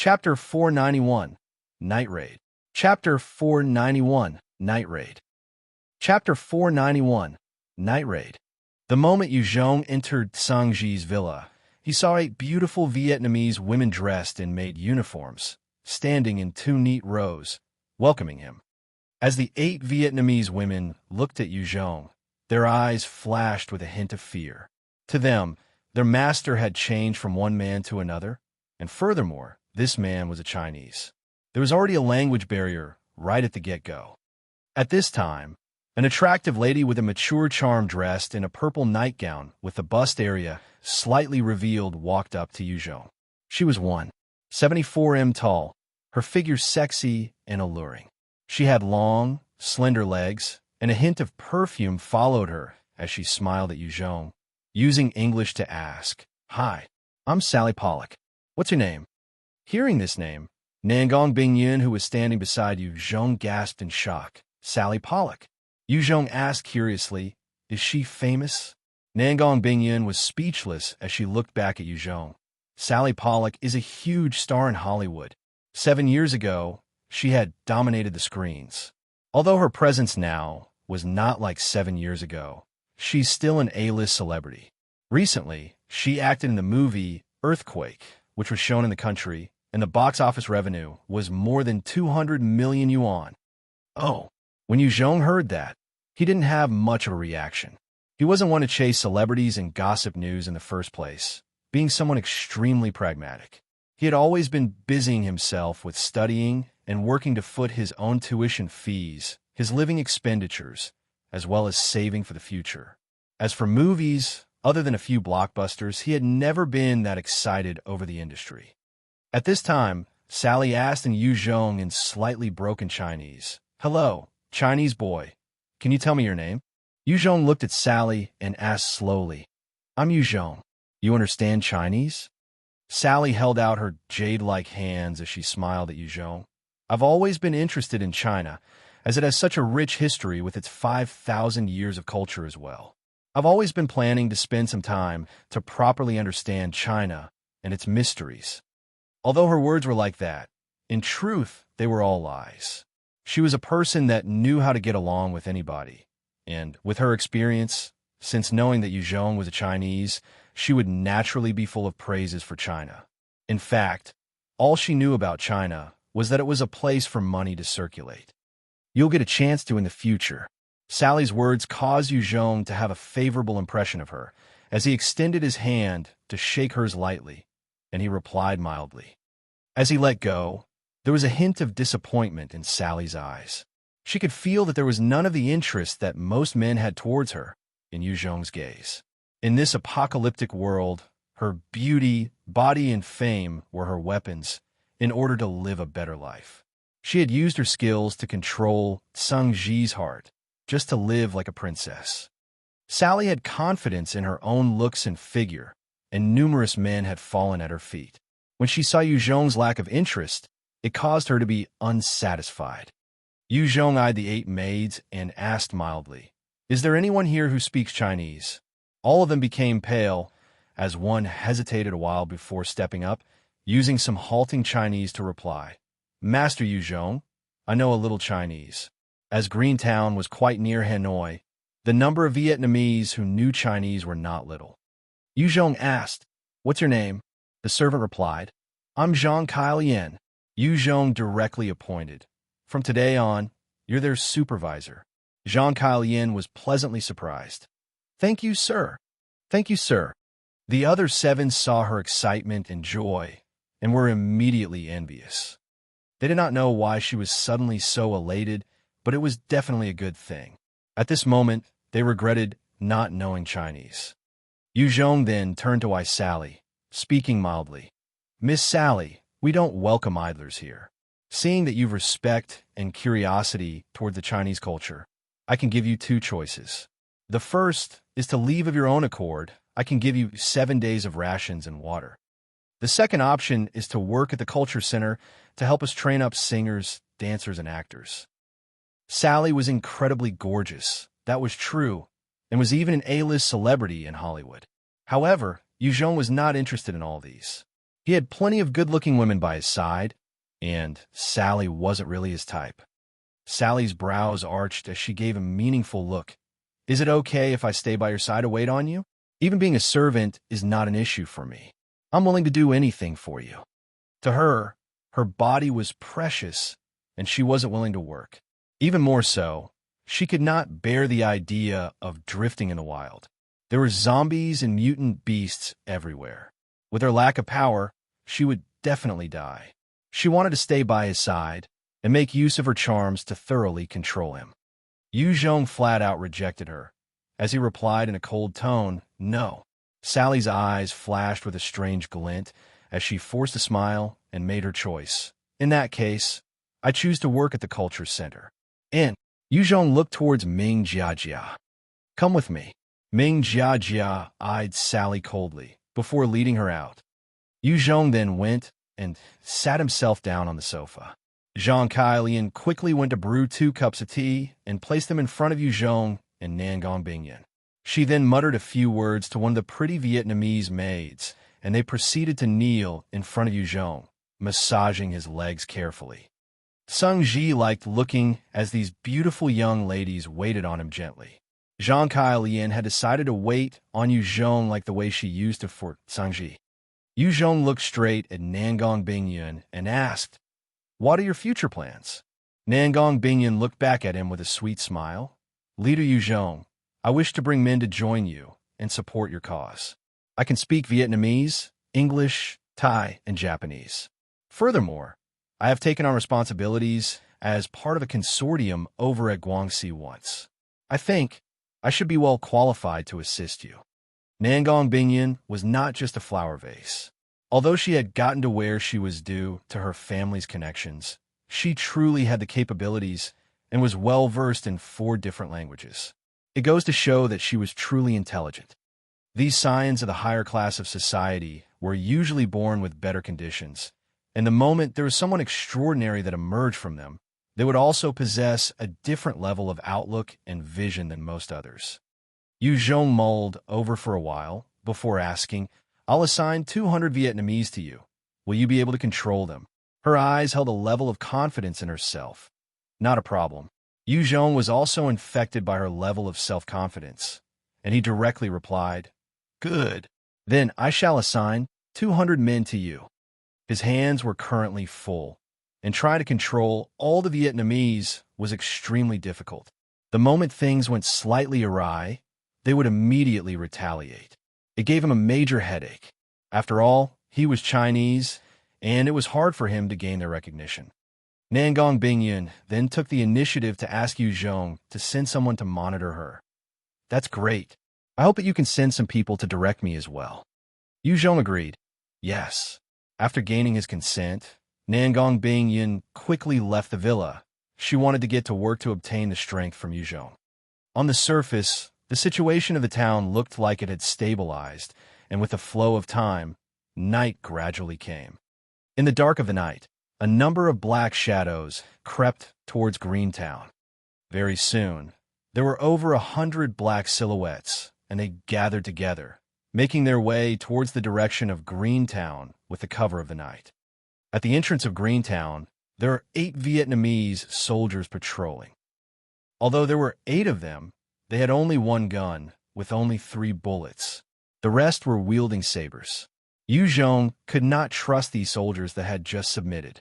Chapter 491, Night Raid. Chapter 491, Night Raid. Chapter 491, Night Raid. The moment Yu Zhong entered Sangji's villa, he saw 8 beautiful Vietnamese women dressed in maid uniforms, standing in 2 neat rows, welcoming him. As the 8 Vietnamese women looked at Yu Zhong, their eyes flashed with a hint of fear. To them, their master had changed from one man to another, and furthermore, this man was a Chinese. There was already a language barrier right at the get-go. At this time, an attractive lady with a mature charm dressed in a purple nightgown with the bust area slightly revealed walked up to Yu Zhong. She was 174 m tall, her figure sexy and alluring. She had long, slender legs, and a hint of perfume followed her as she smiled at Yu Zhong, using English to ask, "Hi, I'm Sally Pollock. What's your name?" Hearing this name, Shangguan Bing Xue, who was standing beside Yu Zhong, gasped in shock. "Sally Pollock?" Yu Zhong asked curiously, "Is she famous?" Shangguan Bing Xue was speechless as she looked back at Yu Zhong. Sally Pollock is a huge star in Hollywood. 7 years ago, she had dominated the screens. Although her presence now was not like 7 years ago, she's still an A-list celebrity. Recently, she acted in the movie Earthquake, which was shown in the country, and the box office revenue was more than 200 million yuan. Oh, when Yu Zhong heard that, he didn't have much of a reaction. He wasn't one to chase celebrities and gossip news in the first place, being someone extremely pragmatic. He had always been busying himself with studying and working to foot his own tuition fees, his living expenditures, as well as saving for the future. As for movies, other than a few blockbusters, he had never been that excited over the industry. At this time, Sally asked in Yu Zhong in slightly broken Chinese, "Hello, Chinese boy. Can you tell me your name?" Yu Zhong looked at Sally and asked slowly, "I'm Yu Zhong. You understand Chinese?" Sally held out her jade-like hands as she smiled at Yu Zhong. "I've always been interested in China, as it has such a rich history with its 5,000 years of culture as well. I've always been planning to spend some time to properly understand China and its mysteries." Although her words were like that, in truth, they were all lies. She was a person that knew how to get along with anybody, and with her experience, since knowing that Yu Zhong was a Chinese, she would naturally be full of praises for China. In fact, all she knew about China was that it was a place for money to circulate. "You'll get a chance to in the future." Sally's words caused Yu Zhong to have a favorable impression of her, as he extended his hand to shake hers lightly, and he replied mildly. As he let go, there was a hint of disappointment in Sally's eyes. She could feel that there was none of the interest that most men had towards her in Yu Zhong's gaze. In this apocalyptic world, her beauty, body, and fame were her weapons in order to live a better life. She had used her skills to control Sangji's heart, just to live like a princess. Sally had confidence in her own looks and figure, and numerous men had fallen at her feet. When she saw Yu Zhong's lack of interest, it caused her to be unsatisfied. Yu Zhong eyed the 8 maids and asked mildly, "Is there anyone here who speaks Chinese?" All of them became pale, as one hesitated a while before stepping up, using some halting Chinese to reply, "Master Yu Zhong, I know a little Chinese." As Greentown was quite near Hanoi, the number of Vietnamese who knew Chinese were not little. Yu Zhong asked, "What's your name?" The servant replied, "I'm Zhang Kailian." Yu Zhong directly appointed. "From today on, you're their supervisor." Zhang Kailian was pleasantly surprised. "Thank you, sir." "Thank you, sir." The other 7 saw her excitement and joy and were immediately envious. They did not know why she was suddenly so elated, but it was definitely a good thing. At this moment, they regretted not knowing Chinese. Yu Zhong then turned to Sally, speaking mildly. "Miss Sally, we don't welcome idlers here. Seeing that you've respect and curiosity toward the Chinese culture, I can give you 2 choices. The first is to leave of your own accord. I can give you 7 days of rations and water. The second option is to work at the Culture Center to help us train up singers, dancers, and actors." Sally was incredibly gorgeous, that was true, and was even an A-list celebrity in Hollywood. However, Yu Zhong was not interested in all these. He had plenty of good-looking women by his side, and Sally wasn't really his type. Sally's brows arched as she gave him a meaningful look. Is it okay if I stay by your side to wait on you? Even being a servant is not an issue for me. I'm willing to do anything for you. To her, her body was precious, and she wasn't willing to work. Even more so, she could not bear the idea of drifting in the wild. There were zombies and mutant beasts everywhere. With her lack of power, she would definitely die. She wanted to stay by his side and make use of her charms to thoroughly control him. Yu Zhong flat out rejected her, as he replied in a cold tone, no. Sally's eyes flashed with a strange glint as she forced a smile and made her choice. In that case, I choose to work at the Culture Center. In. Yu Zhong looked towards Ming Jiajia. Come with me. Ming Jiajia eyed Sally coldly before leading her out. Yu Zhong then went and sat himself down on the sofa. Zhang Kailian quickly went to brew 2 cups of tea and placed them in front of Yu Zhong and Shangguan Bing Xue. She then muttered a few words to one of the pretty Vietnamese maids, and they proceeded to kneel in front of Yu Zhong, massaging his legs carefully. Sung Ji liked looking as these beautiful young ladies waited on him gently. Zhang Kailian had decided to wait on Yu Zhong like the way she used to for Sung Ji. Yu Zhong looked straight at Shangguan Bing Xue and asked, what are your future plans? Shangguan Bing Xue looked back at him with a sweet smile. Leader Yu Zhong, I wish to bring men to join you and support your cause. I can speak Vietnamese, English, Thai, and Japanese. Furthermore, I have taken on responsibilities as part of a consortium over at Guangxi once. I think I should be well qualified to assist you. Shangguan Bing Xue was not just a flower vase. Although she had gotten to where she was due to her family's connections, she truly had the capabilities and was well-versed in 4 different languages. It goes to show that she was truly intelligent. These scions of the higher class of society were usually born with better conditions, and the moment there was someone extraordinary that emerged from them, they would also possess a different level of outlook and vision than most others. Yu Zhong mulled over for a while before asking, I'll assign 200 Vietnamese to you. Will you be able to control them? Her eyes held a level of confidence in herself. Not a problem. Yu Zhong was also infected by her level of self-confidence, and he directly replied, Good. Then I shall assign 200 men to you. His hands were currently full, and trying to control all the Vietnamese was extremely difficult. The moment things went slightly awry, they would immediately retaliate. It gave him a major headache. After all, he was Chinese, and it was hard for him to gain their recognition. Shangguan Bing Xue then took the initiative to ask Yu Zhong to send someone to monitor her. That's great. I hope that you can send some people to direct me as well. Yu Zhong agreed. Yes. After gaining his consent, Shangguan Bing Xue quickly left the villa. She wanted to get to work to obtain the strength from Yu Zhong. On the surface, the situation of the town looked like it had stabilized, and with the flow of time, night gradually came. In the dark of the night, a number of black shadows crept towards Greentown. Very soon, there were over 100 black silhouettes, and they gathered together, making their way towards the direction of Greentown with the cover of the night. At the entrance of Greentown, there are 8 Vietnamese soldiers patrolling. Although there were 8 of them, they had only 1 gun, with only 3 bullets. The rest were wielding sabers. Yu Zhong could not trust these soldiers that had just submitted.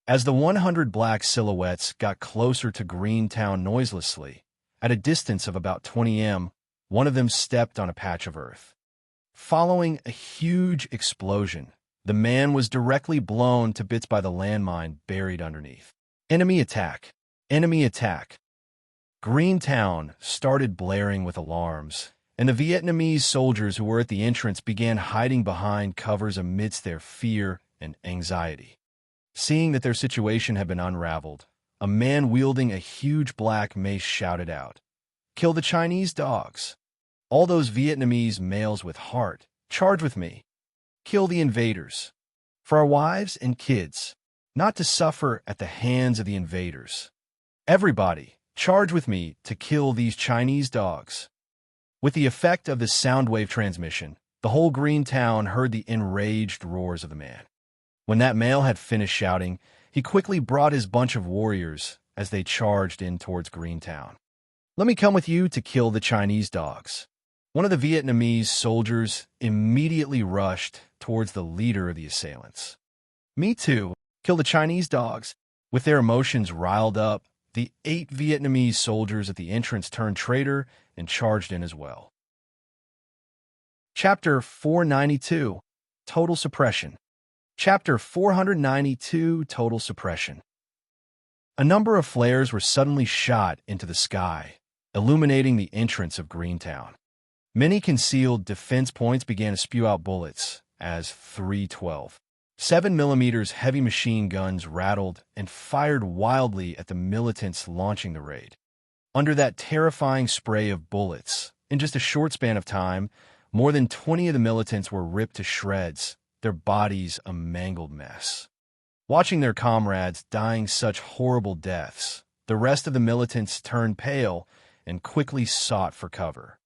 As the 100 black silhouettes got closer to Greentown noiselessly, at a distance of about 20 m, one of them stepped on a patch of earth. Following a huge explosion, the man was directly blown to bits by the landmine buried underneath. Enemy attack! Enemy attack! Greentown started blaring with alarms, and the Vietnamese soldiers who were at the entrance began hiding behind covers amidst their fear and anxiety. Seeing that their situation had been unraveled, a man wielding a huge black mace shouted out, "Kill the Chinese dogs! All those Vietnamese males with heart, charge with me! Kill the invaders! For our wives and kids, not to suffer at the hands of the invaders. Everybody, charge with me to kill these Chinese dogs." With the effect of the sound wave transmission, The whole green town heard the enraged roars of the man. When that male had finished shouting, he quickly brought his bunch of warriors as they charged in towards Greentown. "Let me come with you to kill the Chinese dogs." One of the Vietnamese soldiers immediately rushed towards the leader of the assailants. "Me too. Kill the Chinese dogs." With their emotions riled up, the 8 Vietnamese soldiers at the entrance turned traitor and charged in as well. Chapter 492, Total Suppression. Chapter 492, Total Suppression. A number of flares were suddenly shot into the sky, illuminating the entrance of Greentown. Many concealed defense points began to spew out bullets as 312. 7mm heavy machine guns rattled and fired wildly at the militants launching the raid. Under that terrifying spray of bullets, in just a short span of time, more than 20 of the militants were ripped to shreds, their bodies a mangled mess. Watching their comrades dying such horrible deaths, the rest of the militants turned pale and quickly sought for cover.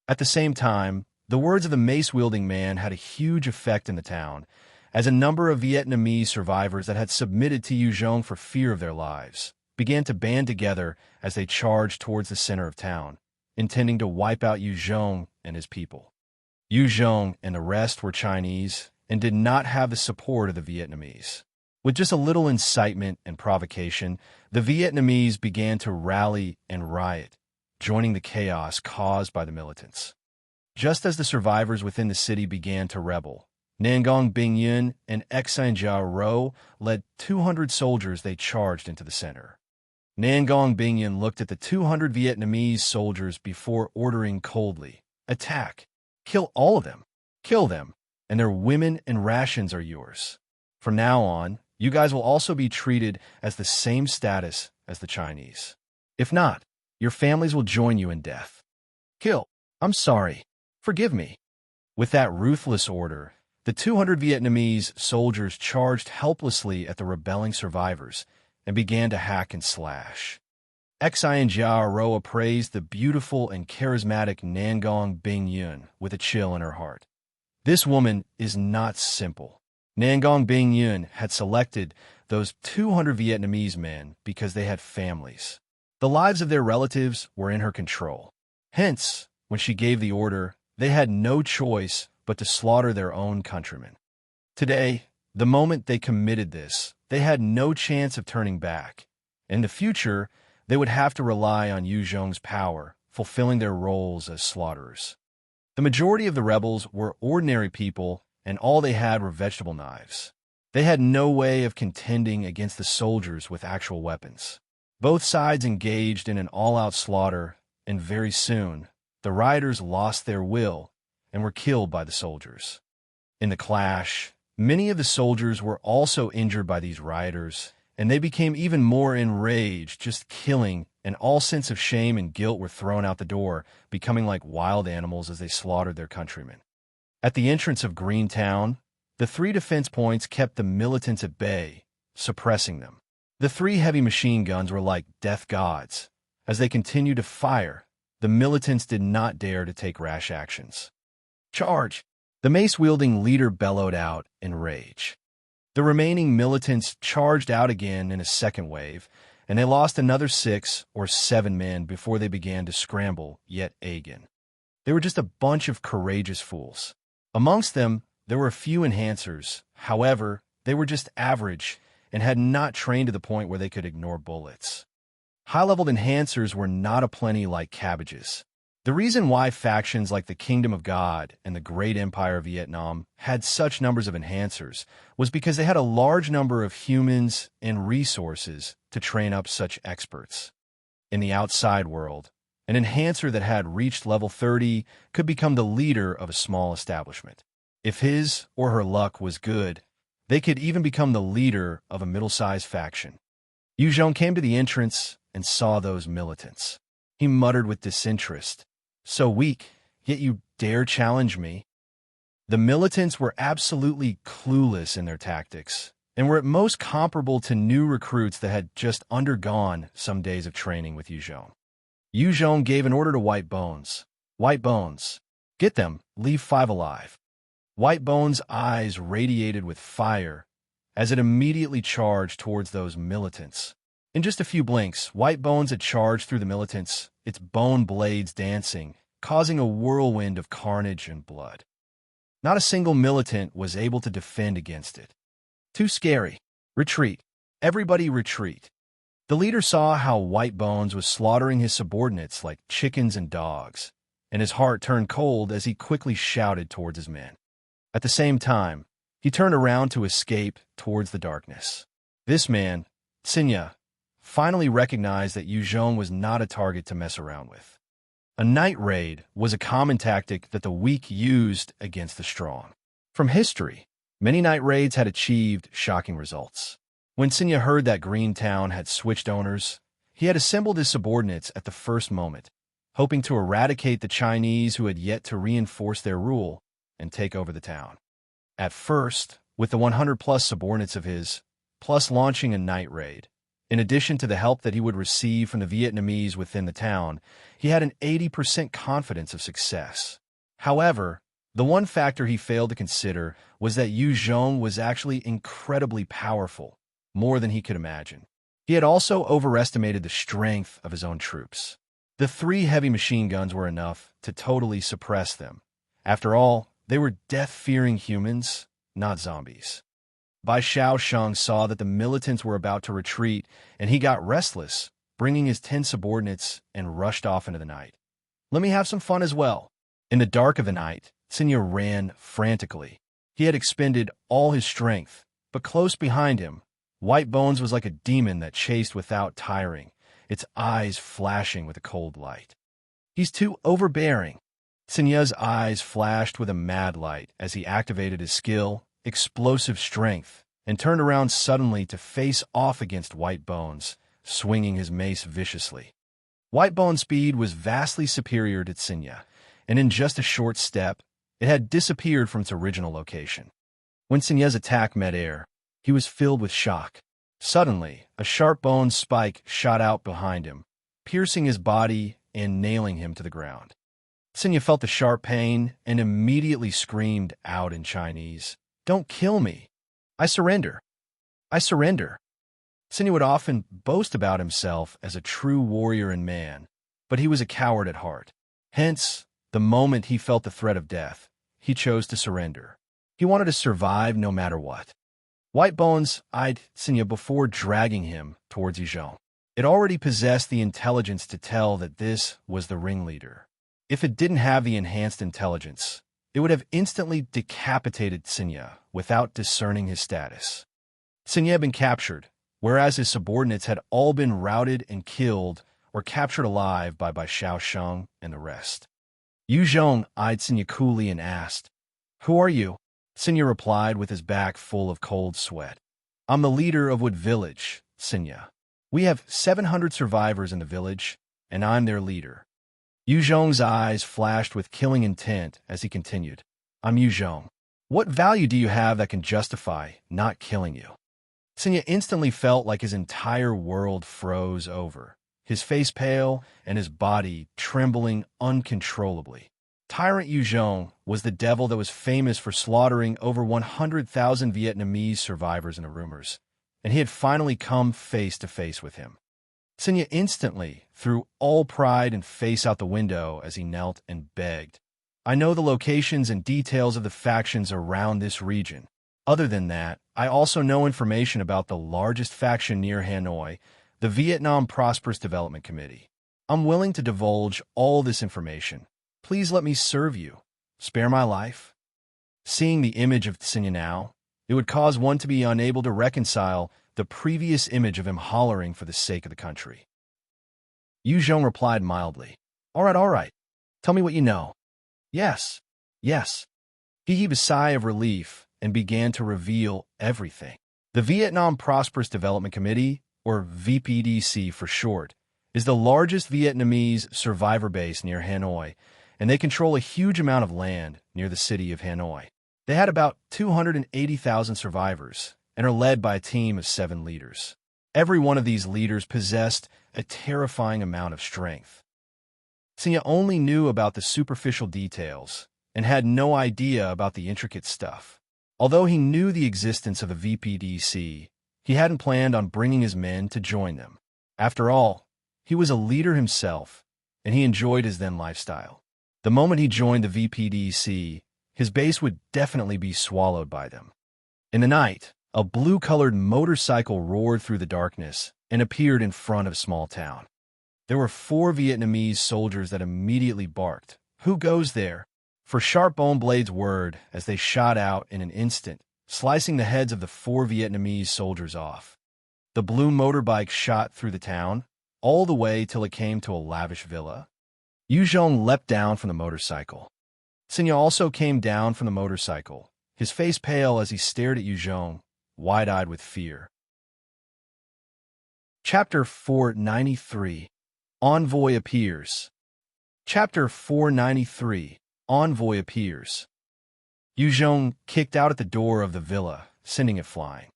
At the same time, the words of the mace-wielding man had a huge effect in the town, as a number of Vietnamese survivors that had submitted to Yu Zhong for fear of their lives began to band together as they charged towards the center of town, intending to wipe out Yu Zhong and his people. Yu Zhong and the rest were Chinese and did not have the support of the Vietnamese. With just a little incitement and provocation, the Vietnamese began to rally and riot, joining the chaos caused by the militants. Just as the survivors within the city began to rebel, Shangguan Bing Xue and Xie led 200 soldiers they charged into the center. Shangguan Bing Xue looked at the 200 Vietnamese soldiers before ordering coldly, "Attack! Kill all of them! Kill them, and their women and rations are yours. From now on, you guys will also be treated as the same status as the Chinese. If not, your families will join you in death. Kill! I'm sorry. Forgive me." With that ruthless order, the 200 Vietnamese soldiers charged helplessly at the rebelling survivors and began to hack and slash. Xie appraised the beautiful and charismatic Shangguan Bing Xue with a chill in her heart. This woman is not simple. Shangguan Bing Xue had selected those 200 Vietnamese men because they had families. The lives of their relatives were in her control. Hence, when she gave the order, they had no choice but to slaughter their own countrymen. Today, the moment they committed this, they had no chance of turning back. In the future, they would have to rely on Yu Zhong's power, fulfilling their roles as slaughterers. The majority of the rebels were ordinary people, and all they had were vegetable knives. They had no way of contending against the soldiers with actual weapons. Both sides engaged in an all-out slaughter, and very soon, the rioters lost their will and were killed by the soldiers. In the clash, many of the soldiers were also injured by these rioters, and they became even more enraged, just killing, and all sense of shame and guilt were thrown out the door, becoming like wild animals as they slaughtered their countrymen. At the entrance of Greentown, the 3 defense points kept the militants at bay, suppressing them. The 3 heavy machine guns were like death gods. As they continued to fire, the militants did not dare to take rash actions. "Charge!" The mace-wielding leader bellowed out in rage. The remaining militants charged out again in a second wave, and they lost another 6 or 7 men before they began to scramble yet again. They were just a bunch of courageous fools. Amongst them, there were a few enhancers. However, they were just average and had not trained to the point where they could ignore bullets. High-leveled enhancers were not aplenty like cabbages. The reason why factions like the Kingdom of God and the Great Empire of Vietnam had such numbers of enhancers was because they had a large number of humans and resources to train up such experts. In the outside world, an enhancer that had reached level 30 could become the leader of a small establishment. If his or her luck was good, they could even become the leader of a middle-sized faction. Yu Zhong came to the entrance and saw those militants. He muttered with disinterest, "So weak, yet you dare challenge me?" The militants were absolutely clueless in their tactics, and were at most comparable to new recruits that had just undergone some days of training with Yu Zhong. Yu Zhong gave an order to White Bones. "White Bones, Get them, leave 5 alive. Whitebone's eyes radiated with fire as it immediately charged towards those militants. In just a few blinks, Whitebones had charged through the militants, its bone blades dancing, causing a whirlwind of carnage and blood. Not a single militant was able to defend against it. Too scary. Retreat. Everybody retreat. The leader saw how Whitebones was slaughtering his subordinates like chickens and dogs, and his heart turned cold as he quickly shouted towards his men. At the same time, he turned around to escape towards the darkness. This man, Xinya, finally recognized that Yu Zhong was not a target to mess around with. A night raid was a common tactic that the weak used against the strong. From history, many night raids had achieved shocking results. When Xinya heard that Green Town had switched owners, he had assembled his subordinates at the first moment, hoping to eradicate the Chinese who had yet to reinforce their rule and take over the town. At first, with the 100-plus subordinates of his, plus launching a night raid, in addition to the help that he would receive from the Vietnamese within the town, he had an 80% confidence of success. However, the one factor he failed to consider was that Yu Zhong was actually incredibly powerful, more than he could imagine. He had also overestimated the strength of his own troops. The 3 heavy machine guns were enough to totally suppress them. After all, they were death-fearing humans, not zombies. Bai Xiaosheng saw that the militants were about to retreat, and he got restless, bringing his 10 subordinates and rushed off into the night. Let me have some fun as well. In the dark of the night, Xinya ran frantically. He had expended all his strength, but close behind him, Whitebones was like a demon that chased without tiring, its eyes flashing with a cold light. He's too overbearing. Xinya's eyes flashed with a mad light as he activated his skill, explosive strength, and turned around suddenly to face off against Whitebones, swinging his mace viciously. Whitebone's speed was vastly superior to Xinya, and in just a short step, it had disappeared from its original location. When Xinya's attack met air, he was filled with shock. Suddenly, a sharp bone spike shot out behind him, piercing his body and nailing him to the ground. Xinya felt the sharp pain and immediately screamed out in Chinese, "Don't kill me! I surrender! I surrender!" Xinya would often boast about himself as a true warrior and man, but he was a coward at heart. Hence, the moment he felt the threat of death, he chose to surrender. He wanted to survive no matter what. Whitebones eyed Xinya before dragging him towards Yu Zhong. It already possessed the intelligence to tell that this was the ringleader. If it didn't have the enhanced intelligence, it would have instantly decapitated Xinya without discerning his status. Xinya had been captured, whereas his subordinates had all been routed and killed or captured alive by Xiaosheng and the rest. Yu Zhong eyed Xinya coolly and asked, "Who are you?" Xinya replied with his back full of cold sweat. "I'm the leader of Wood Village, Xinya. We have 700 survivors in the village, and I'm their leader." Yu Zhong's eyes flashed with killing intent as he continued, "I'm Yu Zhong. What value do you have that can justify not killing you?" Xinya instantly felt like his entire world froze over, his face pale and his body trembling uncontrollably. Tyrant Yu Zhong was the devil that was famous for slaughtering over 100,000 Vietnamese survivors in the rumors, and he had finally come face to face with him. Xinya instantly threw all pride and face out the window as he knelt and begged, "I know the locations and details of the factions around this region. Other than that, I also know information about the largest faction near Hanoi, the Vietnam Prosperous Development Committee. I'm willing to divulge all this information. Please let me serve you. Spare my life." Seeing the image of Xinya now, it would cause one to be unable to reconcile the previous image of him hollering for the sake of the country. Yu Zhong replied mildly, all right. Tell me what you know." Yes. He heaved a sigh of relief and began to reveal everything. The Vietnam Prosperous Development Committee, or VPDC for short, is the largest Vietnamese survivor base near Hanoi, and they control a huge amount of land near the city of Hanoi. They had about 280,000 survivors and are led by a team of 7 leaders. Every one of these leaders possessed a terrifying amount of strength. Xia only knew about the superficial details and had no idea about the intricate stuff. Although he knew the existence of the VPDC, he hadn't planned on bringing his men to join them. After all, he was a leader himself, and he enjoyed his then lifestyle. The moment he joined the VPDC, his base would definitely be swallowed by them. In the night, a blue-colored motorcycle roared through the darkness and appeared in front of a small town. There were 4 Vietnamese soldiers that immediately barked, "Who goes there?" for sharp bone blades whirred as they shot out in an instant, slicing the heads of the 4 Vietnamese soldiers off. The blue motorbike shot through the town, all the way till it came to a lavish villa. Yu Zhong leapt down from the motorcycle. Xia also came down from the motorcycle, his face pale as he stared at Yu Zhong, wide-eyed with fear. Chapter 493. Envoy appears. Chapter 493. Envoy appears. Yu Zhong kicked out at the door of the villa, sending it flying.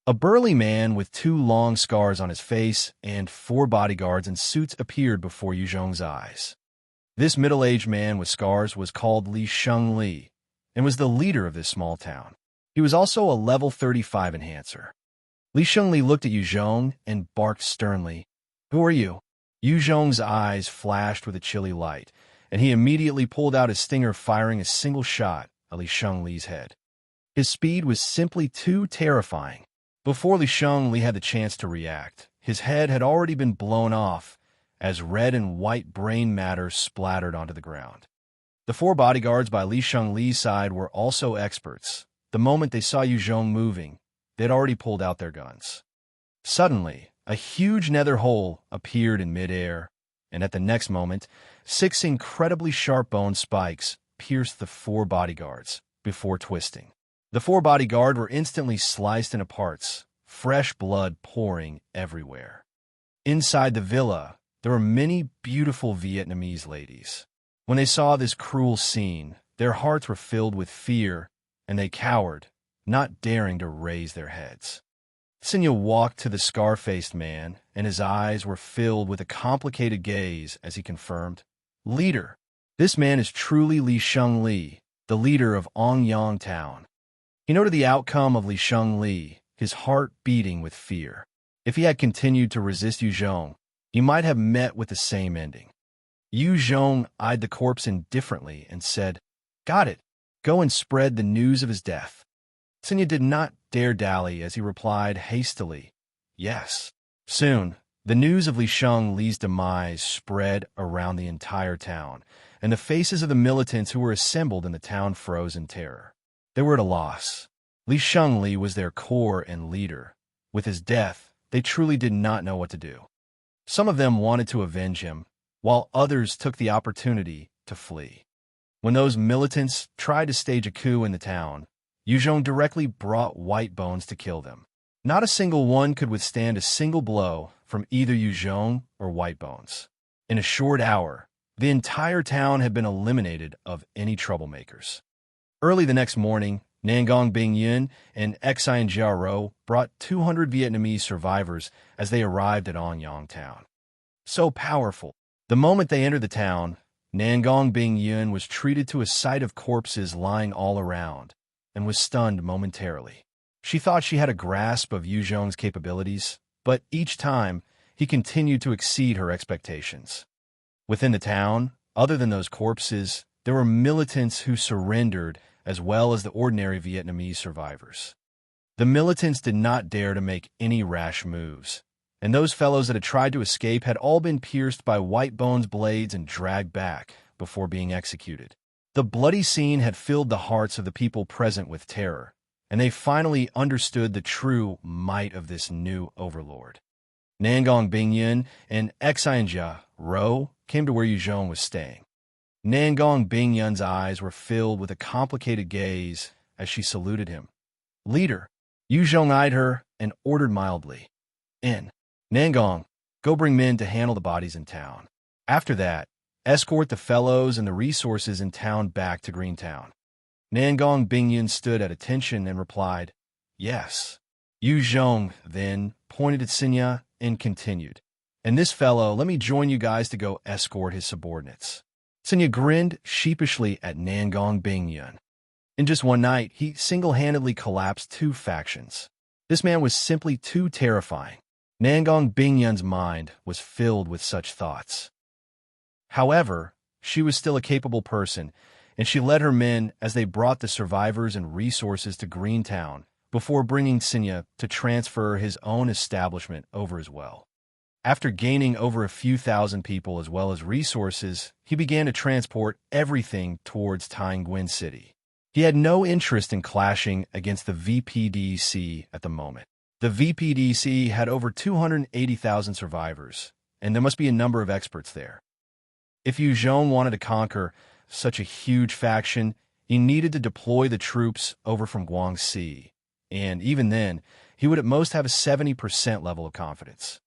A burly man with 2 long scars on his face and 4 bodyguards in suits appeared before Yu Zhong's eyes. This middle-aged man with scars was called Li Shengli and was the leader of this small town. He was also a level 35 enhancer. Li Shengli looked at Yu Zhong and barked sternly, "Who are you?" Yu Zhong's eyes flashed with a chilly light, and he immediately pulled out his stinger, firing a single shot at Li Shengli's head. His speed was simply too terrifying. Before Li Shengli had the chance to react, his head had already been blown off as red and white brain matter splattered onto the ground. The 4 bodyguards by Li Shengli's side were also experts. The moment they saw Yu Zhong moving, they'd already pulled out their guns. Suddenly, a huge nether hole appeared in midair, and at the next moment, 6 incredibly sharp bone spikes pierced the 4 bodyguards before twisting. The 4 bodyguards were instantly sliced into parts, fresh blood pouring everywhere. Inside the villa, there were many beautiful Vietnamese ladies. When they saw this cruel scene, their hearts were filled with fear, and they cowered, not daring to raise their heads. Xia walked to the scar-faced man, and his eyes were filled with a complicated gaze as he confirmed, "Leader, this man is truly Li Shengli, the leader of Ongyang Town." He noted the outcome of Li Shengli, his heart beating with fear. If he had continued to resist Yu Zhong, he might have met with the same ending. Yu Zhong eyed the corpse indifferently and said, "Got it. Go and spread the news of his death." Xia did not dare dally as he replied hastily, "Yes." Soon, the news of Li Shengli's demise spread around the entire town, and the faces of the militants who were assembled in the town froze in terror. They were at a loss. Li Shengli was their core and leader. With his death, they truly did not know what to do. Some of them wanted to avenge him, while others took the opportunity to flee. When those militants tried to stage a coup in the town, Yu Zhong directly brought White Bones to kill them. Not a single one could withstand a single blow from either Yu Zhong or White Bones. In a short hour, the entire town had been eliminated of any troublemakers. Early the next morning, Shangguan Bing Xue and Xian brought 200 Vietnamese survivors as they arrived at Ongyang Town. So powerful. The moment they entered the town, Shangguan Bing Xue was treated to a sight of corpses lying all around and was stunned momentarily. She thought she had a grasp of Yu Zhong's capabilities, but each time, he continued to exceed her expectations. Within the town, other than those corpses, there were militants who surrendered as well as the ordinary Vietnamese survivors. The militants did not dare to make any rash moves, and those fellows that had tried to escape had all been pierced by White Bones' blades and dragged back before being executed. The bloody scene had filled the hearts of the people present with terror, and they finally understood the true might of this new overlord. Shangguan Bing Xue and Xian came to where Yu Zhong was staying. Shangguan Bing Xue's eyes were filled with a complicated gaze as she saluted him. "Leader." Yu Zhong eyed her and ordered mildly, "In. Shangguan, go bring men to handle the bodies in town. After that, escort the fellows and the resources in town back to Greentown." Shangguan Bing Xue stood at attention and replied, "Yes." Yu Zhong then pointed at Xia and continued, And this fellow, let me join you guys to go escort his subordinates. Sanya grinned sheepishly at Shangguan Bing Xue. In just one night, he single-handedly collapsed 2 factions. This man was simply too terrifying. Shangguan Bing Xue's mind was filled with such thoughts. However, she was still a capable person, and she led her men as they brought the survivors and resources to Greentown before bringing Sanya to transfer his own establishment over as well. After gaining over a few thousand people as well as resources, he began to transport everything towards Taiyuan City. He had no interest in clashing against the VPDC at the moment. The VPDC had over 280,000 survivors, and there must be a number of experts there. If Yu Zhong wanted to conquer such a huge faction, he needed to deploy the troops over from Guangxi, and even then, he would at most have a 70% level of confidence.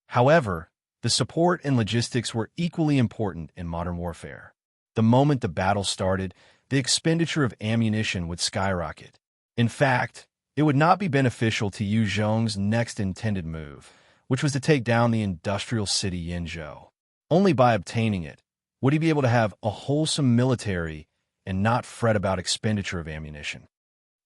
However, the support and logistics were equally important in modern warfare. The moment the battle started, the expenditure of ammunition would skyrocket. In fact, it would not be beneficial to Yu Zhong's next intended move, which was to take down the industrial city Yinzhou. Only by obtaining it would he be able to have a wholesome military and not fret about expenditure of ammunition.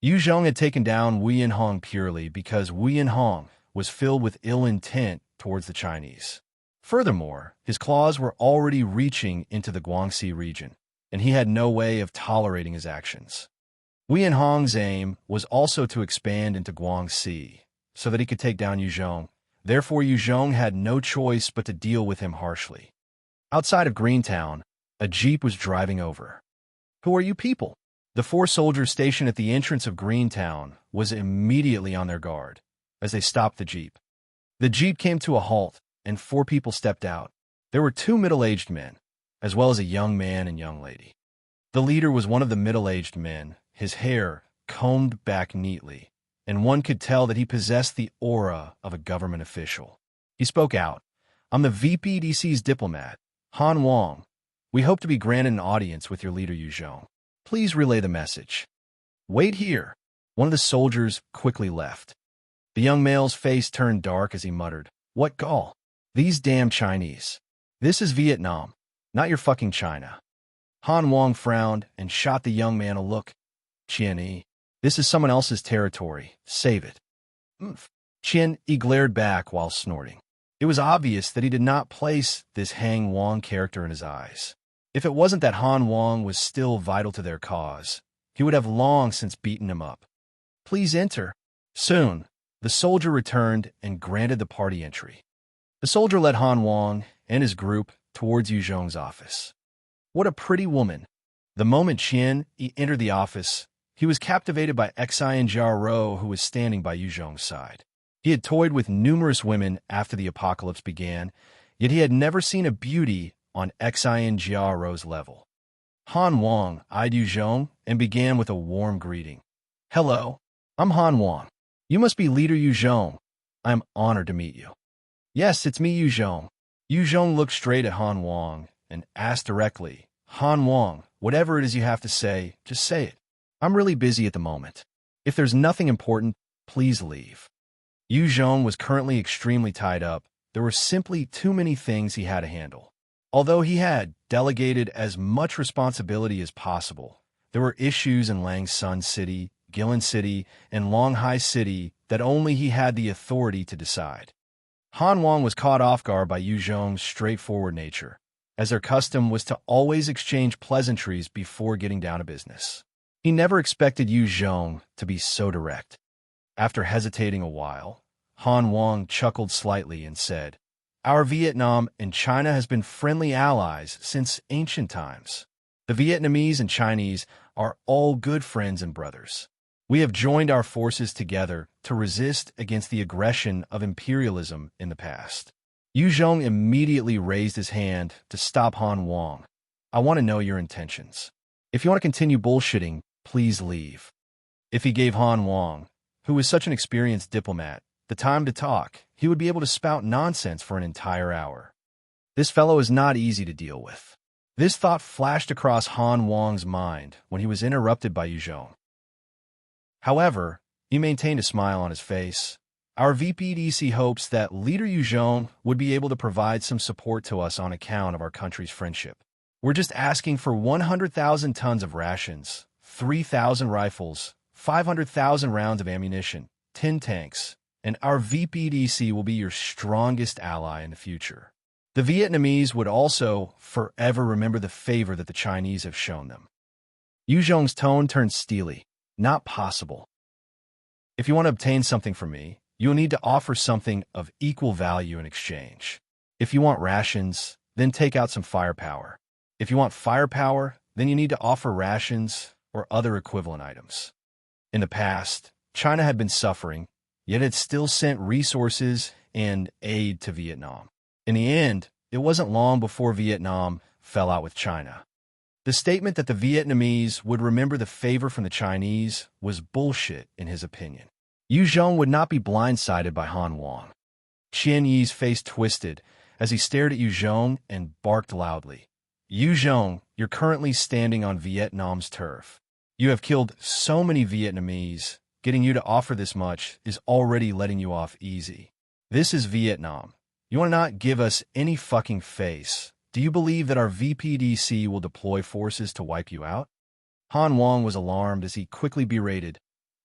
Yu Zhong had taken down Wu Yinhong purely because Wu Yinhong was filled with ill intent towards the Chinese. Furthermore, his claws were already reaching into the Guangxi region, and he had no way of tolerating his actions. Wu Yinhong's aim was also to expand into Guangxi so that he could take down Yu Zhong. Therefore, Yu Zhong had no choice but to deal with him harshly. Outside of Greentown, a jeep was driving over. "Who are you people?" The 4 soldiers stationed at the entrance of Greentown was immediately on their guard as they stopped the jeep. The jeep came to a halt, and 4 people stepped out. There were 2 middle-aged men, as well as a young man and young lady. The leader was one of the middle-aged men, his hair combed back neatly, and one could tell that he possessed the aura of a government official. He spoke out, "I'm the VPDC's diplomat, Han Wang. We hope to be granted an audience with your leader Yu Zhong. Please relay the message." "Wait here." One of the soldiers quickly left. The young male's face turned dark as he muttered, "What gall? These damn Chinese. This is Vietnam, not your fucking China." Han Wang frowned and shot the young man a look. "Qian, this is someone else's territory. Save it." Qian glared back while snorting. It was obvious that he did not place this Han Wang character in his eyes. If it wasn't that Han Wang was still vital to their cause, he would have long since beaten him up. "Please enter." Soon, the soldier returned and granted the party entry. The soldier led Han Wang and his group towards Yu Zhong's office. What a pretty woman. The moment Qian entered the office, he was captivated by Xian Jiao, who was standing by Yu Zhong's side. He had toyed with numerous women after the apocalypse began, yet he had never seen a beauty on Xian Jiao's level. Han Wang eyed Yu Zhong and began with a warm greeting. "Hello, I'm Han Wang. You must be leader Yu Zhong. I am honored to meet you." "Yes, it's me, Yu Zhong." Yu Zhong looked straight at Han Wang and asked directly, "Han Wang, whatever it is you have to say, just say it. I'm really busy at the moment. If there's nothing important, please leave." Yu Zhong was currently extremely tied up. There were simply too many things he had to handle. Although he had delegated as much responsibility as possible, there were issues in Langsun City, Guilin City, and Longhai City that only he had the authority to decide. Han Wang was caught off guard by Yu Zhong's straightforward nature, as their custom was to always exchange pleasantries before getting down to business. He never expected Yu Zhong to be so direct. After hesitating a while, Han Wang chuckled slightly and said, "Our Vietnam and China has been friendly allies since ancient times. The Vietnamese and Chinese are all good friends and brothers. We have joined our forces together to resist against the aggression of imperialism in the past." Yu Zhong immediately raised his hand to stop Han Wang. "I want to know your intentions. If you want to continue bullshitting, please leave." If he gave Han Wang, who was such an experienced diplomat, the time to talk, he would be able to spout nonsense for an entire hour. This fellow is not easy to deal with. This thought flashed across Han Wang's mind when he was interrupted by Yu Zhong. However, he maintained a smile on his face. Our VPDC hopes that leader Yu Zhong would be able to provide some support to us on account of our country's friendship. We're just asking for 100,000 tons of rations, 3,000 rifles, 500,000 rounds of ammunition, 10 tanks, and our VPDC will be your strongest ally in the future. The Vietnamese would also forever remember the favor that the Chinese have shown them. Yu Zhong's tone turned steely. Not possible. If you want to obtain something from me, you will need to offer something of equal value in exchange. If you want rations, then take out some firepower. If you want firepower, then you need to offer rations or other equivalent items. In the past, China had been suffering, yet it still sent resources and aid to Vietnam. In the end, it wasn't long before Vietnam fell out with China. The statement that the Vietnamese would remember the favor from the Chinese was bullshit in his opinion. Yu Zhong would not be blindsided by Han Wang. Qian Yi's face twisted as he stared at Yu Zhong and barked loudly. Yu Zhong, you're currently standing on Vietnam's turf. You have killed so many Vietnamese. Getting you to offer this much is already letting you off easy. This is Vietnam. You want to not give us any fucking face. Do you believe that our VPDC will deploy forces to wipe you out? Han Wang was alarmed as he quickly berated.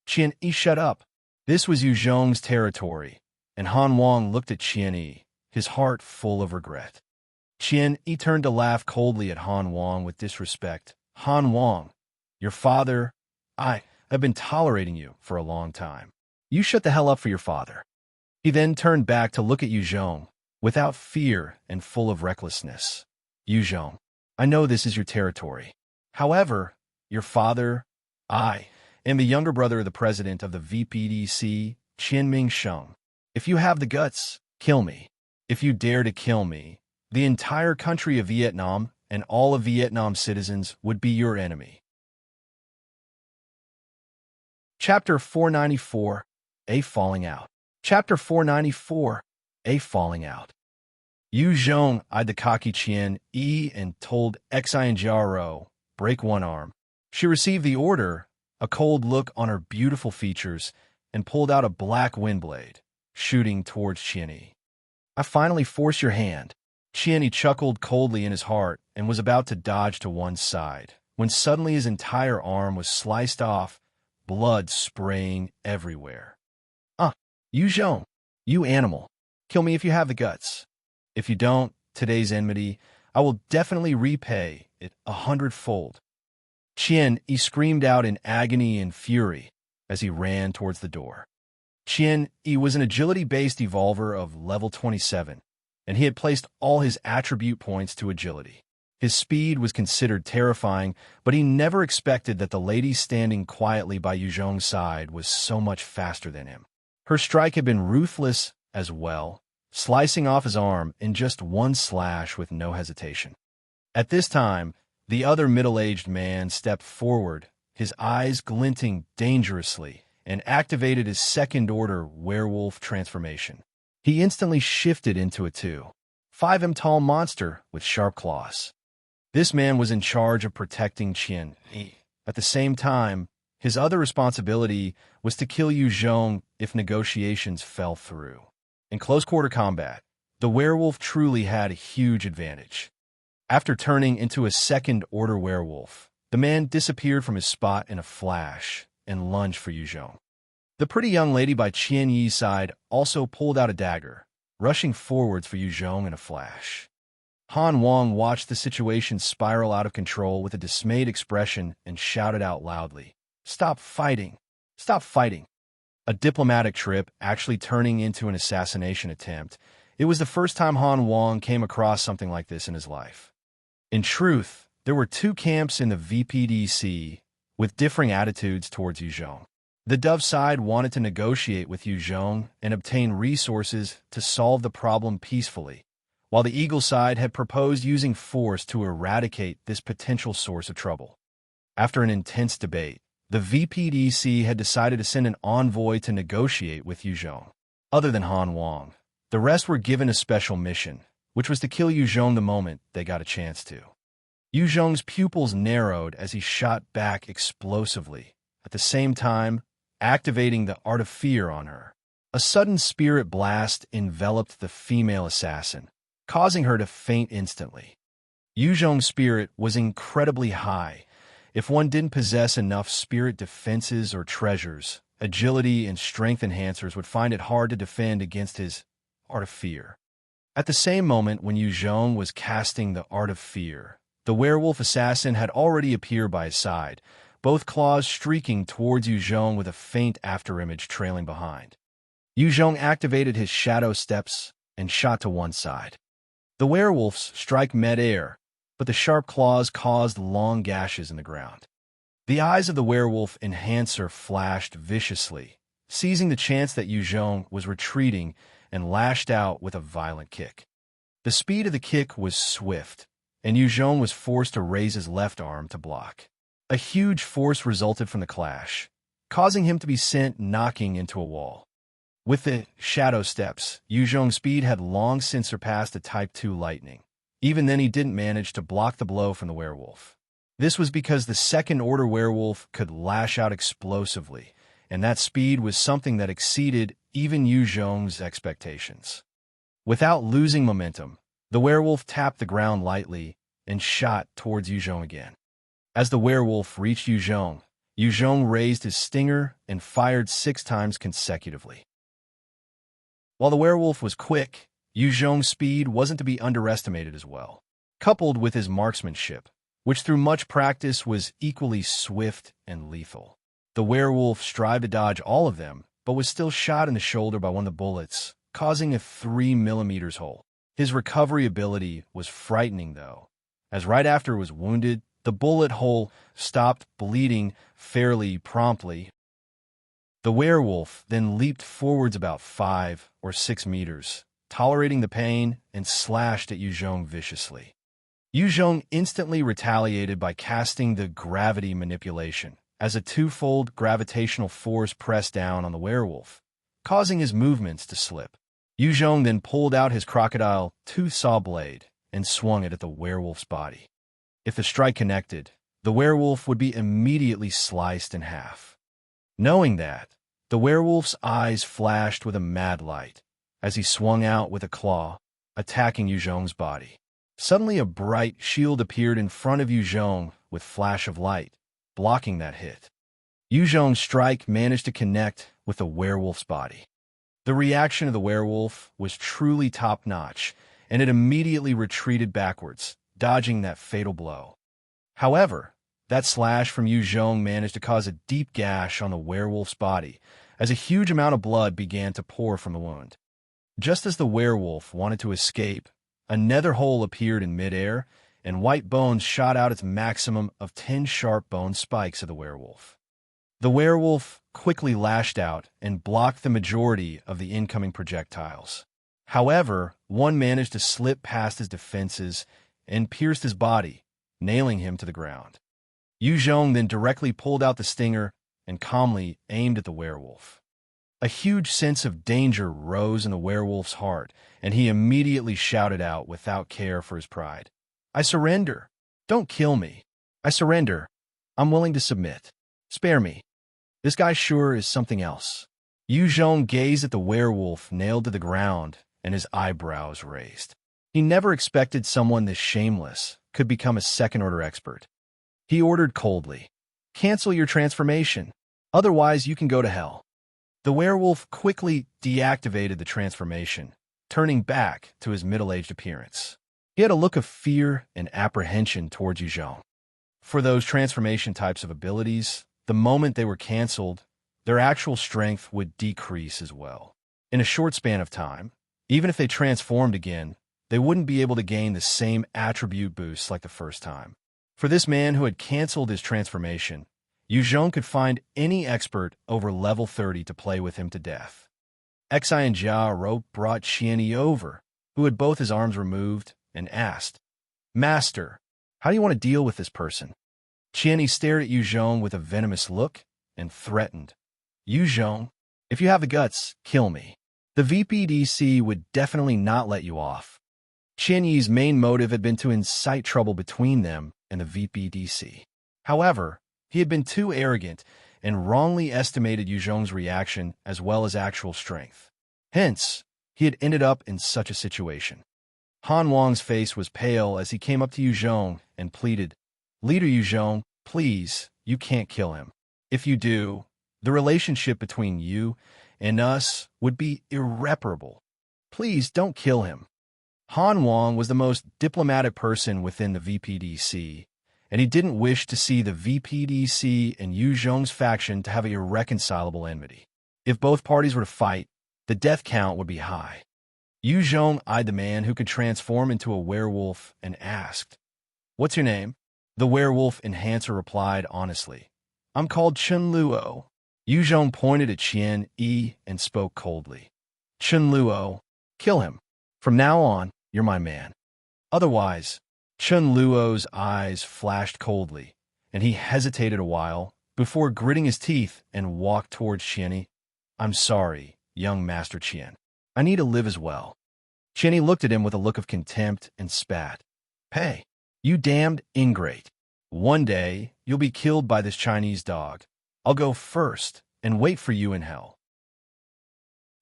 Qian Yi, shut up. This was Yu Zhong's territory, and Han Wang looked at Qian Yi, his heart full of regret. Qian Yi turned to laugh coldly at Han Wang with disrespect. Han Wang, your father, I have been tolerating you for a long time. You shut the hell up for your father. He then turned back to look at Yu Zhong, without fear and full of recklessness. Yu Zhong, I know this is your territory. However, your father, I am the younger brother of the president of the VPDC, Ming Sheng. If you have the guts, kill me. If you dare to kill me, the entire country of Vietnam and all of Vietnam's citizens would be your enemy. Chapter 494, A Falling Out. Chapter 494, A Falling Out. Yu Zhong eyed the cocky Qian Yi and told Xian Jiaro, break one arm. She received the order, a cold look on her beautiful features, and pulled out a black wind blade, shooting towards Qian Yi. I finally force your hand. Qian Yi chuckled coldly in his heart and was about to dodge to one side, when suddenly his entire arm was sliced off, blood spraying everywhere. Yu Zhong, you animal. Kill me if you have the guts. If you don't, today's enmity, I will definitely repay it 100-fold. Qian Yi screamed out in agony and fury as he ran towards the door. Qian Yi was an agility-based evolver of level 27, and he had placed all his attribute points to agility. His speed was considered terrifying, but he never expected that the lady standing quietly by Yu Zhong's side was so much faster than him. Her strike had been ruthless as well, slicing off his arm in just one slash with no hesitation. At this time, the other middle-aged man stepped forward, his eyes glinting dangerously, and activated his second-order werewolf transformation. He instantly shifted into a 2.5 tall monster with sharp claws. This man was in charge of protecting Qian Yi. At the same time, his other responsibility was to kill Yu Zhong if negotiations fell through. In close-quarter combat, the werewolf truly had a huge advantage. After turning into a second-order werewolf, the man disappeared from his spot in a flash and lunged for Yu Zhong. The pretty young lady by Qian Yi's side also pulled out a dagger, rushing forwards for Yu Zhong in a flash. Han Wang watched the situation spiral out of control with a dismayed expression and shouted out loudly, "Stop fighting! Stop fighting!" A diplomatic trip actually turning into an assassination attempt. It was the first time Han Wang came across something like this in his life. In truth, there were two camps in the VPDC with differing attitudes towards Yu Zhong. The Dove side wanted to negotiate with Yu Zhong and obtain resources to solve the problem peacefully, while the Eagle side had proposed using force to eradicate this potential source of trouble. After an intense debate, the VPDC had decided to send an envoy to negotiate with Yu Zhong. Other than Han Wang, the rest were given a special mission, which was to kill Yu Zhong the moment they got a chance to. Yu Zhong's pupils narrowed as he shot back explosively, at the same time activating the Art of Fear on her. A sudden spirit blast enveloped the female assassin, causing her to faint instantly. Yu Zhong's spirit was incredibly high. If one didn't possess enough spirit defenses or treasures, agility and strength enhancers would find it hard to defend against his Art of Fear. At the same moment when Yu Zhong was casting the Art of Fear, the werewolf assassin had already appeared by his side, both claws streaking towards Yu Zhong with a faint afterimage trailing behind. Yu Zhong activated his shadow steps and shot to one side. The werewolves strike mid-air, but the sharp claws caused long gashes in the ground. The eyes of the werewolf enhancer flashed viciously, seizing the chance that Yu Zhong was retreating and lashed out with a violent kick. The speed of the kick was swift, and Yu Zhong was forced to raise his left arm to block. A huge force resulted from the clash, causing him to be sent knocking into a wall. With the shadow steps, Yu Zhong's speed had long since surpassed the Type 2 lightning. Even then he didn't manage to block the blow from the werewolf. This was because the second-order werewolf could lash out explosively, and that speed was something that exceeded even Yu Zhong's expectations. Without losing momentum, the werewolf tapped the ground lightly and shot towards Yu Zhong again. As the werewolf reached Yu Zhong raised his stinger and fired 6 times consecutively. While the werewolf was quick, Yu Zhong's speed wasn't to be underestimated as well. Coupled with his marksmanship, which through much practice was equally swift and lethal. The werewolf strived to dodge all of them, but was still shot in the shoulder by one of the bullets, causing a 3mm hole. His recovery ability was frightening, though, as right after it was wounded, the bullet hole stopped bleeding fairly promptly. The werewolf then leaped forwards about 5 or 6 meters, tolerating the pain, and slashed at Yu Zhong viciously. Yu Zhong instantly retaliated by casting the gravity manipulation, as a twofold gravitational force pressed down on the werewolf, causing his movements to slip. Yu Zhong then pulled out his crocodile tooth saw blade and swung it at the werewolf's body. If the strike connected, the werewolf would be immediately sliced in half. Knowing that, the werewolf's eyes flashed with a mad light as he swung out with a claw, attacking Yu Zhong's body. Suddenly a bright shield appeared in front of Yu Zhong with flash of light, blocking that hit. Yu Zhong's strike managed to connect with the werewolf's body. The reaction of the werewolf was truly top-notch, and it immediately retreated backwards, dodging that fatal blow. However, that slash from Yu Zhong managed to cause a deep gash on the werewolf's body, as a huge amount of blood began to pour from the wound. Just as the werewolf wanted to escape, a nether hole appeared in midair, and white bones shot out its maximum of 10 sharp bone spikes at the werewolf. The werewolf quickly lashed out and blocked the majority of the incoming projectiles. However, one managed to slip past his defenses and pierced his body, nailing him to the ground. Yu Zhong then directly pulled out the stinger and calmly aimed at the werewolf. A huge sense of danger rose in the werewolf's heart, and he immediately shouted out without care for his pride. "I surrender! Don't kill me! I surrender! I'm willing to submit. Spare me. This guy sure is something else." Yu Zhong gazed at the werewolf nailed to the ground, and his eyebrows raised. He never expected someone this shameless could become a second-order expert. He ordered coldly, "Cancel your transformation. Otherwise, you can go to hell." The werewolf quickly deactivated the transformation, turning back to his middle-aged appearance. He had a look of fear and apprehension towards Yu Zhong. For those transformation types of abilities, the moment they were canceled, their actual strength would decrease as well. In a short span of time, even if they transformed again, they wouldn't be able to gain the same attribute boost like the first time. For this man who had canceled his transformation, Yu Zhong could find any expert over level 30 to play with him to death. Xi and Jia brought Qianyi over, who had both his arms removed, and asked, "Master, how do you want to deal with this person?" Qianyi stared at Yu Zhong with a venomous look and threatened, "Yu Zhong, if you have the guts, kill me. The VPDC would definitely not let you off." Qianyi's main motive had been to incite trouble between them and the VPDC. However, he had been too arrogant and wrongly estimated Yu Zhong's reaction as well as actual strength. Hence, he had ended up in such a situation. Han Wang's face was pale as he came up to Yu Zhong and pleaded, "Leader Yu Zhong, please, you can't kill him. If you do, the relationship between you and us would be irreparable. Please don't kill him." Han Wang was the most diplomatic person within the VPDC, and he didn't wish to see the VPDC and Yu Zhong's faction to have an irreconcilable enmity. If both parties were to fight, the death count would be high. Yu Zhong eyed the man who could transform into a werewolf and asked, "What's your name?" The werewolf enhancer replied honestly, "I'm called Chen Luo." Yu Zhong pointed at Qian Yi and spoke coldly, "Chen Luo, kill him. From now on, you're my man. Otherwise," Chen Luo's eyes flashed coldly, and he hesitated a while before gritting his teeth and walked towards Qian. "I'm sorry, young Master Qian. I need to live as well." Qian looked at him with a look of contempt and spat, "Hey, you damned ingrate. One day, you'll be killed by this Chinese dog. I'll go first and wait for you in hell."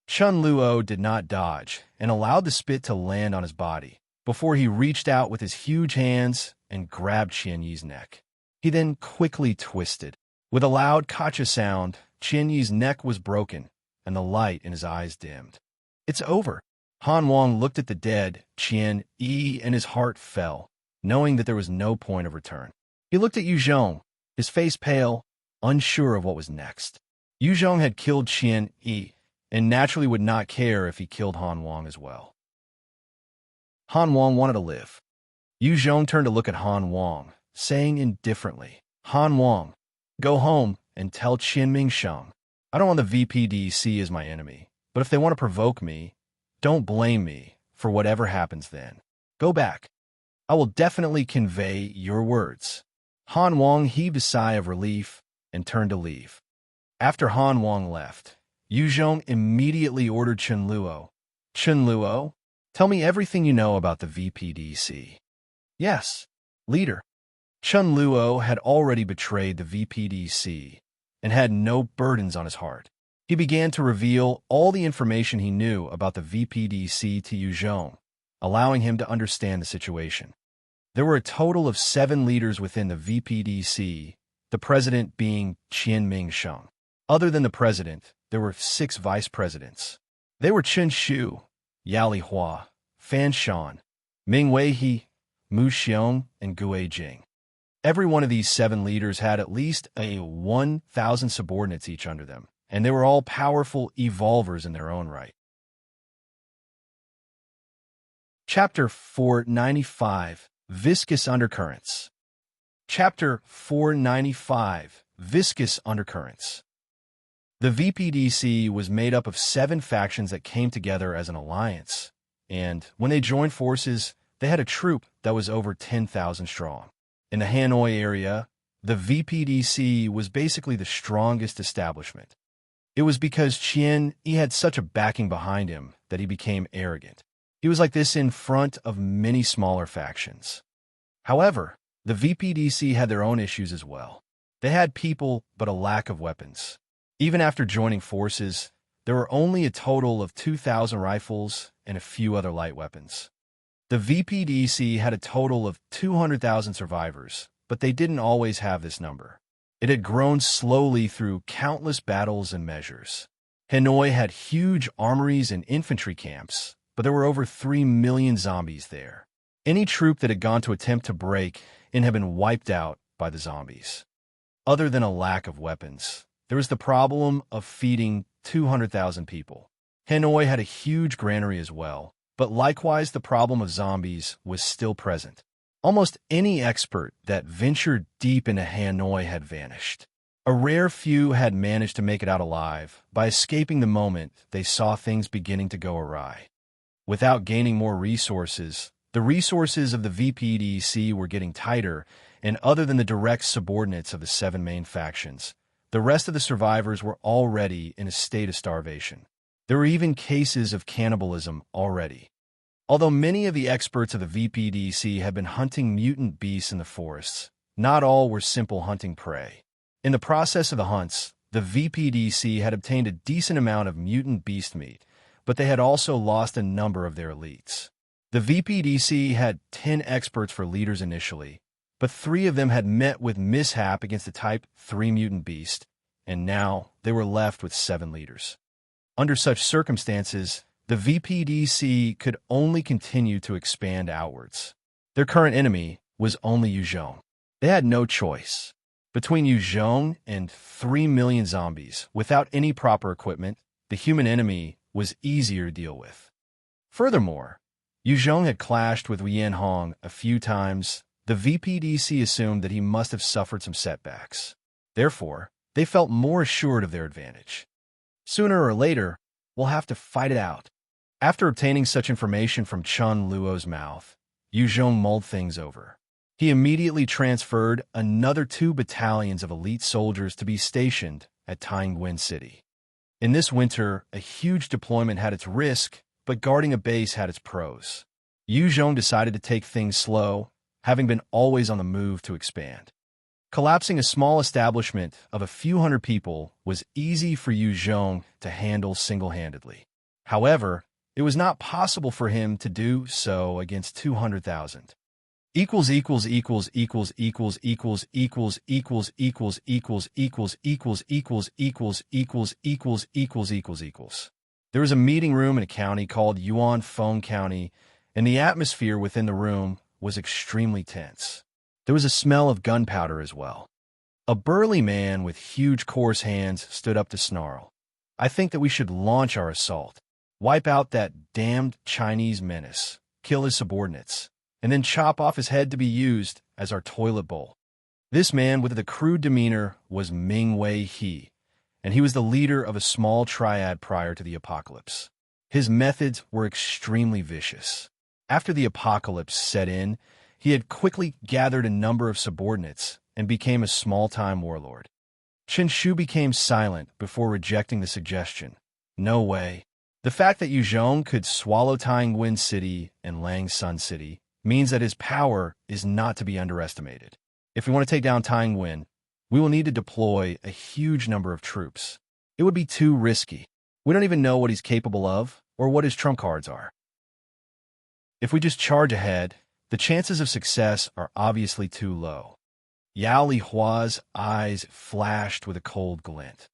Chen Luo did not dodge and allowed the spit to land on his body before he reached out with his huge hands and grabbed Qian Yi's neck. He then quickly twisted. With a loud kacha sound, Qian Yi's neck was broken and the light in his eyes dimmed. "It's over." Han Wang looked at the dead Qian Yi and his heart fell, knowing that there was no point of return. He looked at Yu Zhong, his face pale, unsure of what was next. Yu Zhong had killed Qian Yi, and naturally would not care if he killed Han Wang as well. Han Wang wanted to live. Yu Zhong turned to look at Han Wang, saying indifferently, "Han Wang, go home and tell Qinming Sheng. I don't want the VPDC as my enemy, but if they want to provoke me, don't blame me for whatever happens then. Go back. I will definitely convey your words." Han Wang heaved a sigh of relief and turned to leave. After Han Wang left, Yu Zhong immediately ordered Chen Luo, "Chen Luo, tell me everything you know about the VPDC." "Yes, leader." Chen Luo had already betrayed the VPDC and had no burdens on his heart. He began to reveal all the information he knew about the VPDC to Yu Zhong, allowing him to understand the situation. There were a total of 7 leaders within the VPDC, the president being Qinming Sheng. Other than the president, there were 6 vice presidents. They were Chen Shu, Yao Lihua, Fan Shan, Ming Weihe, Mu Xiong, and Gue Jing. Every one of these 7 leaders had at least 1,000 subordinates each under them, and they were all powerful evolvers in their own right. Chapter 495, Viscous Undercurrents. Chapter 495, Viscous Undercurrents. The VPDC was made up of 7 factions that came together as an alliance, and when they joined forces, they had a troop that was over 10,000 strong. In the Hanoi area, the VPDC was basically the strongest establishment. It was because Qian Yi had such a backing behind him that he became arrogant. He was like this in front of many smaller factions. However, the VPDC had their own issues as well. They had people, but a lack of weapons. Even after joining forces, there were only a total of 2,000 rifles and a few other light weapons. The VPDC had a total of 200,000 survivors, but they didn't always have this number. It had grown slowly through countless battles and measures. Hanoi had huge armories and infantry camps, but there were over 3 million zombies there. Any troop that had gone to attempt to break in had been wiped out by the zombies. Other than a lack of weapons, there was the problem of feeding 200,000 people. Hanoi had a huge granary as well, but likewise the problem of zombies was still present. Almost any expert that ventured deep into Hanoi had vanished. A rare few had managed to make it out alive by escaping the moment they saw things beginning to go awry. Without gaining more resources, the resources of the VPDC were getting tighter, and other than the direct subordinates of the 7 main factions, the rest of the survivors were already in a state of starvation. There were even cases of cannibalism already. Although many of the experts of the VPDC had been hunting mutant beasts in the forests, not all were simple hunting prey. In the process of the hunts, the VPDC had obtained a decent amount of mutant beast meat, but they had also lost a number of their elites. The VPDC had 10 experts for leaders initially, but 3 of them had met with mishap against the Type 3 mutant beast, and now they were left with 7 leaders. Under such circumstances, the VPDC could only continue to expand outwards. Their current enemy was only Yuzhong. They had no choice. Between Yuzhong and 3 million zombies, without any proper equipment, the human enemy was easier to deal with. Furthermore, Yuzhong had clashed with Wianhong a few times. The VPDC assumed that he must have suffered some setbacks. Therefore, they felt more assured of their advantage. Sooner or later, we'll have to fight it out. After obtaining such information from Chun Luo's mouth, Yuzhong mulled things over. He immediately transferred another 2 battalions of elite soldiers to be stationed at Taiyuan City. In this winter, a huge deployment had its risk, but guarding a base had its pros. Yuzhong decided to take things slow, having been always on the move to expand. Collapsing a small establishment of a few hundred people was easy for Yuzhong to handle single-handedly. However, it was not possible for him to do so against 200,000. Equals equals equals equals equals equals equals equals equals equals equals equals equals equals equals equals equals equals. There was a meeting room in a county called Yuan Feng County, and the atmosphere within the room was extremely tense. There was a smell of gunpowder as well. A burly man with huge coarse hands stood up to snarl. I think that we should launch our assault. Wipe out that damned Chinese menace, kill his subordinates, and then chop off his head to be used as our toilet bowl. This man with the crude demeanor was Ming Wei He, and he was the leader of a small triad prior to the apocalypse. His methods were extremely vicious. After the apocalypse set in, he had quickly gathered a number of subordinates and became a small-time warlord. Chen Shu became silent before rejecting the suggestion. No way. The fact that Yuzhong could swallow Taiyuan City and Langsun City means that his power is not to be underestimated. If we want to take down Taiyuan, we will need to deploy a huge number of troops. It would be too risky. We don't even know what he's capable of or what his trump cards are. If we just charge ahead, the chances of success are obviously too low. Yao Lihua's eyes flashed with a cold glint.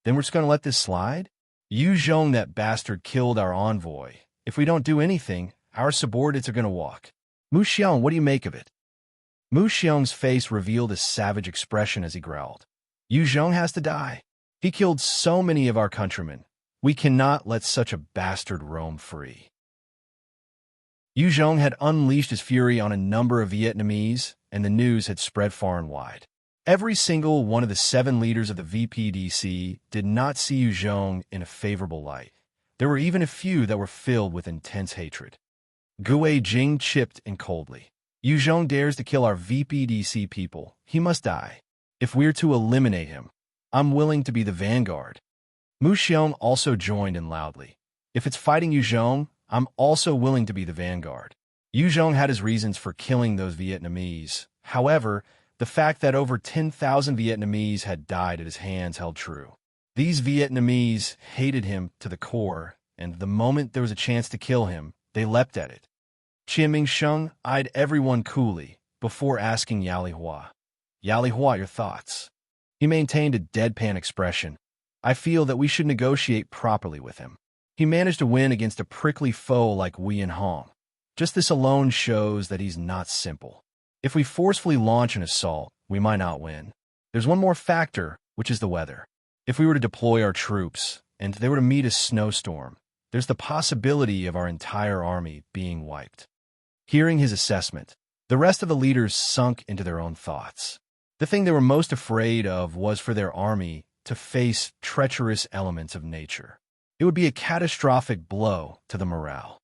Then we're just going to let this slide? Yuzhong, that bastard, killed our envoy. If we don't do anything, our subordinates are going to walk. Mu Xiong, what do you make of it? Mu Xiong's face revealed a savage expression as he growled. Yuzhong has to die. He killed so many of our countrymen. We cannot let such a bastard roam free. Yuzhong had unleashed his fury on a number of Vietnamese, and the news had spread far and wide. Every single one of the 7 leaders of the VPDC did not see Yuzhong in a favorable light. There were even a few that were filled with intense hatred. Gue Jing chipped in coldly. Yuzhong dares to kill our VPDC people. He must die. If we're to eliminate him, I'm willing to be the vanguard. Mu Xiong also joined in loudly. If it's fighting Yuzhong, I'm also willing to be the vanguard. Yuzhong had his reasons for killing those Vietnamese. However, the fact that over 10,000 Vietnamese had died at his hands held true. These Vietnamese hated him to the core, and the moment there was a chance to kill him, they leapt at it. Qie Mingsheng eyed everyone coolly before asking Yao Lihua. Yao Lihua, your thoughts? He maintained a deadpan expression. I feel that we should negotiate properly with him. He managed to win against a prickly foe like Wianhong. Just this alone shows that he's not simple. If we forcefully launch an assault, we might not win. There's one more factor, which is the weather. If we were to deploy our troops, and they were to meet a snowstorm, there's the possibility of our entire army being wiped. Hearing his assessment, the rest of the leaders sunk into their own thoughts. The thing they were most afraid of was for their army to face treacherous elements of nature. It would be a catastrophic blow to the morale.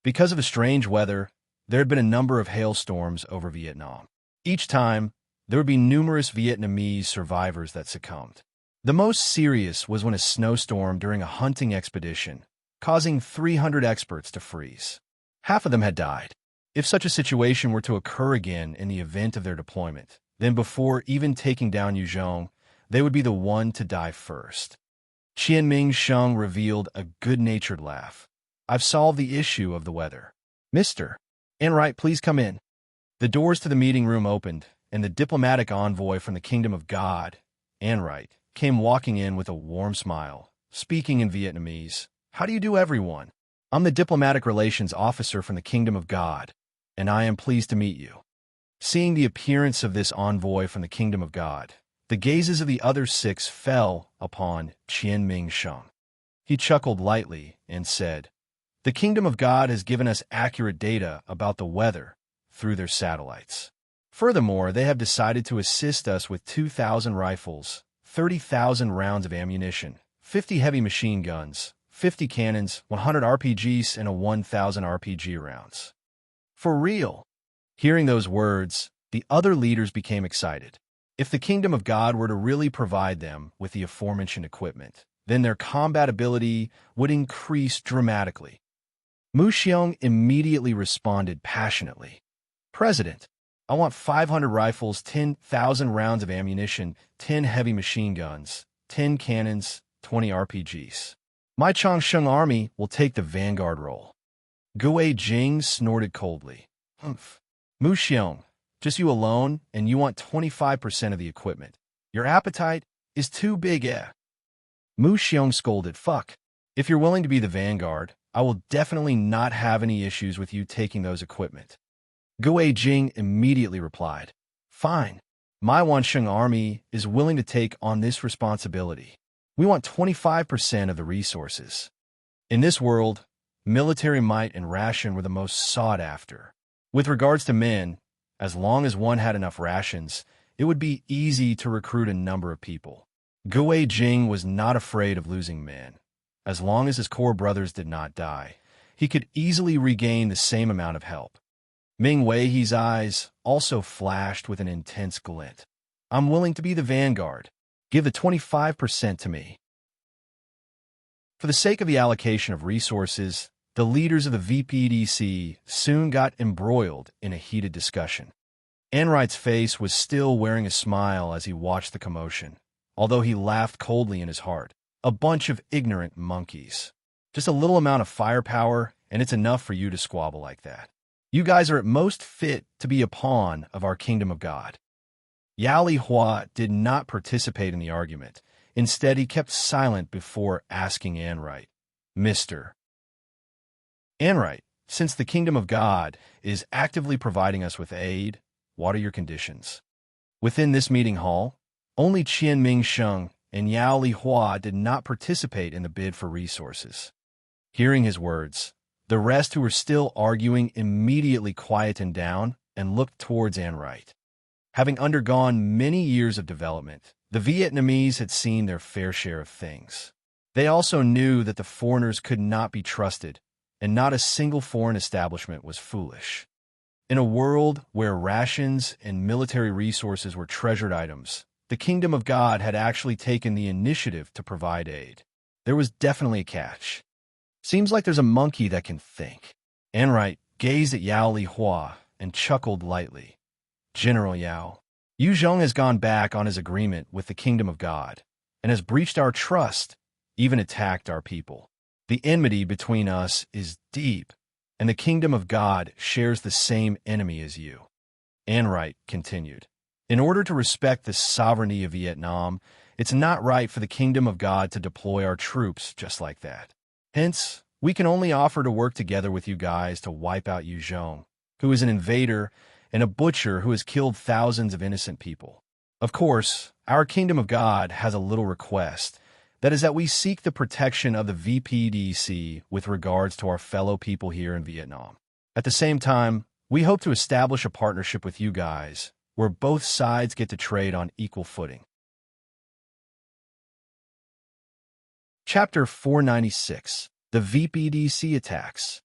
Because of the strange weather, there had been a number of hailstorms over Vietnam. Each time, there would be numerous Vietnamese survivors that succumbed. The most serious was when a snowstorm during a hunting expedition, causing 300 experts to freeze. Half of them had died. If such a situation were to occur again in the event of their deployment, then before even taking down Yuzhong, they would be the one to die first. Qianming Sheng revealed a good-natured laugh. I've solved the issue of the weather. Mr. Enright, please come in. The doors to the meeting room opened, and the diplomatic envoy from the Kingdom of God, Enright, came walking in with a warm smile, speaking in Vietnamese. How do you do, everyone? I'm the diplomatic relations officer from the Kingdom of God, and I am pleased to meet you. Seeing the appearance of this envoy from the Kingdom of God, the gazes of the other 6 fell upon Qianming Sheng. He chuckled lightly and said, The Kingdom of God has given us accurate data about the weather through their satellites. Furthermore, they have decided to assist us with 2,000 rifles, 30,000 rounds of ammunition, 50 heavy machine guns, 50 cannons, 100 RPGs, and 1,000 RPG rounds. For real? Hearing those words, the other leaders became excited. If the Kingdom of God were to really provide them with the aforementioned equipment, then their combat ability would increase dramatically. Mu Xiong immediately responded passionately. President, I want 500 rifles, 10,000 rounds of ammunition, 10 heavy machine guns, 10 cannons, 20 RPGs. My Changsheng army will take the vanguard role. Gue Jing snorted coldly. Humph. Mu Xiong, just you alone, and you want 25% of the equipment. Your appetite is too big, eh? Mu Xiong scolded. Fuck. If you're willing to be the vanguard, I will definitely not have any issues with you taking those equipment. Gue Jing immediately replied. Fine. My Wansheng army is willing to take on this responsibility. We want 25% of the resources. In this world, military might and ration were the most sought after. With regards to men, as long as one had enough rations, it would be easy to recruit a number of people. Gue Jing was not afraid of losing men. As long as his core brothers did not die, he could easily regain the same amount of help. Ming Weihe's eyes also flashed with an intense glint. I'm willing to be the vanguard. Give the 25% to me. For the sake of the allocation of resources, the leaders of the VPDC soon got embroiled in a heated discussion. Enright's face was still wearing a smile as he watched the commotion, although he laughed coldly in his heart. A bunch of ignorant monkeys. Just a little amount of firepower, and it's enough for you to squabble like that. You guys are at most fit to be a pawn of our Kingdom of God. Yao Li Hua did not participate in the argument. Instead, he kept silent before asking Enright, Mr. Enright, since the Kingdom of God is actively providing us with aid, what are your conditions? Within this meeting hall, only Qianming Sheng and Yao Li Hua did not participate in the bid for resources. Hearing his words, the rest who were still arguing immediately quietened down and looked towards Enright. Having undergone many years of development, the Vietnamese had seen their fair share of things. They also knew that the foreigners could not be trusted, and not a single foreign establishment was foolish. In a world where rations and military resources were treasured items, the Kingdom of God had actually taken the initiative to provide aid. There was definitely a catch. Seems like there's a monkey that can think. Enright gazed at Yao Li Hua and chuckled lightly. General Yao, Yu Zhong has gone back on his agreement with the Kingdom of God and has breached our trust, even attacked our people. The enmity between us is deep, and the Kingdom of God shares the same enemy as you. Enright continued. In order to respect the sovereignty of Vietnam, it's not right for the Kingdom of God to deploy our troops just like that. Hence, we can only offer to work together with you guys to wipe out Yu Zhong, who is an invader and a butcher who has killed thousands of innocent people. Of course, our Kingdom of God has a little request, that is that we seek the protection of the VPDC with regards to our fellow people here in Vietnam. At the same time, we hope to establish a partnership with you guys, where both sides get to trade on equal footing. Chapter 496, The VPDC Attacks.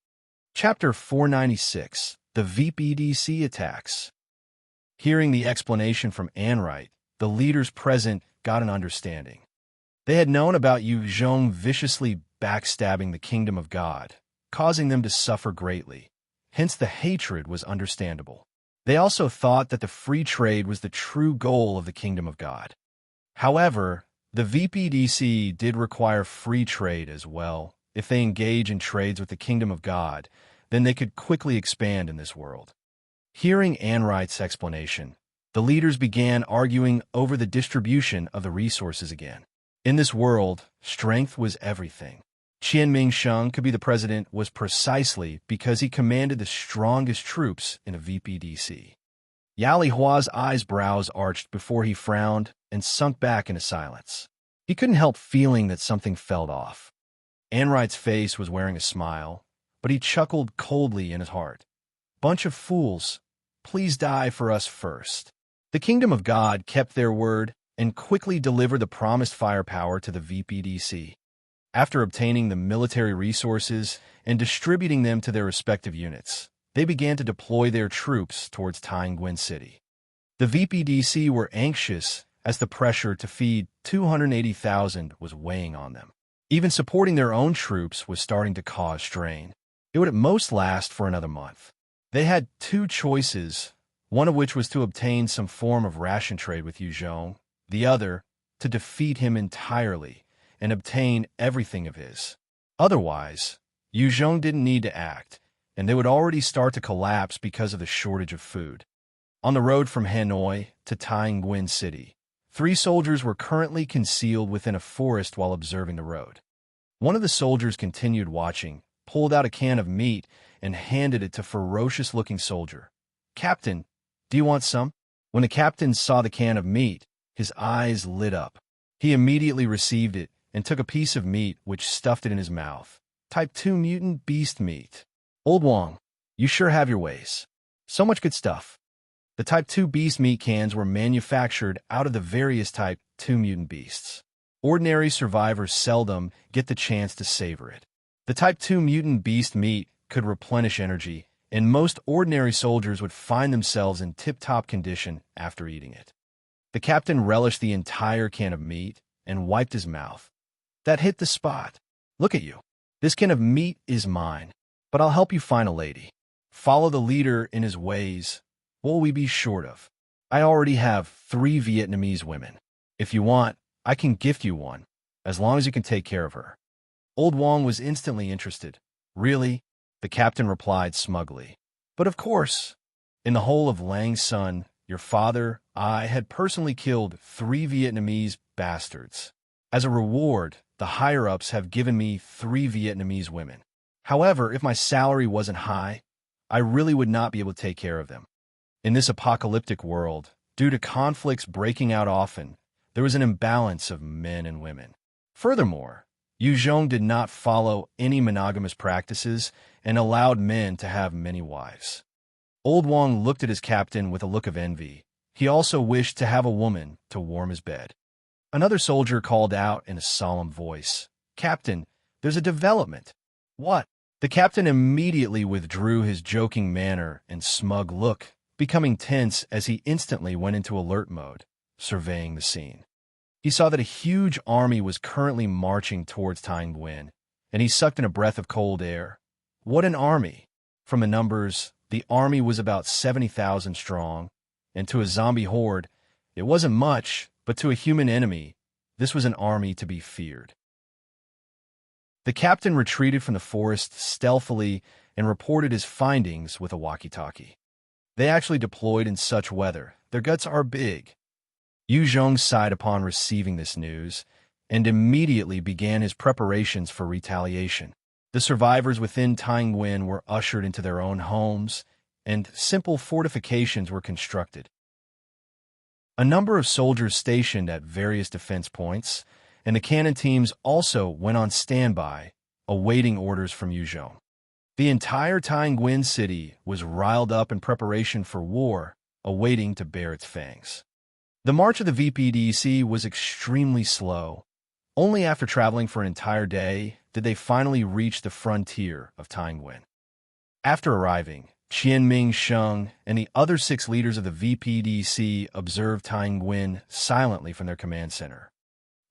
Chapter 496, The VPDC Attacks. Hearing the explanation from Enright, the leaders present got an understanding. They had known about Yu Zhong viciously backstabbing the Kingdom of God, causing them to suffer greatly. Hence the hatred was understandable. They also thought that the free trade was the true goal of the Kingdom of God. However, the VPDC did require free trade as well. If they engage in trades with the Kingdom of God, then they could quickly expand in this world. Hearing Anright's explanation, the leaders began arguing over the distribution of the resources again. In this world, strength was everything. Qianming Sheng could be the president was precisely because he commanded the strongest troops in a VPDC. Yali Hua's eyebrows arched before he frowned and sunk back into silence. He couldn't help feeling that something fell off. Anright's face was wearing a smile, but he chuckled coldly in his heart. Bunch of fools, please die for us first. The Kingdom of God kept their word and quickly delivered the promised firepower to the VPDC. After obtaining the military resources and distributing them to their respective units, they began to deploy their troops towards Taiyuan City. The VPDC were anxious as the pressure to feed 280,000 was weighing on them. Even supporting their own troops was starting to cause strain. It would at most last for another month. They had two choices, one of which was to obtain some form of ration trade with Yu Zhong, the other, to defeat him entirely and obtain everything of his. Otherwise, Yu Zhong didn't need to act, and they would already start to collapse because of the shortage of food. On the road from Hanoi to Taiyuan City, 3 soldiers were currently concealed within a forest while observing the road. One of the soldiers continued watching, pulled out a can of meat, and handed it to a ferocious-looking soldier. "Captain, do you want some?" When the captain saw the can of meat, his eyes lit up. He immediately received it and took a piece of meat which stuffed it in his mouth. Type 2 mutant beast meat. "Old Wang, you sure have your ways. So much good stuff." The Type 2 beast meat cans were manufactured out of the various Type 2 mutant beasts. Ordinary survivors seldom get the chance to savor it. The Type 2 mutant beast meat could replenish energy, and most ordinary soldiers would find themselves in tip-top condition after eating it. The captain relished the entire can of meat and wiped his mouth. "That hit the spot. Look at you. This can of meat is mine, but I'll help you find a lady. Follow the leader in his ways. What will we be short of? I already have 3 Vietnamese women. If you want, I can gift you one, as long as you can take care of her." Old Wang was instantly interested. "Really?" the captain replied smugly. "But of course. In the whole of Lang's Sun, your father, I had personally killed 3 Vietnamese bastards. As a reward, the higher-ups have given me 3 Vietnamese women. However, if my salary wasn't high, I really would not be able to take care of them. In this apocalyptic world, due to conflicts breaking out often, there was an imbalance of men and women. Furthermore, Yu Zhong did not follow any monogamous practices and allowed men to have many wives." Old Wang looked at his captain with a look of envy. He also wished to have a woman to warm his bed. Another soldier called out in a solemn voice, "Captain, there's a development." "What?" The captain immediately withdrew his joking manner and smug look, becoming tense as he instantly went into alert mode, surveying the scene. He saw that a huge army was currently marching towards Taiyuan, and he sucked in a breath of cold air. What an army! From the numbers, the army was about 70,000 strong, and to a zombie horde, it wasn't much, but to a human enemy, this was an army to be feared. The captain retreated from the forest stealthily and reported his findings with a walkie-talkie. "They actually deployed in such weather. Their guts are big." Yu Zhong sighed upon receiving this news and immediately began his preparations for retaliation. The survivors within Taiyuan were ushered into their own homes, and simple fortifications were constructed. A number of soldiers stationed at various defense points, and the cannon teams also went on standby, awaiting orders from Yu Zhong. The entire Taiyuan city was riled up in preparation for war, awaiting to bear its fangs. The march of the VPDC was extremely slow. Only after traveling for an entire day did they finally reach the frontier of Taiyuan. After arriving, Qianming Sheng and the other 6 leaders of the VPDC observed Taiyuan silently from their command center.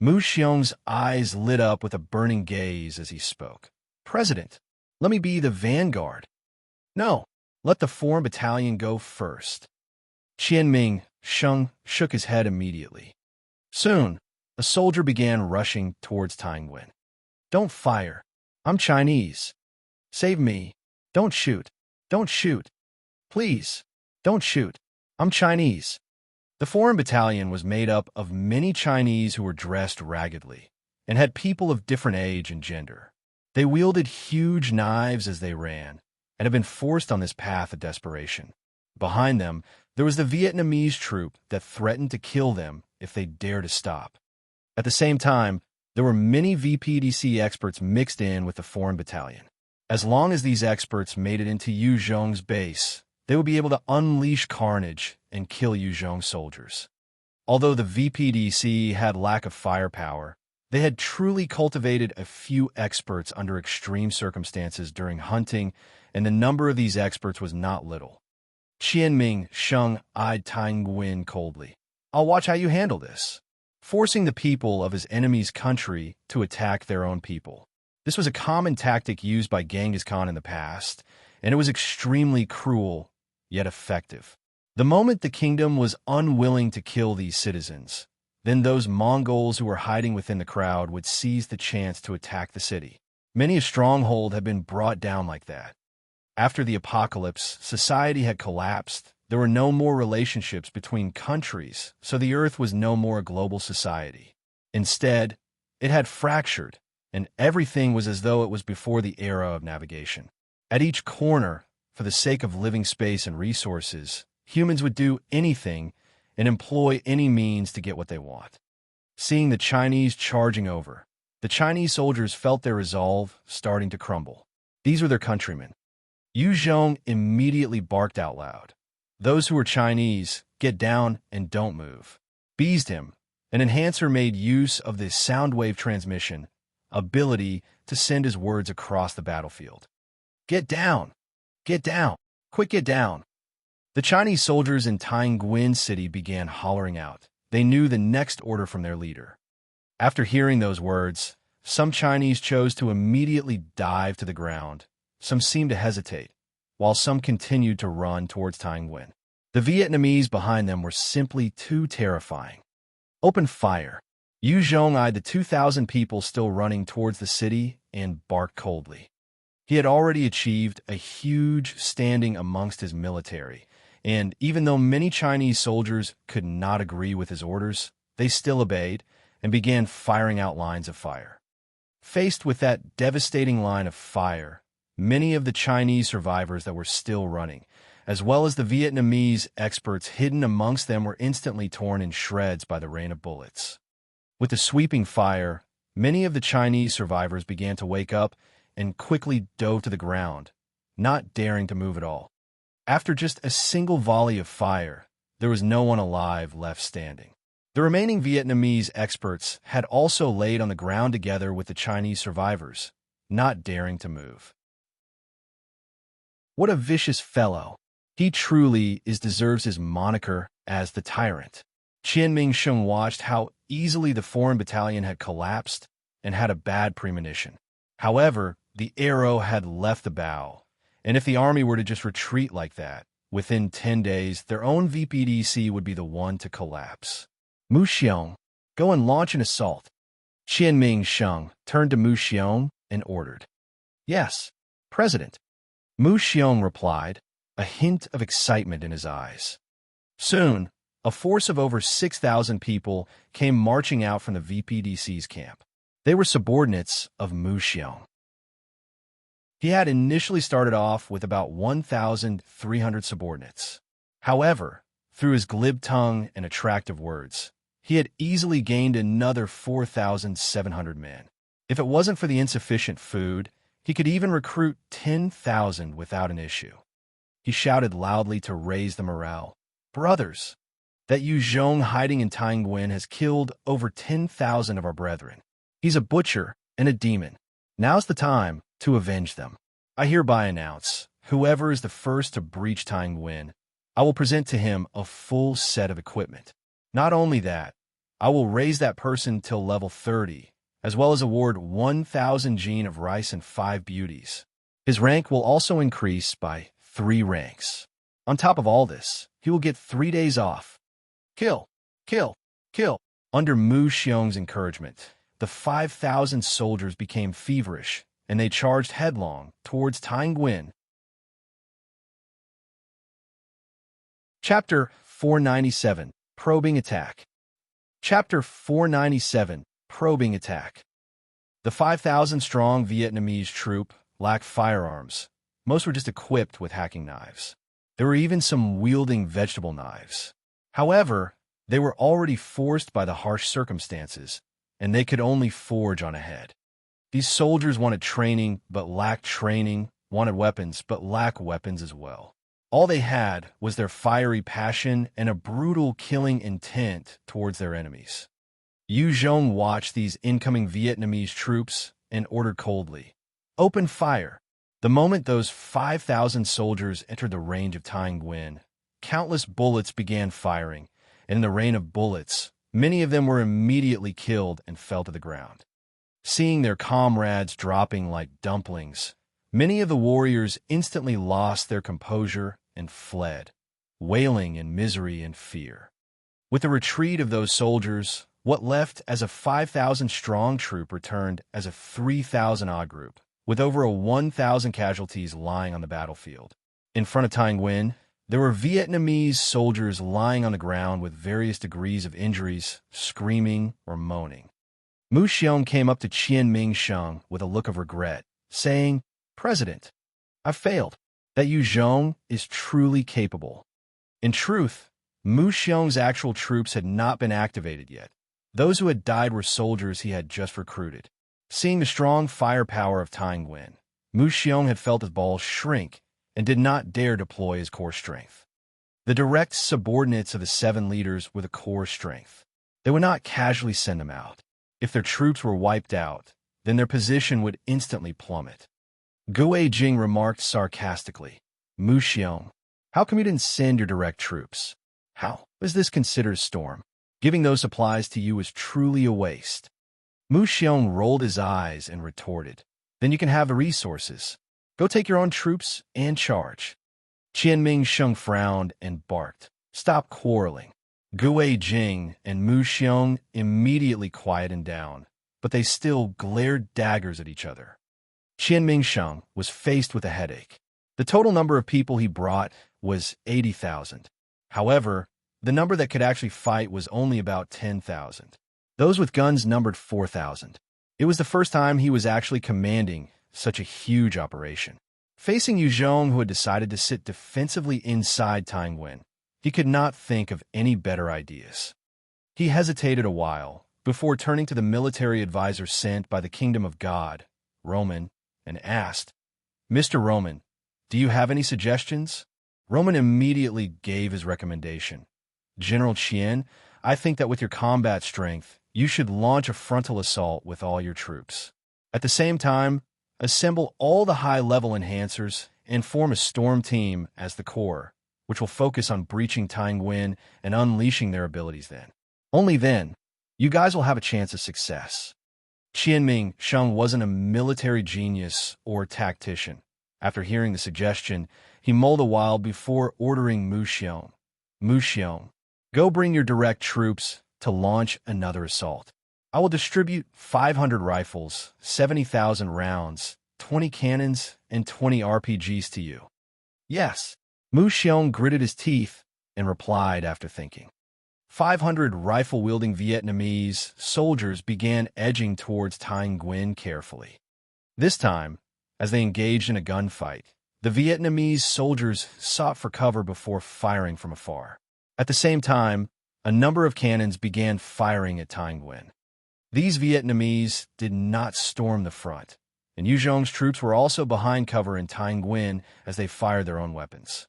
Mu Xiong's eyes lit up with a burning gaze as he spoke. "President, let me be the vanguard." "No, let the foreign battalion go first." Qianming Sheng shook his head immediately. Soon, a soldier began rushing towards Tangwen. Don't fire. I'm Chinese. Save me. Don't shoot. Don't shoot. Please. Don't shoot. I'm Chinese. The foreign battalion was made up of many Chinese who were dressed raggedly and had people of different age and gender. They wielded huge knives as they ran and had been forced on this path of desperation. Behind them, there was the Vietnamese troop that threatened to kill them if they dared to stop. At the same time, there were many VPDC experts mixed in with the foreign battalion. As long as these experts made it into Yu Zhong's base, they would be able to unleash carnage and kill Yu Zhong soldiers. Although the VPDC had lack of firepower, they had truly cultivated a few experts under extreme circumstances during hunting, and the number of these experts was not little. Qianming Sheng eyed Tangwen coldly. I'll watch how you handle this. Forcing the people of his enemy's country to attack their own people. This was a common tactic used by Genghis Khan in the past, and it was extremely cruel, yet effective. The moment the kingdom was unwilling to kill these citizens, then those Mongols who were hiding within the crowd would seize the chance to attack the city. Many a stronghold had been brought down like that. After the apocalypse, society had collapsed. There were no more relationships between countries, so the earth was no more a global society. Instead, it had fractured, and everything was as though it was before the era of navigation. At each corner, for the sake of living space and resources, humans would do anything and employ any means to get what they want. Seeing the Chinese charging over, the Chinese soldiers felt their resolve starting to crumble. These were their countrymen. Yu Zhong immediately barked out loud. Those who were Chinese, get down and don't move. Beezed him. An enhancer made use of the sound wave transmission ability to send his words across the battlefield. Get down! Get down! Quick, get down! The Chinese soldiers in Tangwen City began hollering out. They knew the next order from their leader. After hearing those words, some Chinese chose to immediately dive to the ground. Some seemed to hesitate, while some continued to run towards Tangwen. The Vietnamese behind them were simply too terrifying. Open fire. Yu Zhong eyed the 2,000 people still running towards the city and barked coldly. He had already achieved a huge standing amongst his military, and even though many Chinese soldiers could not agree with his orders, they still obeyed and began firing out lines of fire. Faced with that devastating line of fire, many of the Chinese survivors that were still running, as well as the Vietnamese experts hidden amongst them, were instantly torn in shreds by the rain of bullets. With the sweeping fire, many of the Chinese survivors began to wake up and quickly dove to the ground, not daring to move at all. After just a single volley of fire, there was no one alive left standing. The remaining Vietnamese experts had also laid on the ground together with the Chinese survivors, not daring to move. What a vicious fellow! He truly deserves his moniker as the tyrant. Qianming Sheng watched how easily the foreign battalion had collapsed and had a bad premonition. However, the arrow had left the bow, and if the army were to just retreat like that, within 10 days, their own VPDC would be the one to collapse. Mu Xiong, go and launch an assault. Qianming Sheng turned to Mu Xiong and ordered. Yes, President. Mu Xiong replied, a hint of excitement in his eyes. Soon, a force of over 6,000 people came marching out from the VPDC's camp. They were subordinates of Mu Xiong. He had initially started off with about 1,300 subordinates. However, through his glib tongue and attractive words, he had easily gained another 4,700 men. If it wasn't for the insufficient food, he could even recruit 10,000 without an issue. He shouted loudly to raise the morale. Brothers, that Yu Zhong hiding in Tangwen has killed over 10,000 of our brethren. He's a butcher and a demon. Now's the time to avenge them. I hereby announce, whoever is the first to breach Tangwen, I will present to him a full set of equipment. Not only that, I will raise that person till level 30, as well as award 1,000 gene of rice and 5 beauties. His rank will also increase by 3 ranks. On top of all this, he will get 3 days off. Kill, kill, kill. Under Mu Xiong's encouragement, the 5,000 soldiers became feverish, and they charged headlong towards Tang. Chapter 497, Probing Attack. Chapter 497, Probing Attack. The 5,000-strong Vietnamese troop lacked firearms. Most were just equipped with hacking knives. There were even some wielding vegetable knives. However, they were already forced by the harsh circumstances, and they could only forge on ahead. These soldiers wanted training but lacked training, wanted weapons but lacked weapons as well. All they had was their fiery passion and a brutal killing intent towards their enemies. Yu Zhong watched these incoming Vietnamese troops and ordered coldly, "Open fire!" The moment those 5,000 soldiers entered the range of Tang, countless bullets began firing, and in the rain of bullets, many of them were immediately killed and fell to the ground. Seeing their comrades dropping like dumplings, many of the warriors instantly lost their composure and fled, wailing in misery and fear. With the retreat of those soldiers, what left as a 5,000-strong troop returned as a 3,000-odd group, with over 1,000 casualties lying on the battlefield. In front of Tang, there were Vietnamese soldiers lying on the ground with various degrees of injuries, screaming or moaning. Mu Xiong came up to Qian Mingsheng with a look of regret, saying, "President, I've failed. That Yu Zhong is truly capable." In truth, Mu Xiong's actual troops had not been activated yet. Those who had died were soldiers he had just recruited. Seeing the strong firepower of Tang, Mu Xiong had felt his balls shrink and did not dare deploy his core strength. The direct subordinates of the 7 leaders were the core strength. They would not casually send them out. If their troops were wiped out, then their position would instantly plummet. Gue Jing remarked sarcastically, "Mu Xiong, how come you didn't send your direct troops? How is this considered a storm? Giving those supplies to you is truly a waste." Mu Xiong rolled his eyes and retorted, "Then you can have the resources. Go take your own troops and charge." Qian Mingsheng frowned and barked, "Stop quarreling." Gue Jing and Mu Xiong immediately quieted down, but they still glared daggers at each other. Qian Mingsheng was faced with a headache. The total number of people he brought was 80,000. However, the number that could actually fight was only about 10,000. Those with guns numbered 4,000. It was the first time he was actually commanding such a huge operation. Facing Yu Zhong, who had decided to sit defensively inside Tang, he could not think of any better ideas. He hesitated a while before turning to the military advisor sent by the Kingdom of God, Roman, and asked, "Mr. Roman, do you have any suggestions?" Roman immediately gave his recommendation. "General Qian, I think that with your combat strength, you should launch a frontal assault with all your troops. At the same time, assemble all the high-level enhancers and form a storm team as the core, which will focus on breaching Tang and unleashing their abilities then. Only then, you guys will have a chance of success." Qian Mingsheng wasn't a military genius or tactician. After hearing the suggestion, he mulled a while before ordering Mu Xiong, "Mu Xiong, go bring your direct troops to launch another assault. I will distribute 500 rifles, 70,000 rounds, 20 cannons, and 20 RPGs to you." "Yes." Mu Xiong gritted his teeth and replied after thinking. 500 rifle-wielding Vietnamese soldiers began edging towards Tang carefully. This time, as they engaged in a gunfight, the Vietnamese soldiers sought for cover before firing from afar. At the same time, a number of cannons began firing at Tang. These Vietnamese did not storm the front, and Yu Zhong's troops were also behind cover in Tang as they fired their own weapons.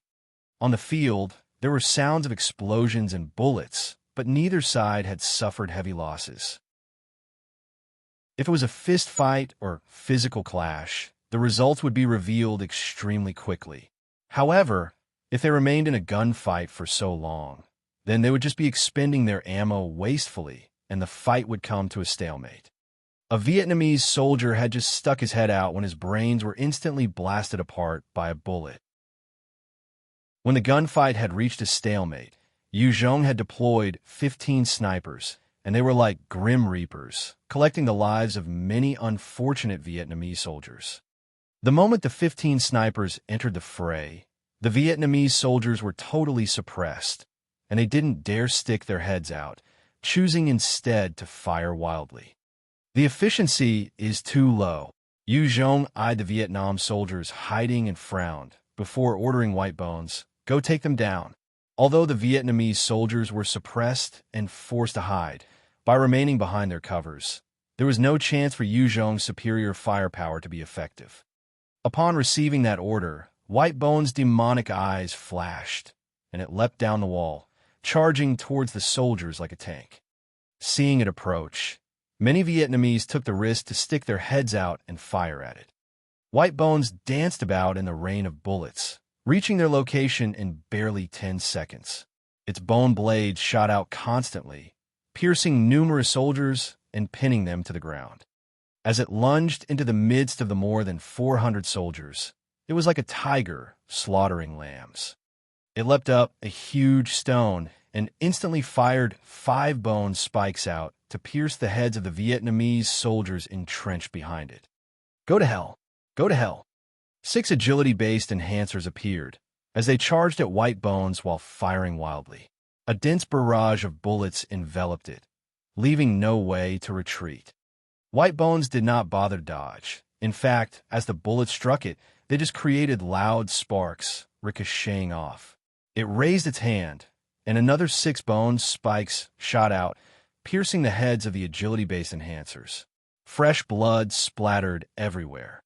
On the field, there were sounds of explosions and bullets, but neither side had suffered heavy losses. If it was a fist fight or physical clash, the results would be revealed extremely quickly. However, if they remained in a gunfight for so long, then they would just be expending their ammo wastefully, and the fight would come to a stalemate. A Vietnamese soldier had just stuck his head out when his brains were instantly blasted apart by a bullet. When the gunfight had reached a stalemate, Yu Zhong had deployed 15 snipers, and they were like grim reapers, collecting the lives of many unfortunate Vietnamese soldiers. The moment the 15 snipers entered the fray, the Vietnamese soldiers were totally suppressed, and they didn't dare stick their heads out, choosing instead to fire wildly. The efficiency is too low. Yu Zhong eyed the Vietnam soldiers hiding and frowned before ordering White Bones, "Go take them down." Although the Vietnamese soldiers were suppressed and forced to hide by remaining behind their covers, there was no chance for Yu Zhong's superior firepower to be effective. Upon receiving that order, White Bones' demonic eyes flashed, and it leapt down the wall, charging towards the soldiers like a tank. Seeing it approach, many Vietnamese took the risk to stick their heads out and fire at it. White Bones danced about in the rain of bullets, reaching their location in barely 10 seconds. Its bone blades shot out constantly, piercing numerous soldiers and pinning them to the ground. As it lunged into the midst of the more than 400 soldiers, it was like a tiger slaughtering lambs. It leapt up a huge stone and instantly fired 5 bone spikes out to pierce the heads of the Vietnamese soldiers entrenched behind it. "Go to hell! Go to hell!" 6 agility-based enhancers appeared as they charged at White Bones while firing wildly. A dense barrage of bullets enveloped it, leaving no way to retreat. White Bones did not bother to dodge. In fact, as the bullets struck it, they just created loud sparks, ricocheting off. It raised its hand, and another 6 bone spikes shot out, piercing the heads of the agility-based enhancers. Fresh blood splattered everywhere.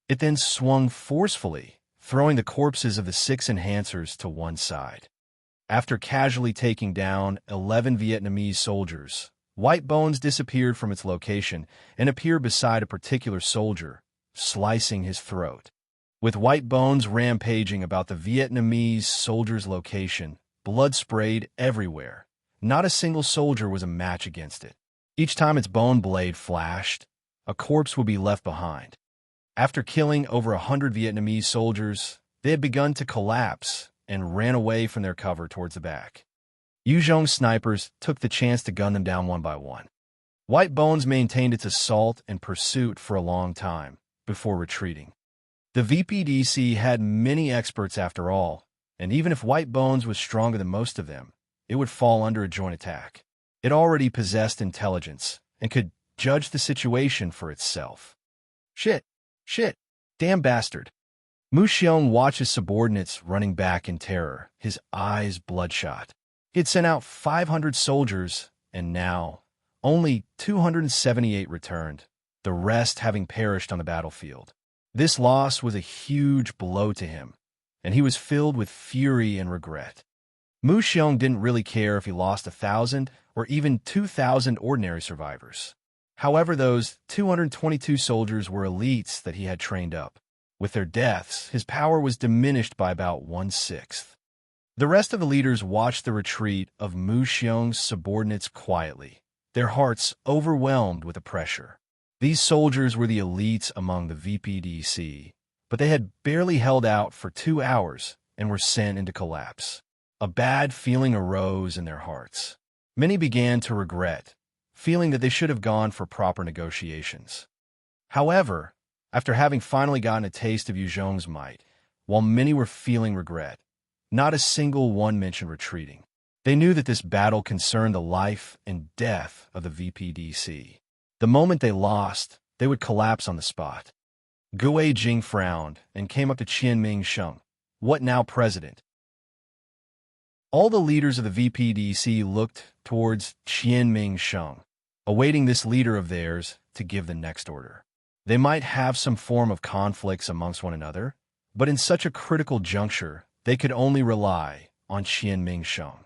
It then swung forcefully, throwing the corpses of the 6 enhancers to one side. After casually taking down 11 Vietnamese soldiers, White Bones disappeared from its location and appeared beside a particular soldier, slicing his throat. With White Bones rampaging about the Vietnamese soldier's location, blood sprayed everywhere. Not a single soldier was a match against it. Each time its bone blade flashed, a corpse would be left behind. After killing over 100 Vietnamese soldiers, they had begun to collapse and ran away from their cover towards the back. Yu Zhong's snipers took the chance to gun them down one by one. White Bones maintained its assault and pursuit for a long time before retreating. The VPDC had many experts after all, and even if White Bones was stronger than most of them, it would fall under a joint attack. It already possessed intelligence and could judge the situation for itself. Shit! Damn bastard! Mu Xiong watched his subordinates running back in terror, his eyes bloodshot. He had sent out 500 soldiers, and now only 278 returned, the rest having perished on the battlefield. This loss was a huge blow to him, and he was filled with fury and regret. Mu Xiong didn't really care if he lost 1,000 or even 2,000 ordinary survivors. However, those 222 soldiers were elites that he had trained up. With their deaths, his power was diminished by about 1/6. The rest of the leaders watched the retreat of Mu Xiong's subordinates quietly, their hearts overwhelmed with the pressure. These soldiers were the elites among the VPDC, but they had barely held out for 2 hours and were sent into collapse. A bad feeling arose in their hearts. Many began to regret, feeling that they should have gone for proper negotiations. However, after having finally gotten a taste of Yu Zhong's might, while many were feeling regret, not a single one mentioned retreating. They knew that this battle concerned the life and death of the VPDC. The moment they lost, they would collapse on the spot. Gue Jing frowned and came up to Qianming Sheng. "What now, President?" All the leaders of the VPDC looked towards Qianming Sheng, awaiting this leader of theirs to give the next order. They might have some form of conflicts amongst one another, but in such a critical juncture, they could only rely on Qianming Sheng.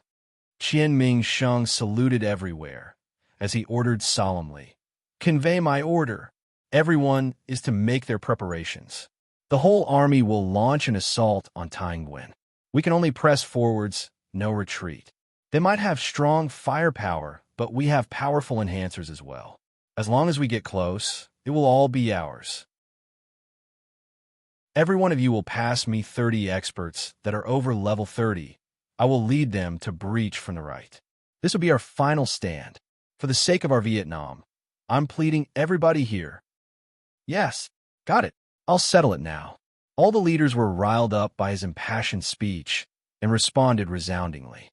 Qianming Sheng saluted everywhere as he ordered solemnly, "Convey my order. Everyone is to make their preparations. The whole army will launch an assault on Taiyuan. We can only press forwards, no retreat. They might have strong firepower, but we have powerful enhancers as well. As long as we get close, it will all be ours. Every one of you will pass me 30 experts that are over level 30. I will lead them to breach from the right. This will be our final stand. For the sake of our Vietnam, I'm pleading everybody here. Yes, got it. I'll settle it now. All the leaders were riled up by his impassioned speech and responded resoundingly.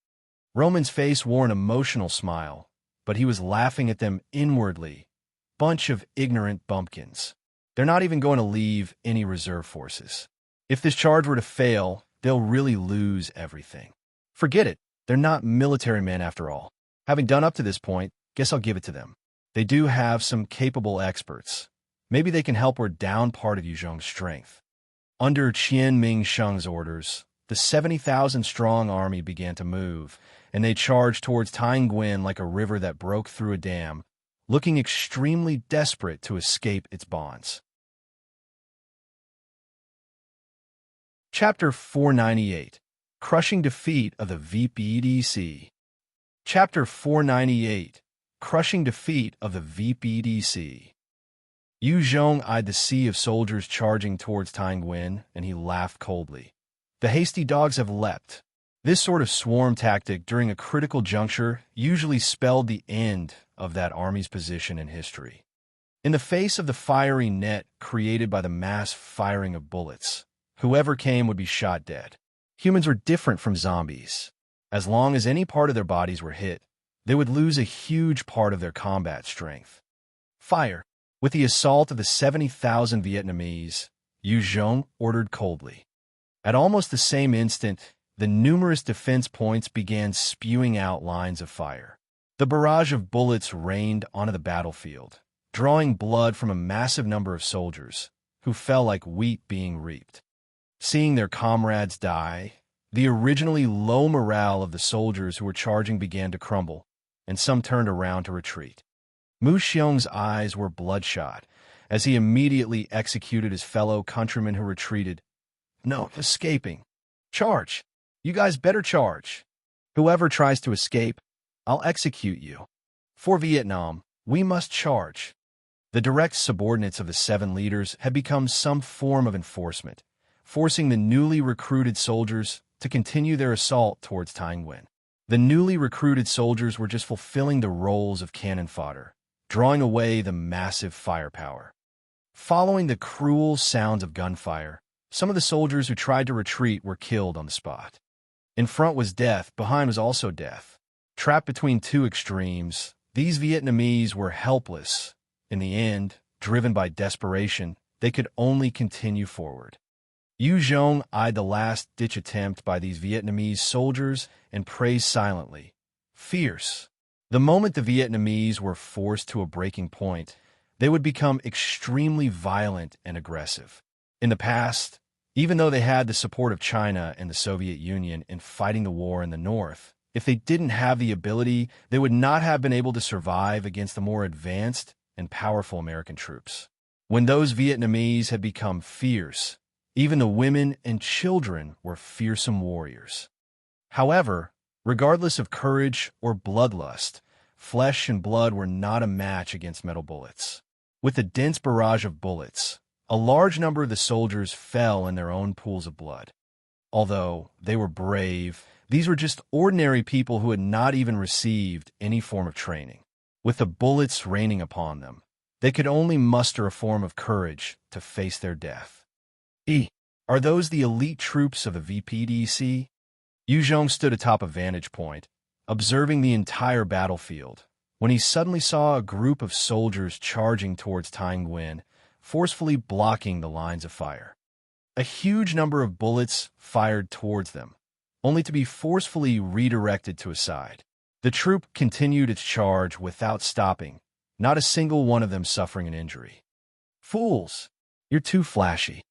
Roman's face wore an emotional smile, but he was laughing at them inwardly. Bunch of ignorant bumpkins. They're not even going to leave any reserve forces. If this charge were to fail, they'll really lose everything. Forget it. They're not military men after all. Having done up to this point, guess I'll give it to them. They do have some capable experts. Maybe they can help wear down part of Yu Zhong's strength. Under Qian Ming Sheng's orders, the 70,000-strong army began to move, and they charged towards Tainguin like a river that broke through a dam, looking extremely desperate to escape its bonds. Chapter 498. Crushing Defeat of the VPDC. Chapter 498. Crushing Defeat of the VPDC. Yu Zhong eyed the sea of soldiers charging towards Tainguin, and he laughed coldly. The hasty dogs have leapt. This sort of swarm tactic during a critical juncture usually spelled the end of that army's position in history. In the face of the fiery net created by the mass firing of bullets, whoever came would be shot dead. Humans were different from zombies. As long as any part of their bodies were hit, they would lose a huge part of their combat strength. Fire! With the assault of the 70,000 Vietnamese, Yu Zhong ordered coldly. At almost the same instant, the numerous defense points began spewing out lines of fire. The barrage of bullets rained onto the battlefield, drawing blood from a massive number of soldiers, who fell like wheat being reaped. Seeing their comrades die, the originally low morale of the soldiers who were charging began to crumble, and some turned around to retreat. Mu Xiong's eyes were bloodshot as he immediately executed his fellow countrymen who retreated. No escaping. Charge! You guys better charge. Whoever tries to escape, I'll execute you. For Vietnam, we must charge. The direct subordinates of the 7 leaders had become some form of enforcement, forcing the newly recruited soldiers to continue their assault towards Tainguin. The newly recruited soldiers were just fulfilling the roles of cannon fodder, drawing away the massive firepower. Following the cruel sounds of gunfire, some of the soldiers who tried to retreat were killed on the spot. In front was death, behind was also death. Trapped between two extremes, these Vietnamese were helpless. In the end, driven by desperation, they could only continue forward. Yu Zhong eyed the last-ditch attempt by these Vietnamese soldiers and praised silently. Fierce. The moment the Vietnamese were forced to a breaking point, they would become extremely violent and aggressive. In the past, even though they had the support of China and the Soviet Union in fighting the war in the North, if they didn't have the ability, they would not have been able to survive against the more advanced and powerful American troops. When those Vietnamese had become fierce, even the women and children were fearsome warriors. However, regardless of courage or bloodlust, flesh and blood were not a match against metal bullets. With the dense barrage of bullets, a large number of the soldiers fell in their own pools of blood. Although they were brave, these were just ordinary people who had not even received any form of training. With the bullets raining upon them, they could only muster a form of courage to face their death. Are those the elite troops of the VPDC? Yu Zhong stood atop a vantage point, observing the entire battlefield, when he suddenly saw a group of soldiers charging towards Tainguin, forcefully blocking the lines of fire. A huge number of bullets fired towards them, only to be forcefully redirected to a side. The troop continued its charge without stopping, not a single one of them suffering an injury. Fools! You're too flashy.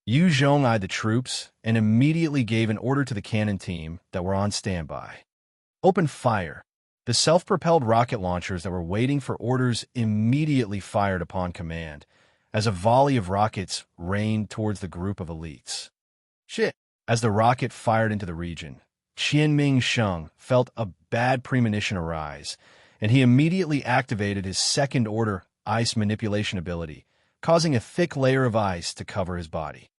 Yu Zhong eyed the troops and immediately gave an order to the cannon team that were on standby. Open fire. The self-propelled rocket launchers that were waiting for orders immediately fired upon command, as a volley of rockets rained towards the group of elites. Shit! As the rocket fired into the region, Qianming Sheng felt a bad premonition arise, and he immediately activated his second-order ice manipulation ability, causing a thick layer of ice to cover his body.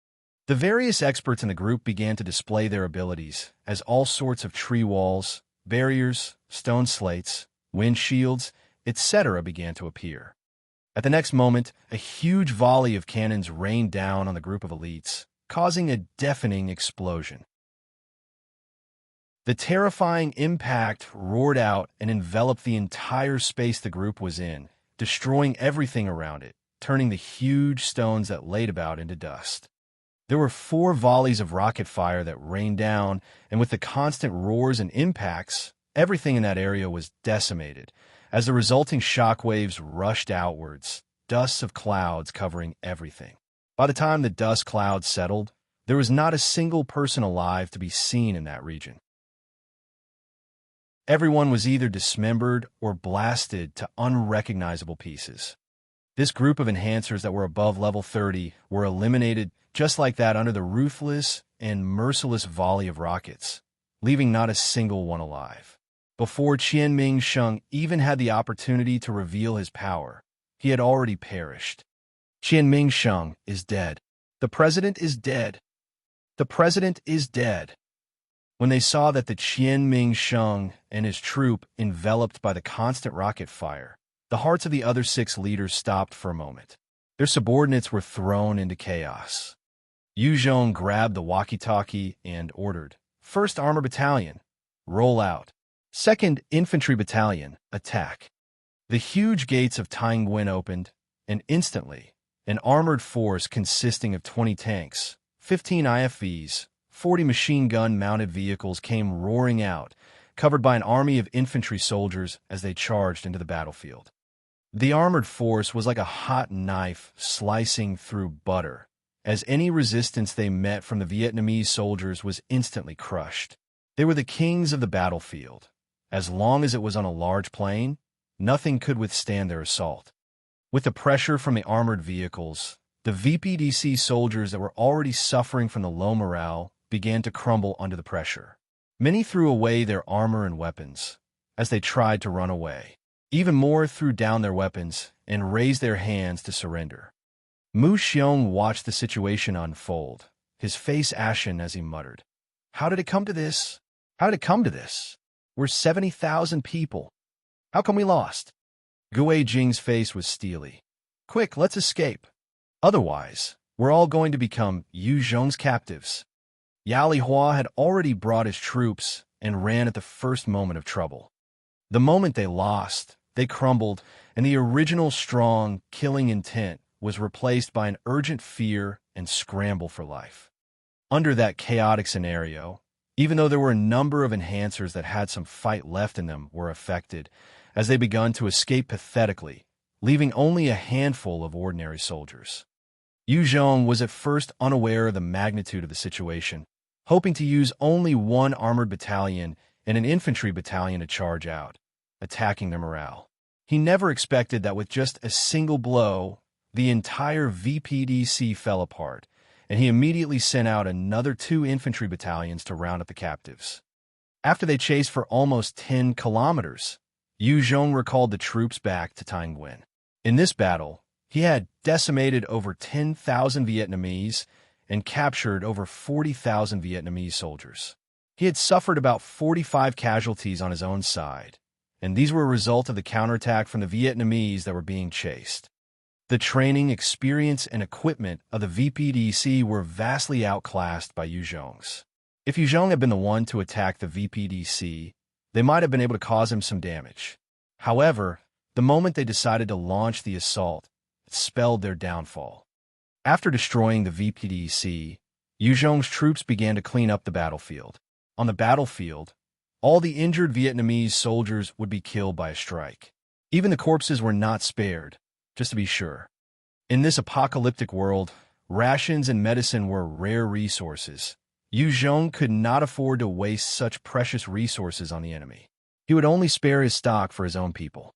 The various experts in the group began to display their abilities as all sorts of tree walls, barriers, stone slates, windshields, etc. began to appear. At the next moment, a huge volley of cannons rained down on the group of elites, causing a deafening explosion. The terrifying impact roared out and enveloped the entire space the group was in, destroying everything around it, turning the huge stones that laid about into dust. There were 4 volleys of rocket fire that rained down, and with the constant roars and impacts, everything in that area was decimated. As the resulting shockwaves rushed outwards, dusts of clouds covering everything. By the time the dust clouds settled, there was not a single person alive to be seen in that region. Everyone was either dismembered or blasted to unrecognizable pieces. This group of enhancers that were above level 30 were eliminated just like that under the ruthless and merciless volley of rockets, leaving not a single one alive. Before Qianming Sheng even had the opportunity to reveal his power, he had already perished. Qianming Sheng is dead. The president is dead. The president is dead. When they saw that the Qianming Sheng and his troop enveloped by the constant rocket fire, the hearts of the other 6 leaders stopped for a moment. Their subordinates were thrown into chaos. Yu Zhong grabbed the walkie-talkie and ordered, 1st Armor Battalion, roll out. 2nd Infantry Battalion, attack. The huge gates of Taiyuan opened, and instantly, an armored force consisting of 20 tanks, 15 IFVs, 40 machine gun-mounted vehicles came roaring out, covered by an army of infantry soldiers as they charged into the battlefield. The armored force was like a hot knife slicing through butter, as any resistance they met from the Vietnamese soldiers was instantly crushed. They were the kings of the battlefield. As long as it was on a large plain, nothing could withstand their assault. With the pressure from the armored vehicles, the VPDC soldiers that were already suffering from the low morale began to crumble under the pressure. Many threw away their armor and weapons as they tried to run away. Even more threw down their weapons and raised their hands to surrender. Mu Xiong watched the situation unfold, his face ashen as he muttered, "How did it come to this? How did it come to this? We're 70,000 people. How come we lost?" Gue Jing's face was steely. "Quick, let's escape. Otherwise, we're all going to become Yu Zhong's captives." Yao Lihua had already brought his troops and ran at the first moment of trouble. The moment they lost, they crumbled, and the original strong, killing intent was replaced by an urgent fear and scramble for life. Under that chaotic scenario, even though there were a number of enhancers that had some fight left in them were affected, as they begun to escape pathetically, leaving only a handful of ordinary soldiers. Yu Zhong was at first unaware of the magnitude of the situation, hoping to use only 1 armored battalion and an infantry battalion to charge out, attacking their morale. He never expected that with just a single blow, the entire VPDC fell apart, and he immediately sent out another 2 infantry battalions to round up the captives. After they chased for almost 10 kilometers, Yu Zhong recalled the troops back to Taiyuan. In this battle, he had decimated over 10,000 Vietnamese and captured over 40,000 Vietnamese soldiers. He had suffered about 45 casualties on his own side, and these were a result of the counterattack from the Vietnamese that were being chased. The training, experience, and equipment of the VPDC were vastly outclassed by Yu Zhong's. If Yu Zhong had been the one to attack the VPDC, they might have been able to cause him some damage. However, the moment they decided to launch the assault, it spelled their downfall. After destroying the VPDC, Yu Zhong's troops began to clean up the battlefield. On the battlefield, all the injured Vietnamese soldiers would be killed by a strike. Even the corpses were not spared, just to be sure. In this apocalyptic world, rations and medicine were rare resources. Yu Zhong could not afford to waste such precious resources on the enemy. He would only spare his stock for his own people.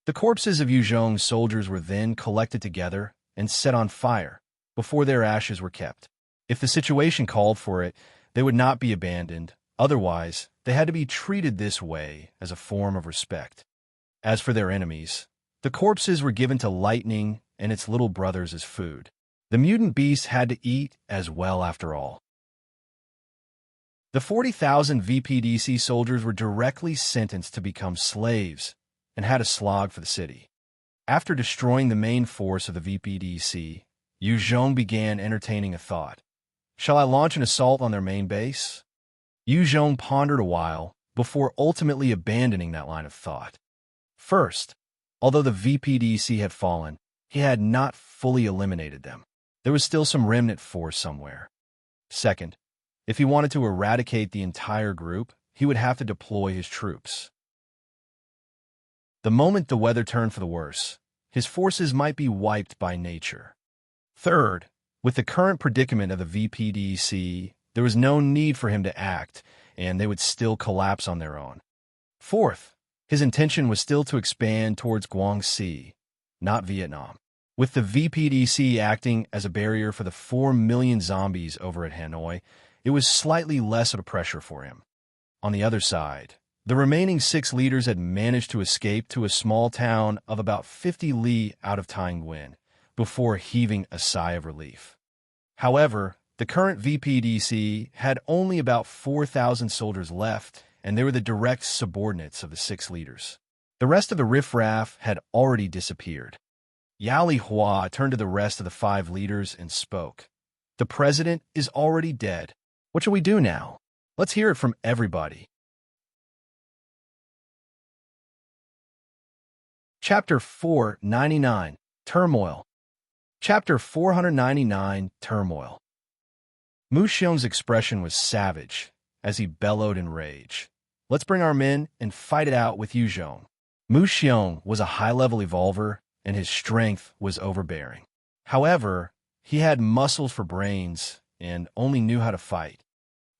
The corpses of Yu Zhong's soldiers were then collected together and set on fire before their ashes were kept. If the situation called for it, they would not be abandoned. Otherwise, they had to be treated this way as a form of respect. As for their enemies, the corpses were given to Lightning and its little brothers as food. The mutant beasts had to eat as well after all. The 40,000 VPDC soldiers were directly sentenced to become slaves and had a slog for the city. After destroying the main force of the VPDC, Yu Zhong began entertaining a thought. Shall I launch an assault on their main base? Yu Zhong pondered a while before ultimately abandoning that line of thought. First, although the VPDC had fallen, he had not fully eliminated them. There was still some remnant force somewhere. Second, if he wanted to eradicate the entire group, he would have to deploy his troops. The moment the weather turned for the worse, his forces might be wiped by nature. Third, with the current predicament of the VPDC, there was no need for him to act, and they would still collapse on their own. Fourth, his intention was still to expand towards Guangxi, not Vietnam. With the VPDC acting as a barrier for the 4 million zombies over at Hanoi, it was slightly less of a pressure for him. On the other side, the remaining 6 leaders had managed to escape to a small town of about 50 li out of Taiyuan before heaving a sigh of relief. However, the current VPDC had only about 4,000 soldiers left, and they were the direct subordinates of the 6 leaders. The rest of the riffraff had already disappeared. Yao Hua turned to the rest of the 5 leaders and spoke. The president is already dead. What shall we do now? Let's hear it from everybody. Chapter 499, Turmoil. Chapter 499, Turmoil. Mu Xiong's expression was savage as he bellowed in rage. Let's bring our men and fight it out with Yu Zhong. Mu Xiong was a high-level evolver, and his strength was overbearing. However, he had muscles for brains and only knew how to fight.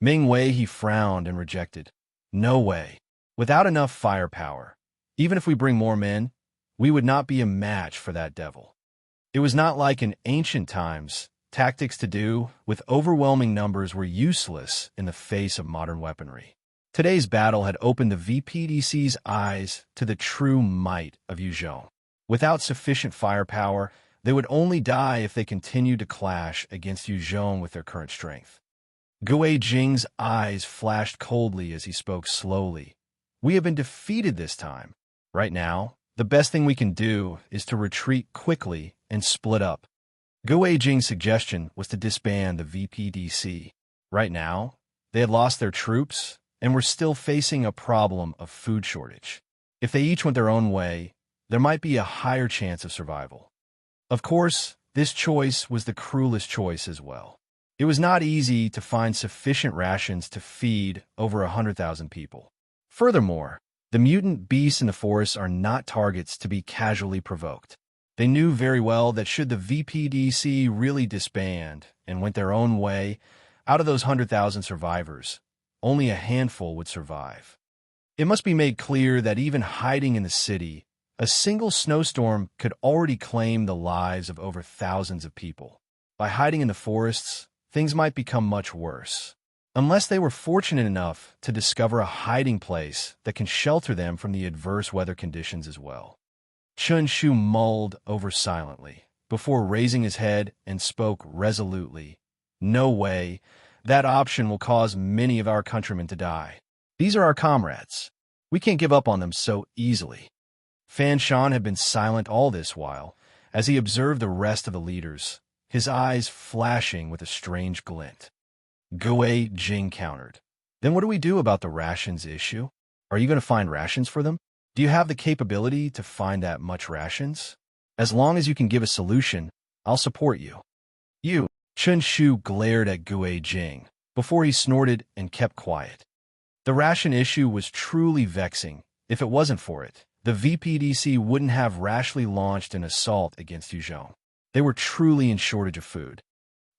Ming Wei he frowned and rejected. No way. Without enough firepower, even if we bring more men, we would not be a match for that devil. It was not like in ancient times. Tactics to do with overwhelming numbers were useless in the face of modern weaponry. Today's battle had opened the VPDC's eyes to the true might of Yu Zhong. Without sufficient firepower, they would only die if they continued to clash against Yu Zhong with their current strength. Gue Jing's eyes flashed coldly as he spoke slowly. We have been defeated this time. Right now, the best thing we can do is to retreat quickly and split up. Gue Jing's suggestion was to disband the VPDC. Right now, they had lost their troops and were still facing a problem of food shortage. If they each went their own way, there might be a higher chance of survival. Of course, this choice was the cruelest choice as well. It was not easy to find sufficient rations to feed over 100,000 people. Furthermore, the mutant beasts in the forests are not targets to be casually provoked. They knew very well that should the VPDC really disband and went their own way, out of those 100,000 survivors, only a handful would survive. It must be made clear that even hiding in the city, a single snowstorm could already claim the lives of over thousands of people. By hiding in the forests, things might become much worse. Unless they were fortunate enough to discover a hiding place that can shelter them from the adverse weather conditions as well. Chun Shu mulled over silently, before raising his head and spoke resolutely. No way. That option will cause many of our countrymen to die. These are our comrades. We can't give up on them so easily. Fan Shan had been silent all this while, as he observed the rest of the leaders, his eyes flashing with a strange glint. Gue Jing countered. Then what do we do about the rations issue? Are you going to find rations for them? Do you have the capability to find that much rations? As long as you can give a solution, I'll support you. You, Chun Shu glared at Gue Jing before he snorted and kept quiet. The ration issue was truly vexing. If it wasn't for it, the VPDC wouldn't have rashly launched an assault against Yu Zhong. They were truly in shortage of food.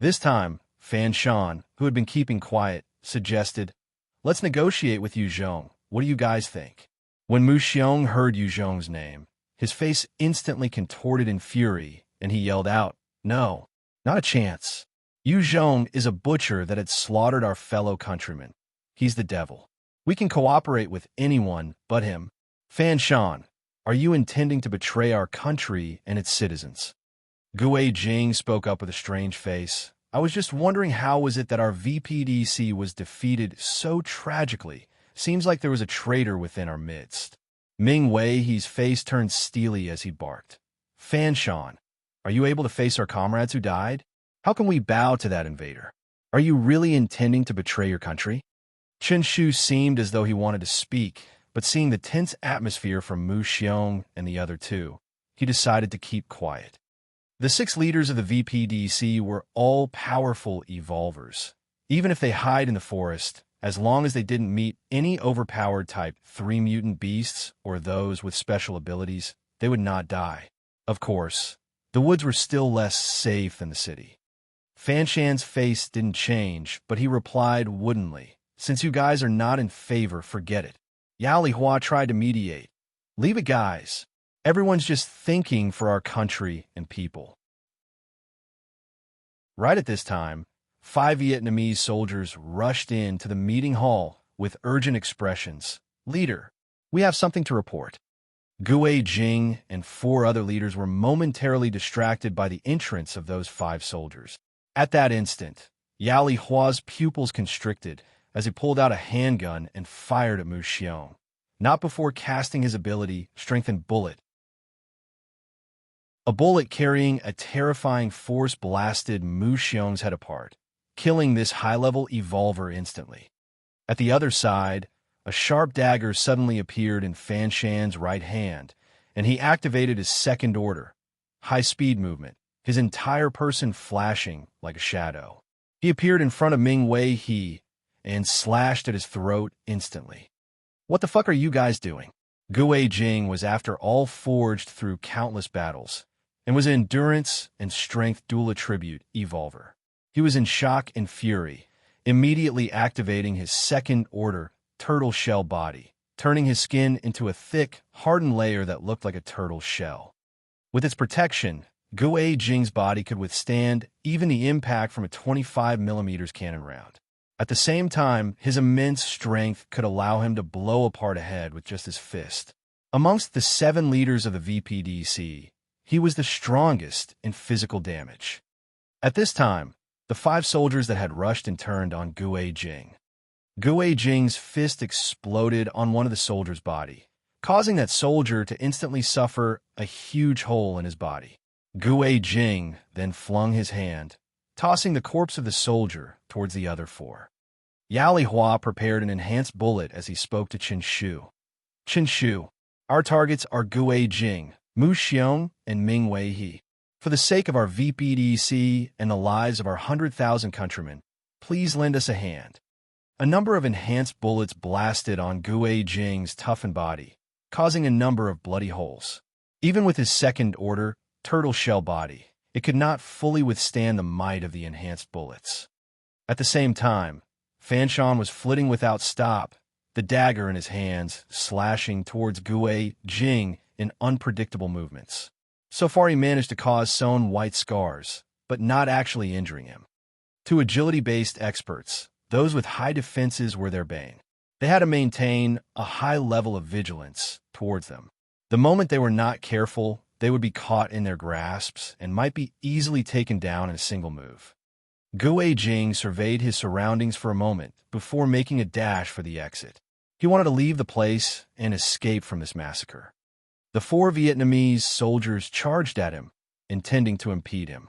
This time, Fan Shan, who had been keeping quiet, suggested, "Let's negotiate with Yu Zhong. What do you guys think?" When Mu Xiong heard Yu Zhong's name, his face instantly contorted in fury, and he yelled out, "No, not a chance. Yu Zhong is a butcher that had slaughtered our fellow countrymen. He's the devil. We can cooperate with anyone but him. Fan Shan, are you intending to betray our country and its citizens?" Gue Jing spoke up with a strange face. "I was just wondering how was it that our VPDC was defeated so tragically. Seems like there was a traitor within our midst." Ming Wei's face turned steely as he barked. Fan Shan, are you able to face our comrades who died? How can we bow to that invader? Are you really intending to betray your country? Chen Shu seemed as though he wanted to speak, but seeing the tense atmosphere from Mu Xiong and the other two, he decided to keep quiet. The 6 leaders of the VPDC were all powerful evolvers. Even if they hide in the forest, as long as they didn't meet any overpowered type 3 mutant beasts or those with special abilities, they would not die. Of course, the woods were still less safe than the city. Fan Shan's face didn't change, but he replied woodenly, "Since you guys are not in favor, forget it." Yao Lihua tried to mediate. "Leave it, guys. Everyone's just thinking for our country and people." Right at this time, 5 Vietnamese soldiers rushed into the meeting hall with urgent expressions. "Leader, we have something to report." Gue Jing and 4 other leaders were momentarily distracted by the entrance of those 5 soldiers. At that instant, Yao Lihua's pupils constricted as he pulled out a handgun and fired at Mu Xiong, not before casting his ability, Strengthened Bullet. A bullet carrying a terrifying force blasted Mu Xiong's head apart, killing this high-level evolver instantly. At the other side, a sharp dagger suddenly appeared in Fan Shan's right hand, and he activated his second order, high-speed movement, his entire person flashing like a shadow. He appeared in front of Ming Wei and slashed at his throat instantly. "What the fuck are you guys doing?" Gue Jing was, after all, forged through countless battles, and was an endurance and strength dual attribute evolver. He was in shock and fury, immediately activating his second order turtle shell body, turning his skin into a thick, hardened layer that looked like a turtle shell. With its protection, Gue Jing's body could withstand even the impact from a 25mm cannon round. At the same time, his immense strength could allow him to blow apart a head with just his fist. Amongst the 7 leaders of the VPDC, he was the strongest in physical damage. At this time, the 5 soldiers that had rushed and turned on Gue Jing. Gue Jing's fist exploded on one of the soldiers' body, causing that soldier to instantly suffer a huge hole in his body. Gue Jing then flung his hand, tossing the corpse of the soldier towards the other 4. Yao Lihua prepared an enhanced bullet as he spoke to Chen Shu. "Chen Shu, our targets are Gue Jing, Mu Xiong, and Ming Wei. For the sake of our VPDC and the lives of our 100,000 countrymen, please lend us a hand." A number of enhanced bullets blasted on Gue Jing's toughened body, causing a number of bloody holes. Even with his second order turtle shell body, it could not fully withstand the might of the enhanced bullets. At the same time, Fan Shan was flitting without stop, the dagger in his hands slashing towards Gue Jing in unpredictable movements. So far he managed to cause sewn white scars, but not actually injuring him. To agility-based experts, those with high defenses were their bane. They had to maintain a high level of vigilance towards them. The moment they were not careful, they would be caught in their grasps and might be easily taken down in a single move. Gue Jing surveyed his surroundings for a moment before making a dash for the exit. He wanted to leave the place and escape from this massacre. The 4 Vietnamese soldiers charged at him, intending to impede him.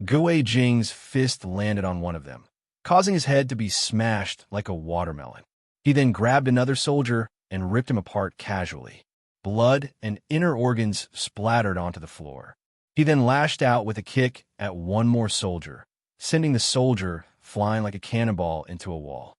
Gue Jing's fist landed on one of them, causing his head to be smashed like a watermelon. He then grabbed another soldier and ripped him apart casually. Blood and inner organs splattered onto the floor. He then lashed out with a kick at one more soldier, sending the soldier flying like a cannonball into a wall.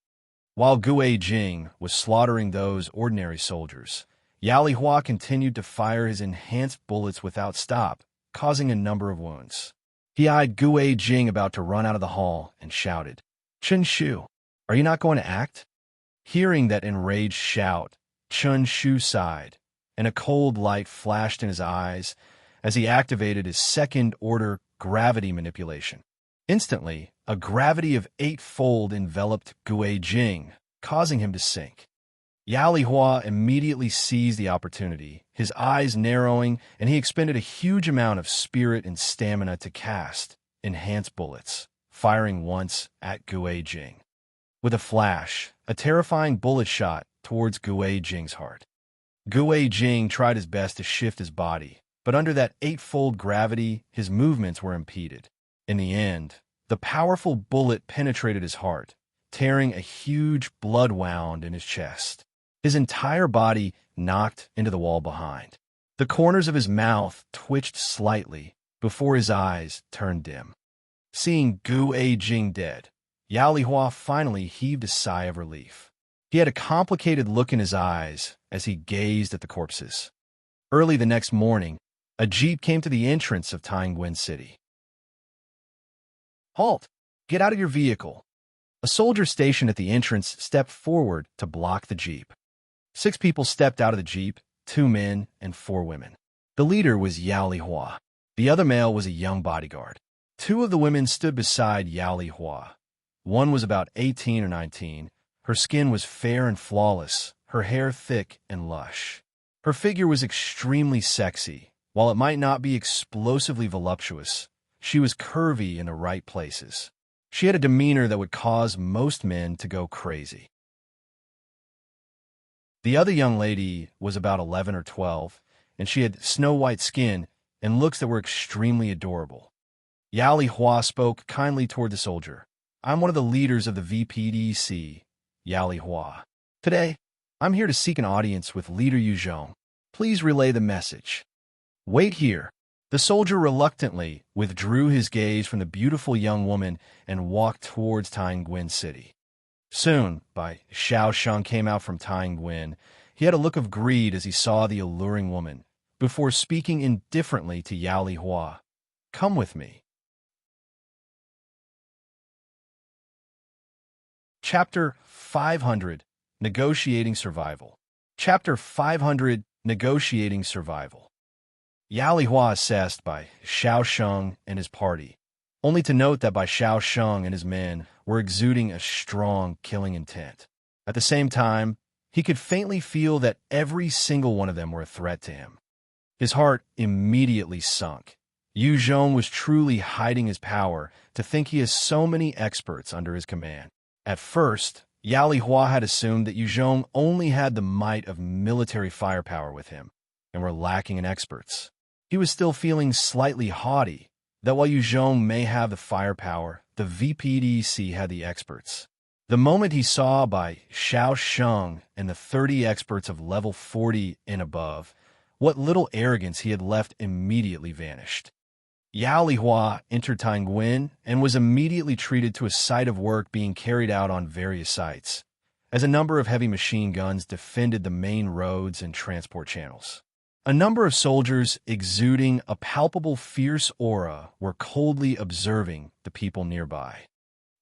While Gue Jing was slaughtering those ordinary soldiers, Yao Lihua continued to fire his enhanced bullets without stop, causing a number of wounds. He eyed Gue Jing about to run out of the hall and shouted, "Chen Shu, are you not going to act?" Hearing that enraged shout, Chen Shu sighed, and a cold light flashed in his eyes as he activated his second order gravity manipulation. Instantly, a gravity of 8-fold enveloped Gue Jing, causing him to sink. Yao Lihua immediately seized the opportunity, his eyes narrowing, and he expended a huge amount of spirit and stamina to cast enhanced bullets, firing once at Gue Jing. With a flash, a terrifying bullet shot towards Gue Jing's heart. Xue Jing tried his best to shift his body, but under that eightfold gravity, his movements were impeded. In the end, the powerful bullet penetrated his heart, tearing a huge blood wound in his chest. His entire body knocked into the wall behind. The corners of his mouth twitched slightly before his eyes turned dim. Seeing Xue Jing dead, Yao Lihua finally heaved a sigh of relief. He had a complicated look in his eyes as he gazed at the corpses. Early the next morning, a jeep came to the entrance of Taiyuan City. "Halt! Get out of your vehicle." A soldier stationed at the entrance stepped forward to block the jeep. 6 people stepped out of the jeep, 2 men and 4 women. The leader was Yao Lihua. The other male was a young bodyguard. 2 of the women stood beside Yao Lihua. One was about 18 or 19. Her skin was fair and flawless, her hair thick and lush. Her figure was extremely sexy. While it might not be explosively voluptuous, she was curvy in the right places. She had a demeanor that would cause most men to go crazy. The other young lady was about 11 or 12, and she had snow-white skin and looks that were extremely adorable. Yao Lihua spoke kindly toward the soldier. "I'm one of the leaders of the VPDC, Yao Lihua. Today, I'm here to seek an audience with Leader Yu Zhong. Please relay the message." "Wait here." The soldier reluctantly withdrew his gaze from the beautiful young woman and walked towards Taiyuan City. Soon, Bai Xiaosheng came out from Taiyuan. He had a look of greed as he saw the alluring woman, before speaking indifferently to Yao Lihua. "Come with me." Chapter 500, Negotiating Survival. Chapter 500, Negotiating Survival. Yao Lihua assessed Bai Xiaosheng and his party, only to note that Bai Xiaosheng and his men were exuding a strong killing intent. At the same time, he could faintly feel that every single one of them were a threat to him. His heart immediately sunk. Yu Zhong was truly hiding his power to think he has so many experts under his command. At first, Yao Lihua had assumed that Yu Zhong only had the might of military firepower with him, and were lacking in experts. He was still feeling slightly haughty, that while Yu Zhong may have the firepower, the VPDC had the experts. The moment he saw Bai Xiaosheng and the 30 experts of level 40 and above, what little arrogance he had left immediately vanished. Yao Lihua entered Taiyuan and was immediately treated to a sight of work being carried out on various sites, as a number of heavy machine guns defended the main roads and transport channels. A number of soldiers exuding a palpable fierce aura were coldly observing the people nearby.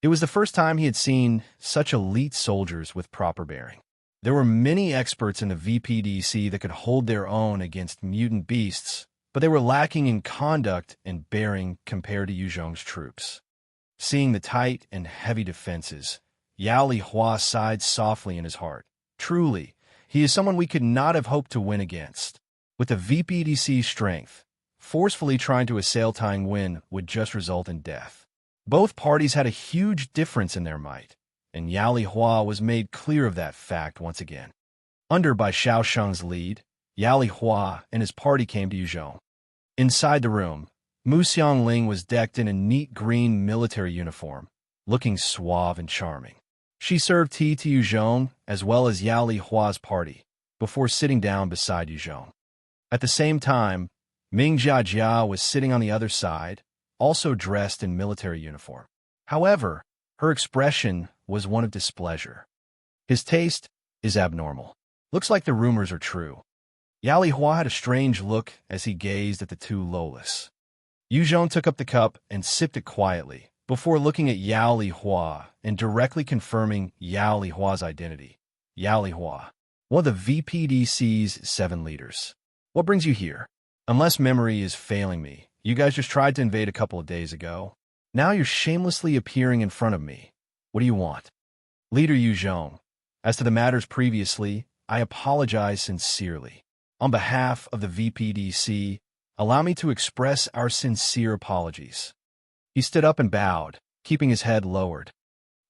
It was the first time he had seen such elite soldiers with proper bearing. There were many experts in the VPDC that could hold their own against mutant beasts, but they were lacking in conduct and bearing compared to Yu Zhong's troops. Seeing the tight and heavy defenses, Yao Lihua sighed softly in his heart. Truly, he is someone we could not have hoped to win against. With the VPDC's strength, forcefully trying to assail Taiyuan would just result in death. Both parties had a huge difference in their might, and Yao Lihua was made clear of that fact once again. Under Bai Xiaosheng's lead, Yao Lihua and his party came to Yu Zhong. Inside the room, Mu Xiangling was decked in a neat green military uniform, looking suave and charming. She served tea to Yu Zhong as well as Yao Lihua's party, before sitting down beside Yu Zhong. At the same time, Ming Jiajia was sitting on the other side, also dressed in military uniform. However, her expression was one of displeasure. "His taste is abnormal. Looks like the rumors are true." Yao Lihua had a strange look as he gazed at the 2 Lolas. Yu Zhong took up the cup and sipped it quietly, before looking at Yao Lihua and directly confirming Yao Lihua's identity. Yao Lihua, one of the VPDC's 7 leaders. "What brings you here? Unless memory is failing me, you guys just tried to invade a couple of days ago. Now you're shamelessly appearing in front of me. What do you want?" "Leader Yu Zhong, as to the matters previously, I apologize sincerely. On behalf of the VPDC, allow me to express our sincere apologies." He stood up and bowed, keeping his head lowered.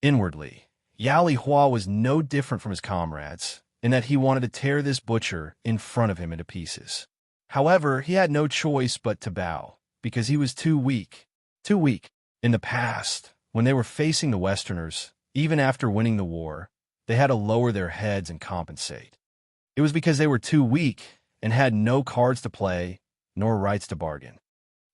Inwardly, Yao Lihua was no different from his comrades, and that he wanted to tear this butcher in front of him into pieces. However, he had no choice but to bow, because he was too weak. Too weak. In the past, when they were facing the Westerners, even after winning the war, they had to lower their heads and compensate. It was because they were too weak and had no cards to play, nor rights to bargain.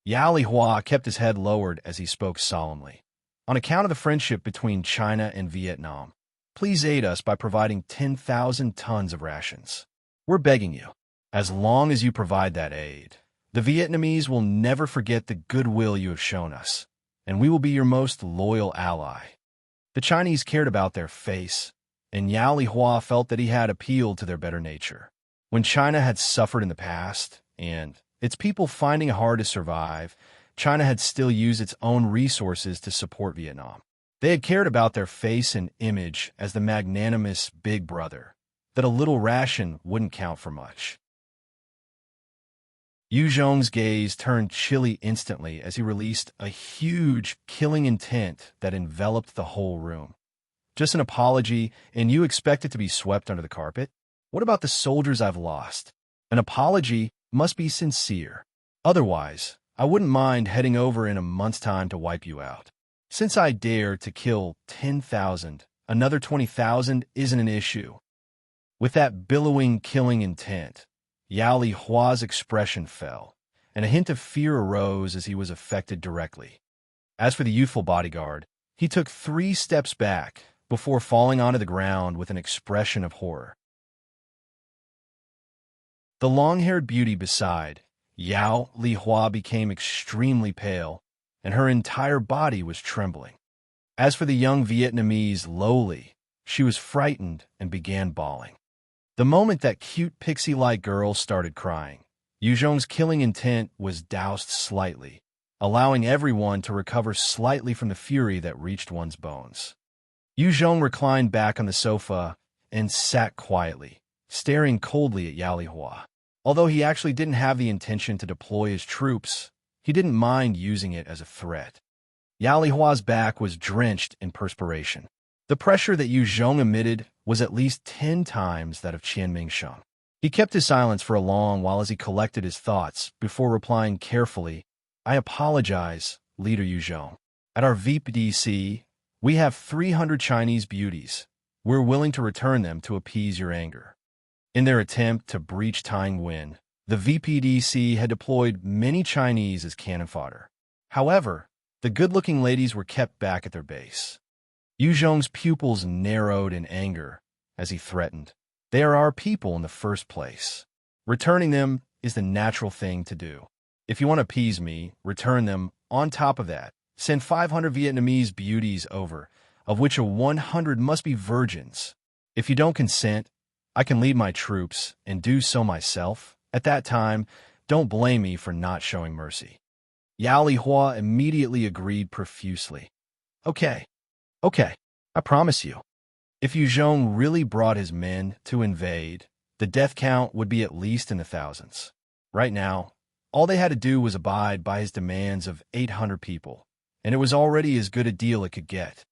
Yao Lihua kept his head lowered as he spoke solemnly. On account of the friendship between China and Vietnam, please aid us by providing 10,000 tons of rations. We're begging you. As long as you provide that aid, the Vietnamese will never forget the goodwill you have shown us, and we will be your most loyal ally. The Chinese cared about their face, and Yao Lihua felt that he had appealed to their better nature. When China had suffered in the past, and its people finding it hard to survive, China had still used its own resources to support Vietnam. They had cared about their face and image as the magnanimous big brother, that a little ration wouldn't count for much. Yu Zhong's gaze turned chilly instantly as he released a huge, killing intent that enveloped the whole room. Just an apology, and you expect it to be swept under the carpet? What about the soldiers I've lost? An apology must be sincere. Otherwise, I wouldn't mind heading over in a month's time to wipe you out. Since I dare to kill 10,000, another 20,000 isn't an issue. With that billowing killing intent, Yao Lihua's expression fell, and a hint of fear arose as he was affected directly. As for the youthful bodyguard, he took 3 steps back before falling onto the ground with an expression of horror. The long-haired beauty beside Yao Lihua became extremely pale, and her entire body was trembling. As for the young Vietnamese lowly, she was frightened and began bawling. The moment that cute pixie-like girl started crying, Yu Zhong's killing intent was doused slightly, allowing everyone to recover slightly from the fury that reached one's bones. Yu Zhong reclined back on the sofa and sat quietly, staring coldly at Yao Lihua. Although he actually didn't have the intention to deploy his troops, he didn't mind using it as a threat. Yao Lihua's back was drenched in perspiration. The pressure that Yu Zhong emitted was at least 10 times that of Qian Mingsheng. He kept his silence for a long while as he collected his thoughts before replying carefully, "I apologize, Leader Yu Zhong. At our VPDC, we have 300 Chinese beauties. We're willing to return them to appease your anger." In their attempt to breach Tangwin, the VPDC had deployed many Chinese as cannon fodder. However, the good-looking ladies were kept back at their base. Yu Zhong's pupils narrowed in anger as he threatened, "They are our people in the first place. Returning them is the natural thing to do. If you want to appease me, return them. On top of that, send 500 Vietnamese beauties over, of which 100 must be virgins. If you don't consent, I can lead my troops and do so myself. At that time, don't blame me for not showing mercy." Yao Lihua immediately agreed profusely. Okay, I promise you. If Yu Zhong really brought his men to invade, the death count would be at least in the thousands. Right now, all they had to do was abide by his demands of 800 people, and it was already as good a deal it could get.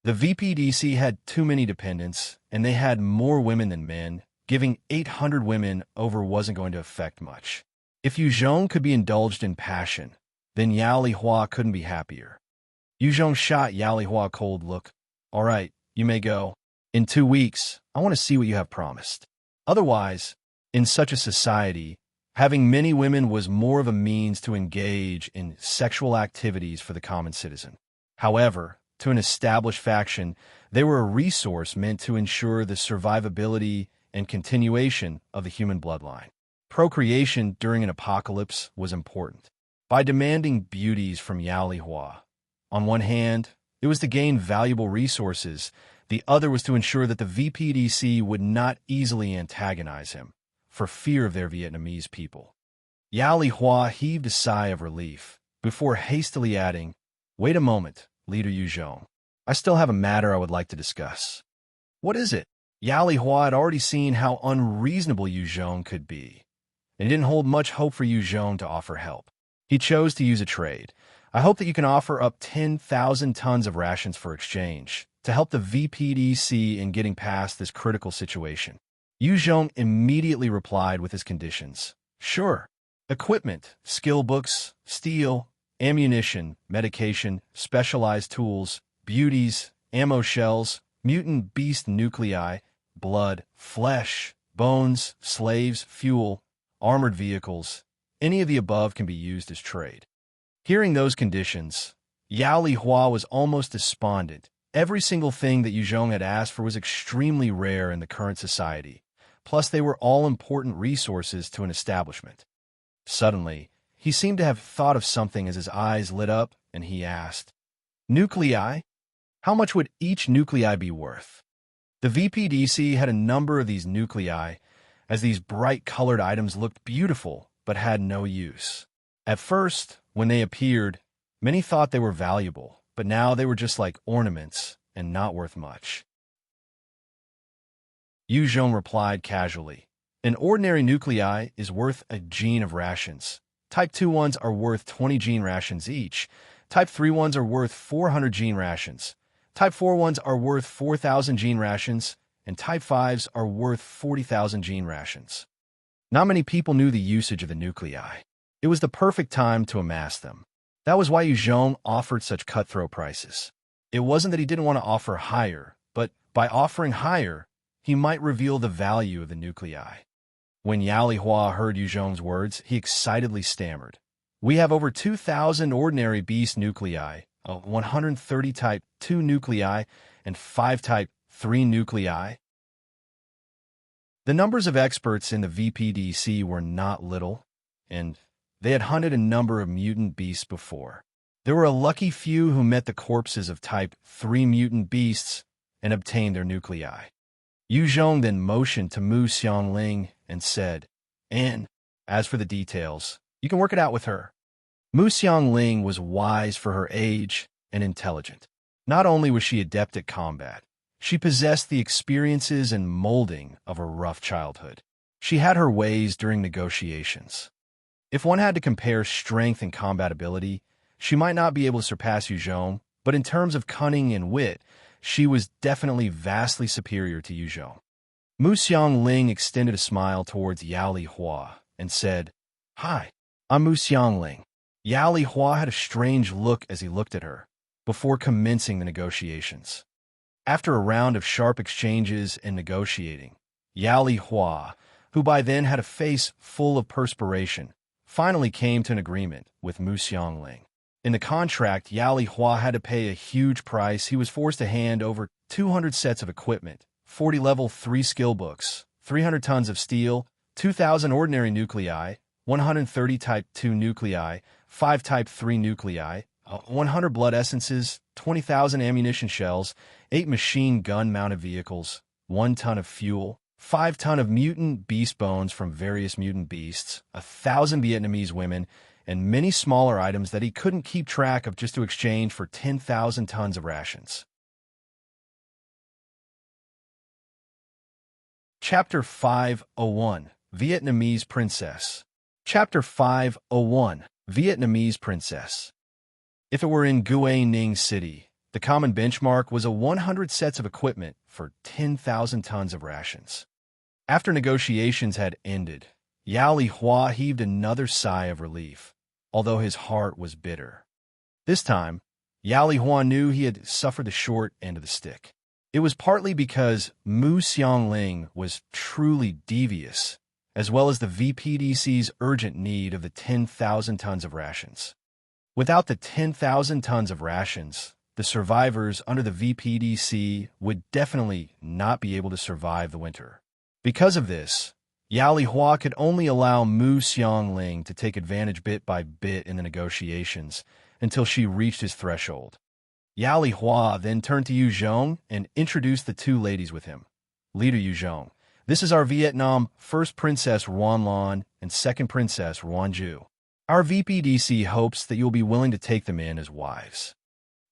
The VPDC had too many dependents, and they had more women than men. Giving 800 women over wasn't going to affect much. If Yu Zhong could be indulged in passion, then Yao Lihua couldn't be happier. Yu Zhong shot Yao Lihua a cold look. "All right, you may go. In 2 weeks, I want to see what you have promised." Otherwise, in such a society, having many women was more of a means to engage in sexual activities for the common citizen. However, to an established faction, they were a resource meant to ensure the survivability and continuation of the human bloodline. Procreation during an apocalypse was important. By demanding beauties from Yao Lihua, on one hand, it was to gain valuable resources. The other was to ensure that the VPDC would not easily antagonize him, for fear of their Vietnamese people. Yao Lihua heaved a sigh of relief, before hastily adding, "Wait a moment, Leader Yu Zhong. I still have a matter I would like to discuss." "What is it?" Yao Lihua had already seen how unreasonable Yu Zhong could be, and he didn't hold much hope for Yu Zhong to offer help. He chose to use a trade. "I hope that you can offer up 10,000 tons of rations for exchange, to help the VPDC in getting past this critical situation." Yu Zhong immediately replied with his conditions. Sure. Equipment, skill books, steel, ammunition, medication, specialized tools, beauties, ammo shells, mutant beast nuclei, blood, flesh, bones, slaves, fuel, armored vehicles. Any of the above can be used as trade. Hearing those conditions, Yao Lihua was almost despondent. Every single thing that Yu Zhong had asked for was extremely rare in the current society. Plus, they were all important resources to an establishment. Suddenly, he seemed to have thought of something as his eyes lit up, and he asked, Nuclei? How much would each nuclei be worth? The VPDC had a number of these nuclei, as these bright-colored items looked beautiful but had no use. At first, when they appeared, many thought they were valuable, but now they were just like ornaments and not worth much. Yu Zhong replied casually, An ordinary nuclei is worth a gene of rations. Type 2 ones are worth 20 gene rations each. Type 3 ones are worth 400 gene rations. Type 4 ones are worth 4,000 gene rations, and Type 5s are worth 40,000 gene rations. Not many people knew the usage of the nuclei. It was the perfect time to amass them. That was why Yu Zhong offered such cutthroat prices. It wasn't that he didn't want to offer higher, but by offering higher, he might reveal the value of the nuclei. When Yao Lihua heard Yu Zhong's words, he excitedly stammered. We have over 2,000 ordinary beast nuclei, 130 Type 2 nuclei, and 5 Type 3 nuclei. The numbers of experts in the VPDC were not little, and they had hunted a number of mutant beasts before. There were a lucky few who met the corpses of Type 3 mutant beasts and obtained their nuclei. Yu Zhong then motioned to Mu Xiangling and said, And, as for the details, you can work it out with her. Mu Xiangling was wise for her age and intelligent. Not only was she adept at combat, she possessed the experiences and molding of a rough childhood. She had her ways during negotiations. If one had to compare strength and combat ability, she might not be able to surpass Yu Zhong, but in terms of cunning and wit, she was definitely vastly superior to Yu Zhong. Mu Xiangling extended a smile towards Yao Lihua and said, Hi, I'm Mu Xiangling. Yao Lihua had a strange look as he looked at her, before commencing the negotiations. After a round of sharp exchanges and negotiating, Yao Lihua, who by then had a face full of perspiration, finally came to an agreement with Mu Xiangling. In the contract, Yao Lihua had to pay a huge price. He was forced to hand over 200 sets of equipment, 40 level 3 skill books, 300 tons of steel, 2,000 ordinary nuclei, 130 Type 2 nuclei, 5 Type 3 nuclei, 100 blood essences, 20,000 ammunition shells, 8 machine gun-mounted vehicles, 1 ton of fuel, 5 ton of mutant beast bones from various mutant beasts, 1,000 Vietnamese women, and many smaller items that he couldn't keep track of just to exchange for 10,000 tons of rations. Chapter 501, Vietnamese Princess. Chapter 501, Vietnamese Princess. If it were in Gui Ning City, the common benchmark was 100 sets of equipment for 10,000 tons of rations. After negotiations had ended, Yao Lihua heaved another sigh of relief, although his heart was bitter. This time, Yao Lihua knew he had suffered the short end of the stick. It was partly because Mu Xiangling was truly devious, as well as the VPDC's urgent need of the 10,000 tons of rations. Without the 10,000 tons of rations, the survivors under the VPDC would definitely not be able to survive the winter. Because of this, Yao Lihua could only allow Mu Xiangling to take advantage bit by bit in the negotiations until she reached his threshold. Yao Lihua then turned to Yu Zhong and introduced the two ladies with him. Leader Yu Zhong, this is our Vietnam first princess Ruan Lan and second princess Ruan Ju. Our VPDC hopes that you'll be willing to take them in as wives.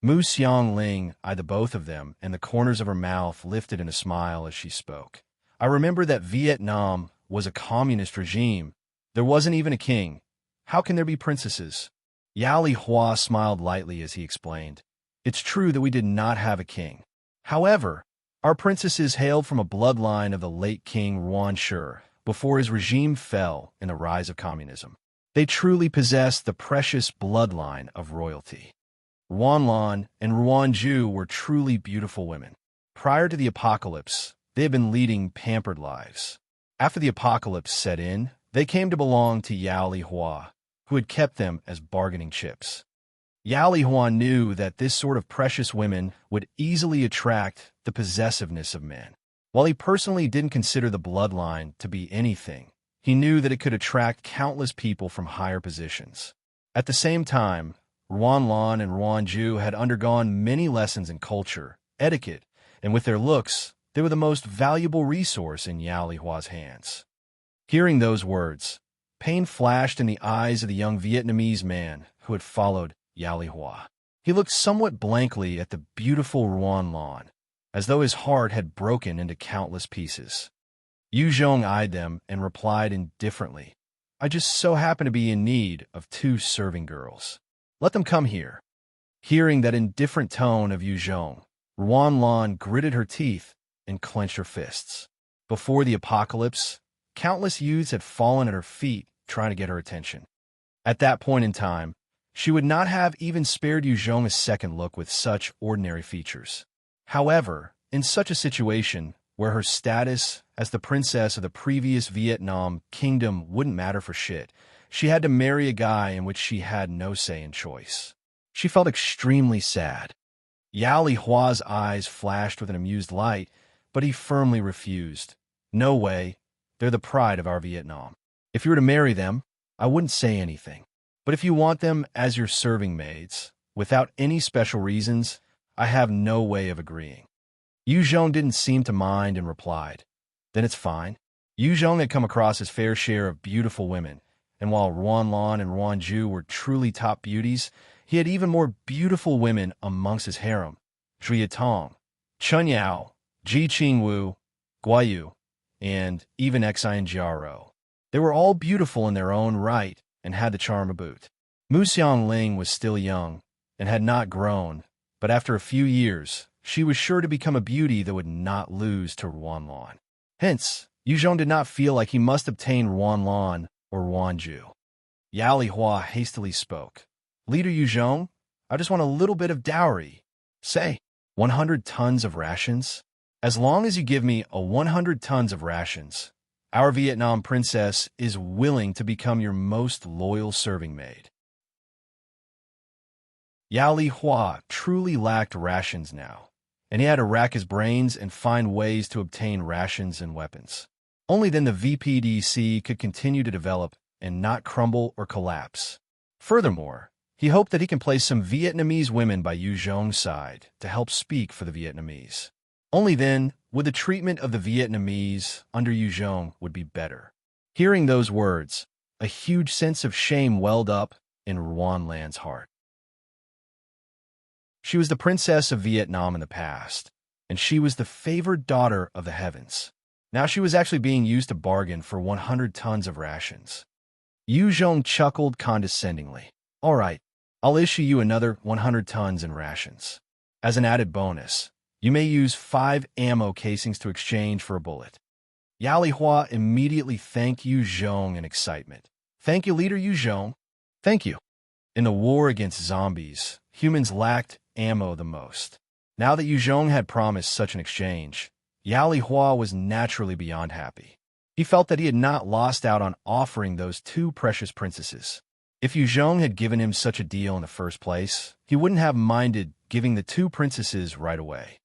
Mu Xiangling eyed the both of them, and the corners of her mouth lifted in a smile as she spoke. I remember that Vietnam was a communist regime. There wasn't even a king. How can there be princesses? Yao Lihua smiled lightly as he explained. It's true that we did not have a king. However, Our princesses hailed from a bloodline of the late King Ruan Shi before his regime fell in the rise of communism. They truly possessed the precious bloodline of royalty. Ruanlan and Ruanju were truly beautiful women. Prior to the apocalypse, they had been leading pampered lives. After the apocalypse set in, they came to belong to Yao Lihua, who had kept them as bargaining chips. Yao Lihua knew that this sort of precious women would easily attract the possessiveness of men. While he personally didn't consider the bloodline to be anything, he knew that it could attract countless people from higher positions. At the same time, Ruanlan and Ruanju had undergone many lessons in culture, etiquette, and with their looks, they were the most valuable resource in Yao Lihua's hands. Hearing those words, pain flashed in the eyes of the young Vietnamese man who had followed Yao Lihua. He looked somewhat blankly at the beautiful Ruanlan, as though his heart had broken into countless pieces. Yu Zhong eyed them and replied indifferently, "I just so happen to be in need of 2 serving girls. Let them come here." Hearing that indifferent tone of Yu Zhong, Ruanlan gritted her teeth and clenched her fists. Before the apocalypse, countless youths had fallen at her feet trying to get her attention. At that point in time, she would not have even spared Yu Zhong a second look with such ordinary features. However, in such a situation, where her status as the princess of the previous Vietnam kingdom wouldn't matter for shit, she had to marry a guy in which she had no say in choice. She felt extremely sad. Yao Lihua's eyes flashed with an amused light, but he firmly refused. "No way. They're the pride of our Vietnam. If you were to marry them, I wouldn't say anything. But if you want them as your serving maids, without any special reasons, I have no way of agreeing." Yu Zhong didn't seem to mind and replied, "Then it's fine." Yu Zhong had come across his fair share of beautiful women, and while Ruanlan and Ruanju were truly top beauties, he had even more beautiful women amongst his harem: Zhu Yitong, Chun Yao, Ji Qingwu, Guayu, and even Xian Jiaro. They were all beautiful in their own right and had the charm of boot. Mu Xiangling was still young and had not grown, but after a few years, she was sure to become a beauty that would not lose to Ruanlan. Hence, Yu Zhong did not feel like he must obtain Ruanlan or Ruanju. Yao Lihua hastily spoke. "Leader Yu Zhong, I just want a little bit of dowry. Say, 100 tons of rations? As long as you give me 100 tons of rations, our Vietnam princess is willing to become your most loyal serving maid." Yao Lihua truly lacked rations now, and he had to rack his brains and find ways to obtain rations and weapons. Only then the VPDC could continue to develop and not crumble or collapse. Furthermore, he hoped that he can place some Vietnamese women by Yu Zhong's side to help speak for the Vietnamese. Only then would the treatment of the Vietnamese under Yu Zhong would be better. Hearing those words, a huge sense of shame welled up in Ruanlan's heart. She was the princess of Vietnam in the past, and she was the favored daughter of the heavens. Now she was actually being used to bargain for 100 tons of rations. Yu Zhong chuckled condescendingly. "All right, I'll issue you another 100 tons in rations. As an added bonus, you may use 5 ammo casings to exchange for a bullet." Yao Lihua immediately thanked Yu Zhong in excitement. "Thank you, Leader Yu Zhong. Thank you." In the war against zombies, humans lacked ammo the most. Now that Yu Zhong had promised such an exchange, Yao Lihua was naturally beyond happy. He felt that he had not lost out on offering those 2 precious princesses. If Yu Zhong had given him such a deal in the first place, he wouldn't have minded giving the 2 princesses right away.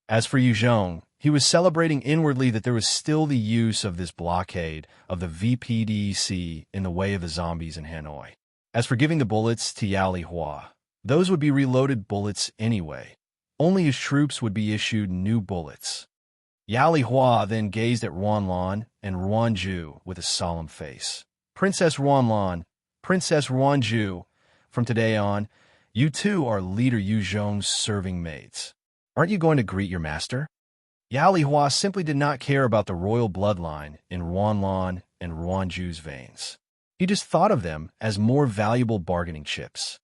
As for Yu Zhong, he was celebrating inwardly that there was still the use of this blockade of the VPDC in the way of the zombies in Hanoi. As for giving the bullets to Yao Lihua, those would be reloaded bullets anyway. Only his troops would be issued new bullets. Yao Lihua then gazed at Ruanlan and Ruanju with a solemn face. "Princess Ruanlan, Princess Ruanju, from today on, you two are Leader Yu Zhong's serving maids. Aren't you going to greet your master?" Yao Lihua simply did not care about the royal bloodline in Ruanlan and Ruanju's veins. He just thought of them as more valuable bargaining chips.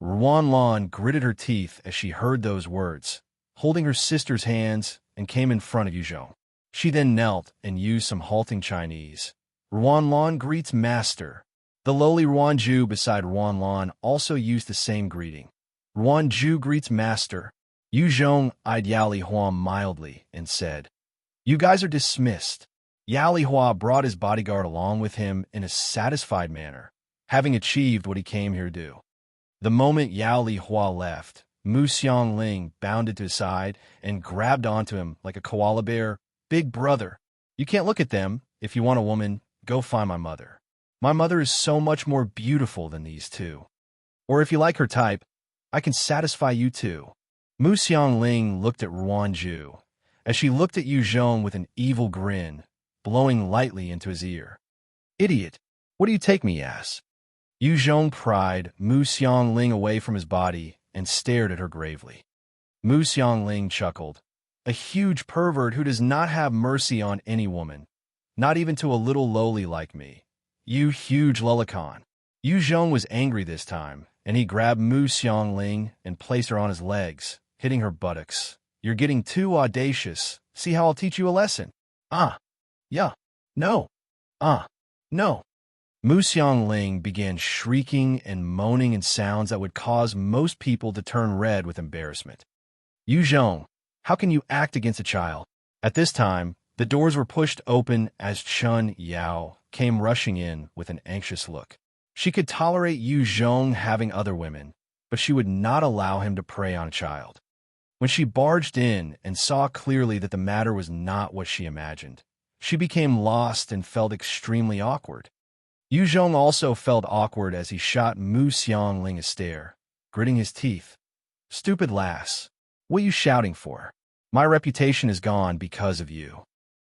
Ruanlan gritted her teeth as she heard those words, holding her sister's hands, and came in front of Yu Zhong. She then knelt and used some halting Chinese. Ruan Lan greets master. The lowly Ruan Ju beside Ruan Lan also used the same greeting. Ruan Ju greets master. Yu Zhong eyed Yao Li Hua mildly and said, "You guys are dismissed." Yao Li Hua brought his bodyguard along with him in a satisfied manner, having achieved what he came here to do. The moment Yao Li Hua left, Mu Xiangling bounded to his side and grabbed onto him like a koala bear. "Big brother, you can't look at them. If you want a woman, go find my mother. My mother is so much more beautiful than these two. Or if you like her type, I can satisfy you too." Mu Xiangling looked at Ruan Ju, as she looked at Yu Zhong with an evil grin, blowing lightly into his ear. "Idiot, what do you take me as?" Yu Zhong pried Mu Xiangling away from his body and stared at her gravely. Mu Xiangling chuckled. "A huge pervert who does not have mercy on any woman, not even to a little lowly like me. You huge lullicon." Yu Zhong was angry this time, and he grabbed Mu Xiangling and placed her on his legs, hitting her buttocks. "You're getting too audacious. See how I'll teach you a lesson." "Ah. Yeah. No. Ah. No." Mu Xiangling began shrieking and moaning in sounds that would cause most people to turn red with embarrassment. "Yu Zhong, how can you act against a child?" At this time, the doors were pushed open as Chun Yao came rushing in with an anxious look. She could tolerate Yu Zhong having other women, but she would not allow him to prey on a child. When she barged in and saw clearly that the matter was not what she imagined, she became lost and felt extremely awkward. Yu Zhong also felt awkward as he shot Mu Xiangling a stare, gritting his teeth. "Stupid lass, what are you shouting for? My reputation is gone because of you."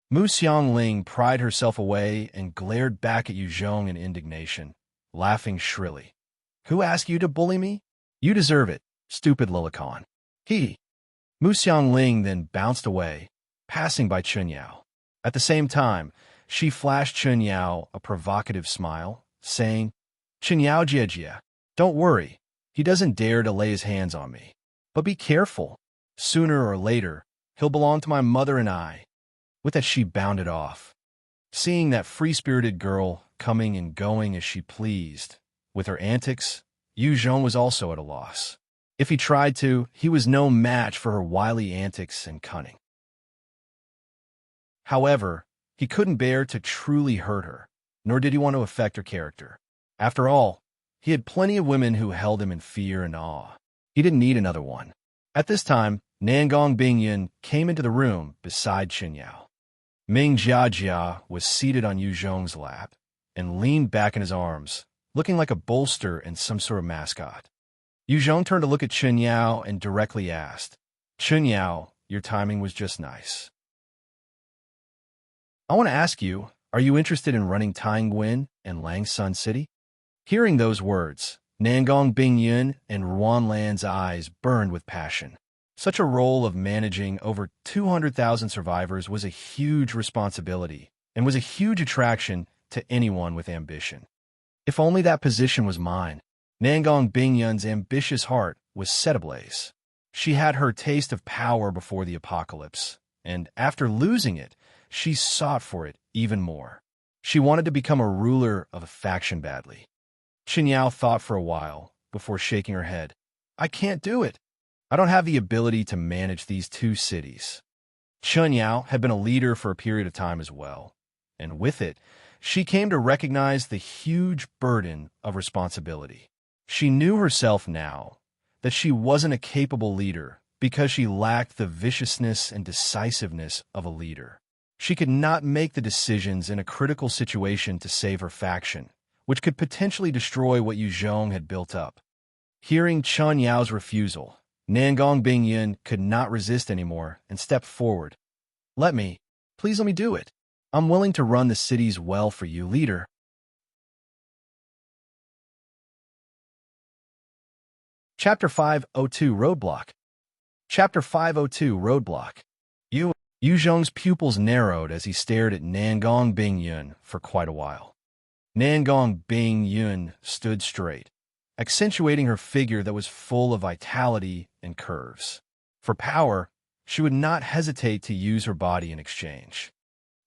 Mu Xiangling pried herself away and glared back at Yu Zhong in indignation, laughing shrilly. "Who asked you to bully me? You deserve it, stupid lullicon." Mu Xiangling then bounced away, passing by Chun Yao. At the same time, she flashed Chun Yao a provocative smile, saying, "Chun Yao Jie, don't worry, he doesn't dare to lay his hands on me. But be careful. Sooner or later, he'll belong to my mother and I." With that, she bounded off. Seeing that free-spirited girl coming and going as she pleased, with her antics, Yu Zhong was also at a loss. If he tried to, he was no match for her wily antics and cunning. However, he couldn't bear to truly hurt her, nor did he want to affect her character. After all, he had plenty of women who held him in fear and awe. He didn't need another one. At this time, Shangguan Bing Xue came into the room beside Chun Yao. Ming Jiajia was seated on Yu Zhong's lap and leaned back in his arms, looking like a bolster and some sort of mascot. Yu Zhong turned to look at Chun Yao and directly asked, "Chun Yao, your timing was just nice. I want to ask you, are you interested in running Taiyuan and Langsun City?" Hearing those words, Shangguan Bing Xue and Ruan Lan's eyes burned with passion. Such a role of managing over 200,000 survivors was a huge responsibility and was a huge attraction to anyone with ambition. If only that position was mine. Shangguan Bing Xue's ambitious heart was set ablaze. She had her taste of power before the apocalypse, and after losing it, she sought for it even more. She wanted to become a ruler of a faction badly. Chun Yao thought for a while before shaking her head. "I can't do it. I don't have the ability to manage these two cities." Chun Yao had been a leader for a period of time as well, and with it, she came to recognize the huge burden of responsibility. She knew herself now that she wasn't a capable leader because she lacked the viciousness and decisiveness of a leader. She could not make the decisions in a critical situation to save her faction, which could potentially destroy what Yu Zhong had built up. Hearing Chun Yao's refusal, Shangguan Bing Xue could not resist anymore and stepped forward. Please let me do it. I'm willing to run the cities well for you, leader." Chapter 502 Roadblock. Chapter 502 Roadblock. Yu Zhong's pupils narrowed as he stared at Shangguan Bing Xue for quite a while. Shangguan Bing Xue stood straight, accentuating her figure that was full of vitality and curves. For power, she would not hesitate to use her body in exchange.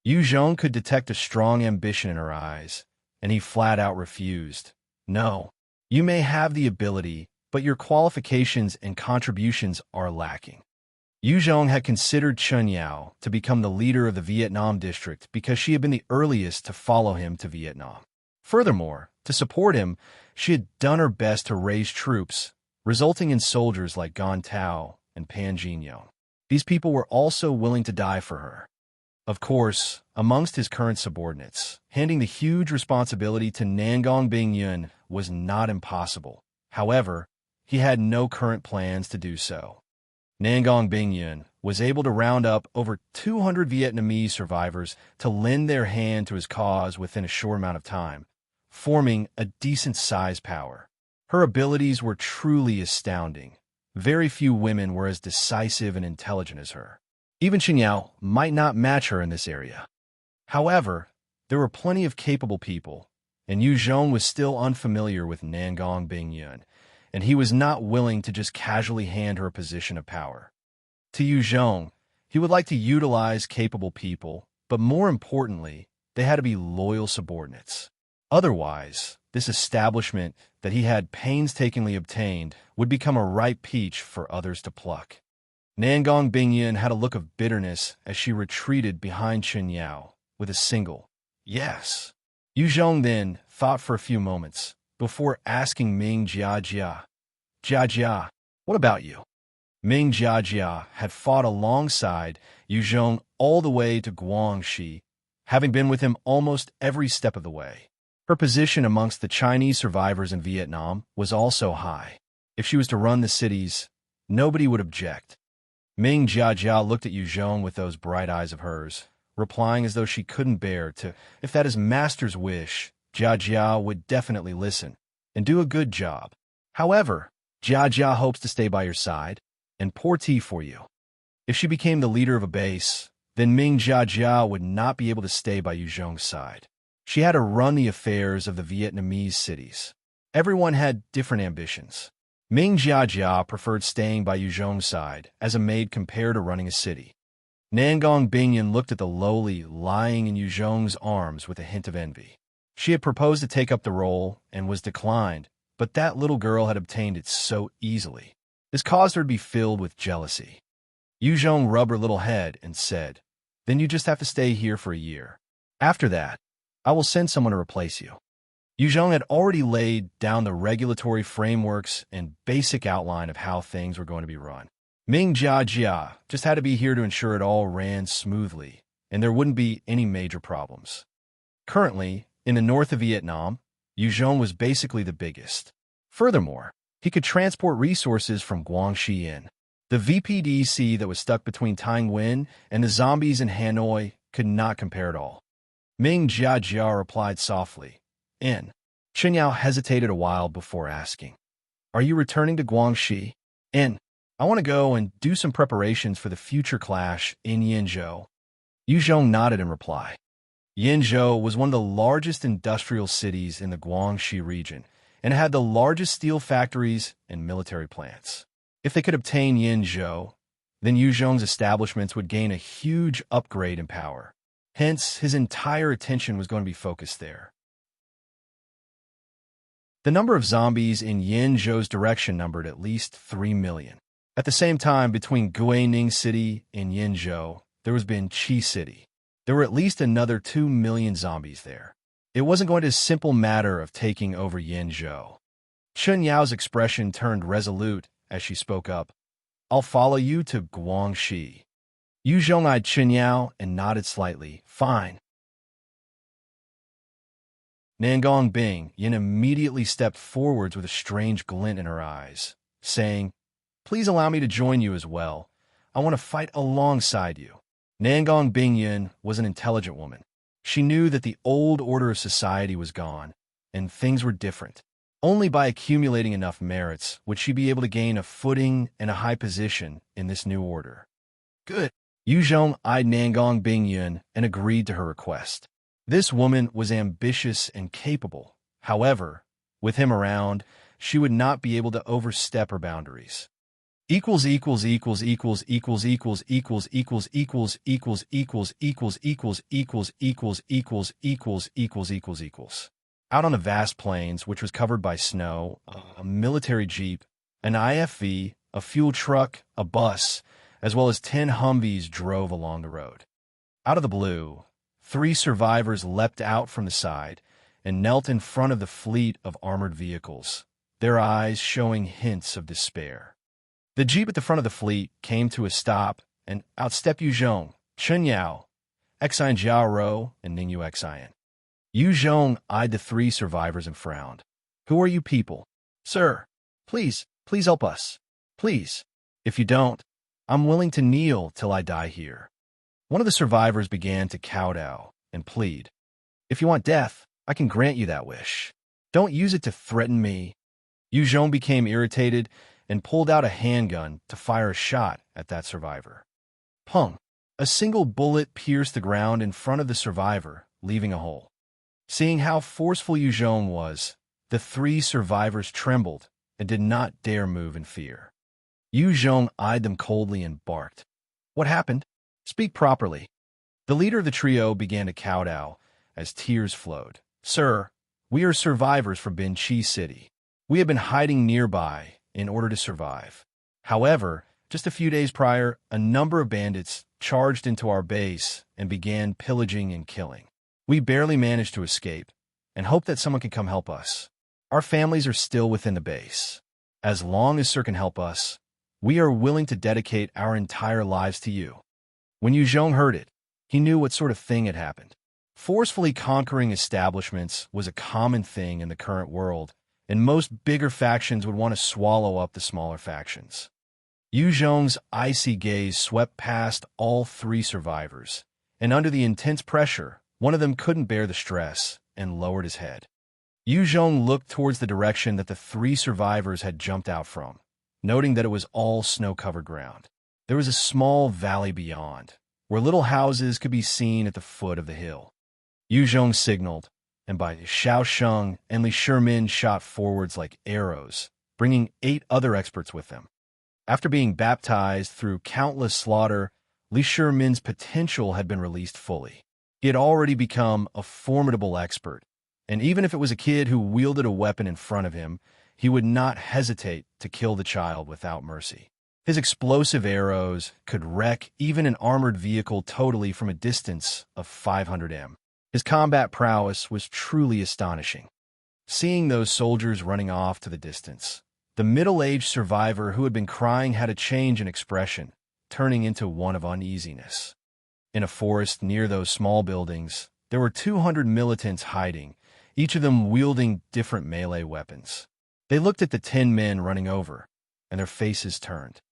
Yu Zhong could detect a strong ambition in her eyes, and he flat out refused. No, you may have the ability, but your qualifications and contributions are lacking. Yu Zhong had considered Chun Yao to become the leader of the Vietnam district because she had been the earliest to follow him to Vietnam. Furthermore, to support him, she had done her best to raise troops, resulting in soldiers like Gan Tao and Pan Jinyo. These people were also willing to die for her. Of course, amongst his current subordinates, handing the huge responsibility to Shangguan Bing Xue was not impossible. However, he had no current plans to do so. Shangguan Bing Xue was able to round up over 200 Vietnamese survivors to lend their hand to his cause within a short amount of time, forming a decent-sized power. Her abilities were truly astounding. Very few women were as decisive and intelligent as her. Even Chen Yao might not match her in this area. However, there were plenty of capable people, and Yu Zhong was still unfamiliar with Shangguan Bing Xue, and he was not willing to just casually hand her a position of power. To Yu Zhong, he would like to utilize capable people, but more importantly, they had to be loyal subordinates. Otherwise, this establishment that he had painstakingly obtained would become a ripe peach for others to pluck. Shangguan Bing Xue had a look of bitterness as she retreated behind Chen Yao with a single yes. Yu Zhong then thought for a few moments before asking Ming Jiajia, "Jiajia, what about you?" Ming Jiajia had fought alongside Yu Zhong all the way to Guangxi, having been with him almost every step of the way. Her position amongst the Chinese survivors in Vietnam was also high. If she was to run the cities, nobody would object. Ming Jiajia looked at Yu Zhong with those bright eyes of hers, replying as though she couldn't bear to, if that is master's wish, Jiajia would definitely listen and do a good job. However, Jiajia hopes to stay by your side and pour tea for you. If she became the leader of a base, then Ming Jiajia would not be able to stay by Yu Zhong's side. She had to run the affairs of the Vietnamese cities. Everyone had different ambitions. Ming Jiajia preferred staying by Yu Zhong's side as a maid compared to running a city. Shangguan Bing Xue looked at the lowly lying in Yu Zhong's arms with a hint of envy. She had proposed to take up the role and was declined, but that little girl had obtained it so easily. This caused her to be filled with jealousy. Yu Zhong rubbed her little head and said, "Then you just have to stay here for a year. After that, I will send someone to replace you." Yu Zhong had already laid down the regulatory frameworks and basic outline of how things were going to be run. Ming Jiajia just had to be here to ensure it all ran smoothly, and there wouldn't be any major problems. Currently, in the north of Vietnam, Yu Zhong was basically the biggest. Furthermore, he could transport resources from Guangxi in. The VPDC that was stuck between Thanh Nguyen and the zombies in Hanoi could not compare at all. Ming Jiajia replied softly, "In." Chen Yao hesitated a while before asking, "Are you returning to Guangxi?" "In. I want to go and do some preparations for the future clash in Yinzhou." Yu Zhong nodded in reply. Yinzhou was one of the largest industrial cities in the Guangxi region and had the largest steel factories and military plants. If they could obtain Yinzhou, then Yu Zhong's establishments would gain a huge upgrade in power. Hence, his entire attention was going to be focused there. The number of zombies in Yinzhou's direction numbered at least 3 million. At the same time, between Guining City and Yinzhou, there was Bin Chi City. There were at least another 2 million zombies there. It wasn't going to be a simple matter of taking over Yinzhou. Chen Yao's expression turned resolute as she spoke up. "I'll follow you to Guangxi." Yu Zhong eyed Chen Yao and nodded slightly. "Fine." Shangguan Bing Xue immediately stepped forwards with a strange glint in her eyes, saying, "Please allow me to join you as well. I want to fight alongside you." Shangguan Bing Xue was an intelligent woman. She knew that the old order of society was gone, and things were different. Only by accumulating enough merits would she be able to gain a footing and a high position in this new order. Good. Yu Zhong eyed Shangguan Bing Xue and agreed to her request. This woman was ambitious and capable. However, with him around, she would not be able to overstep her boundaries. equals equals equals equals equals equals equals equals equals equals equals equals equals equals equals equals equals equals equals. Out on the vast plains, which was covered by snow, a military jeep, an IFV, a fuel truck, a bus, as well as 10 Humvees drove along the road. Out of the blue, 3 survivors leapt out from the side and knelt in front of the fleet of armored vehicles, their eyes showing hints of despair. The jeep at the front of the fleet came to a stop, and out stepped Yu Zhong, Chen Yao, Xian Jiao Ro, and Ning Yu Xian. Yu Zhong eyed the 3 survivors and frowned. "Who are you people?" "Sir, please help us. Please. If you don't, I'm willing to kneel till I die here." One of the survivors began to kowtow and plead. "If you want death, I can grant you that wish. Don't use it to threaten me." Yu Zhong became irritated and pulled out a handgun to fire a shot at that survivor. Pung! A single bullet pierced the ground in front of the survivor, leaving a hole. Seeing how forceful Yu Zhong was, the 3 survivors trembled and did not dare move in fear. Yu Zhong eyed them coldly and barked. "What happened? Speak properly." The leader of the trio began to kowtow as tears flowed. "Sir, we are survivors from Bin Chi City. We have been hiding nearby in order to survive. However, just a few days prior, a number of bandits charged into our base and began pillaging and killing. We barely managed to escape and hope that someone can come help us. Our families are still within the base. As long as Sir can help us, we are willing to dedicate our entire lives to you." When Yu Zhong heard it, he knew what sort of thing had happened. Forcefully conquering establishments was a common thing in the current world, and most bigger factions would want to swallow up the smaller factions. Yu Zhong's icy gaze swept past all 3 survivors, and under the intense pressure, one of them couldn't bear the stress and lowered his head. Yu Zhong looked towards the direction that the 3 survivors had jumped out from, noting that it was all snow-covered ground. There was a small valley beyond, where little houses could be seen at the foot of the hill. Yu Zhong signaled, and by Xiao Sheng and Li Shimin shot forwards like arrows, bringing 8 other experts with them. After being baptized through countless slaughter, Li Shimin's potential had been released fully. He had already become a formidable expert, and even if it was a kid who wielded a weapon in front of him, he would not hesitate to kill the child without mercy. His explosive arrows could wreck even an armored vehicle totally from a distance of 500 m. His combat prowess was truly astonishing. Seeing those soldiers running off to the distance, the middle-aged survivor who had been crying had a change in expression, turning into one of uneasiness. In a forest near those small buildings, there were 200 militants hiding, each of them wielding different melee weapons. They looked at the 10 men running over, and their faces turned.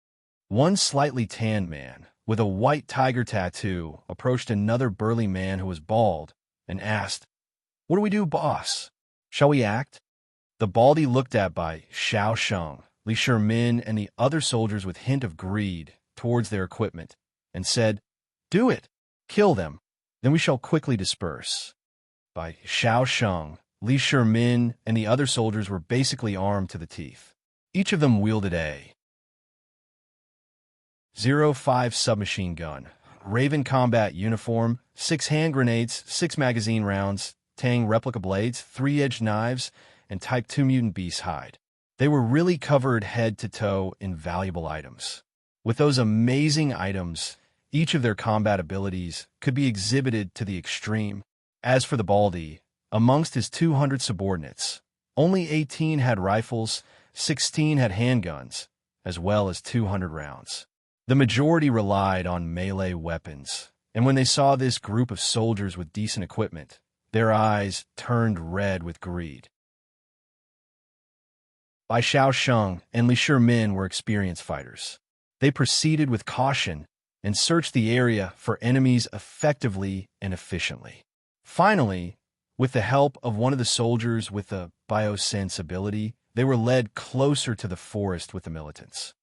One slightly tanned man, with a white tiger tattoo, approached another burly man who was bald and asked, "What do we do, boss? Shall we act?" The baldy looked at by Xiao Sheng, Li Shimin, and the other soldiers with hint of greed towards their equipment, and said, "Do it! Kill them, then we shall quickly disperse." By Xiao Sheng, Li Shimin, and the other soldiers were basically armed to the teeth. Each of them wielded a 05 submachine gun, Raven combat uniform, 6 hand grenades, 6 magazine rounds, Tang replica blades, 3-edged knives, and Type 2 mutant beast hide. They were really covered head to toe in valuable items. With those amazing items, each of their combat abilities could be exhibited to the extreme. As for the baldy, amongst his 200 subordinates, only 18 had rifles, 16 had handguns, as well as 200 rounds. The majority relied on melee weapons, and when they saw this group of soldiers with decent equipment, their eyes turned red with greed. Bai Xiao Sheng and Li Shimin were experienced fighters. They proceeded with caution and searched the area for enemies effectively and efficiently. Finally, with the help of one of the soldiers with the biosense ability, they were led closer to the forest with the militants.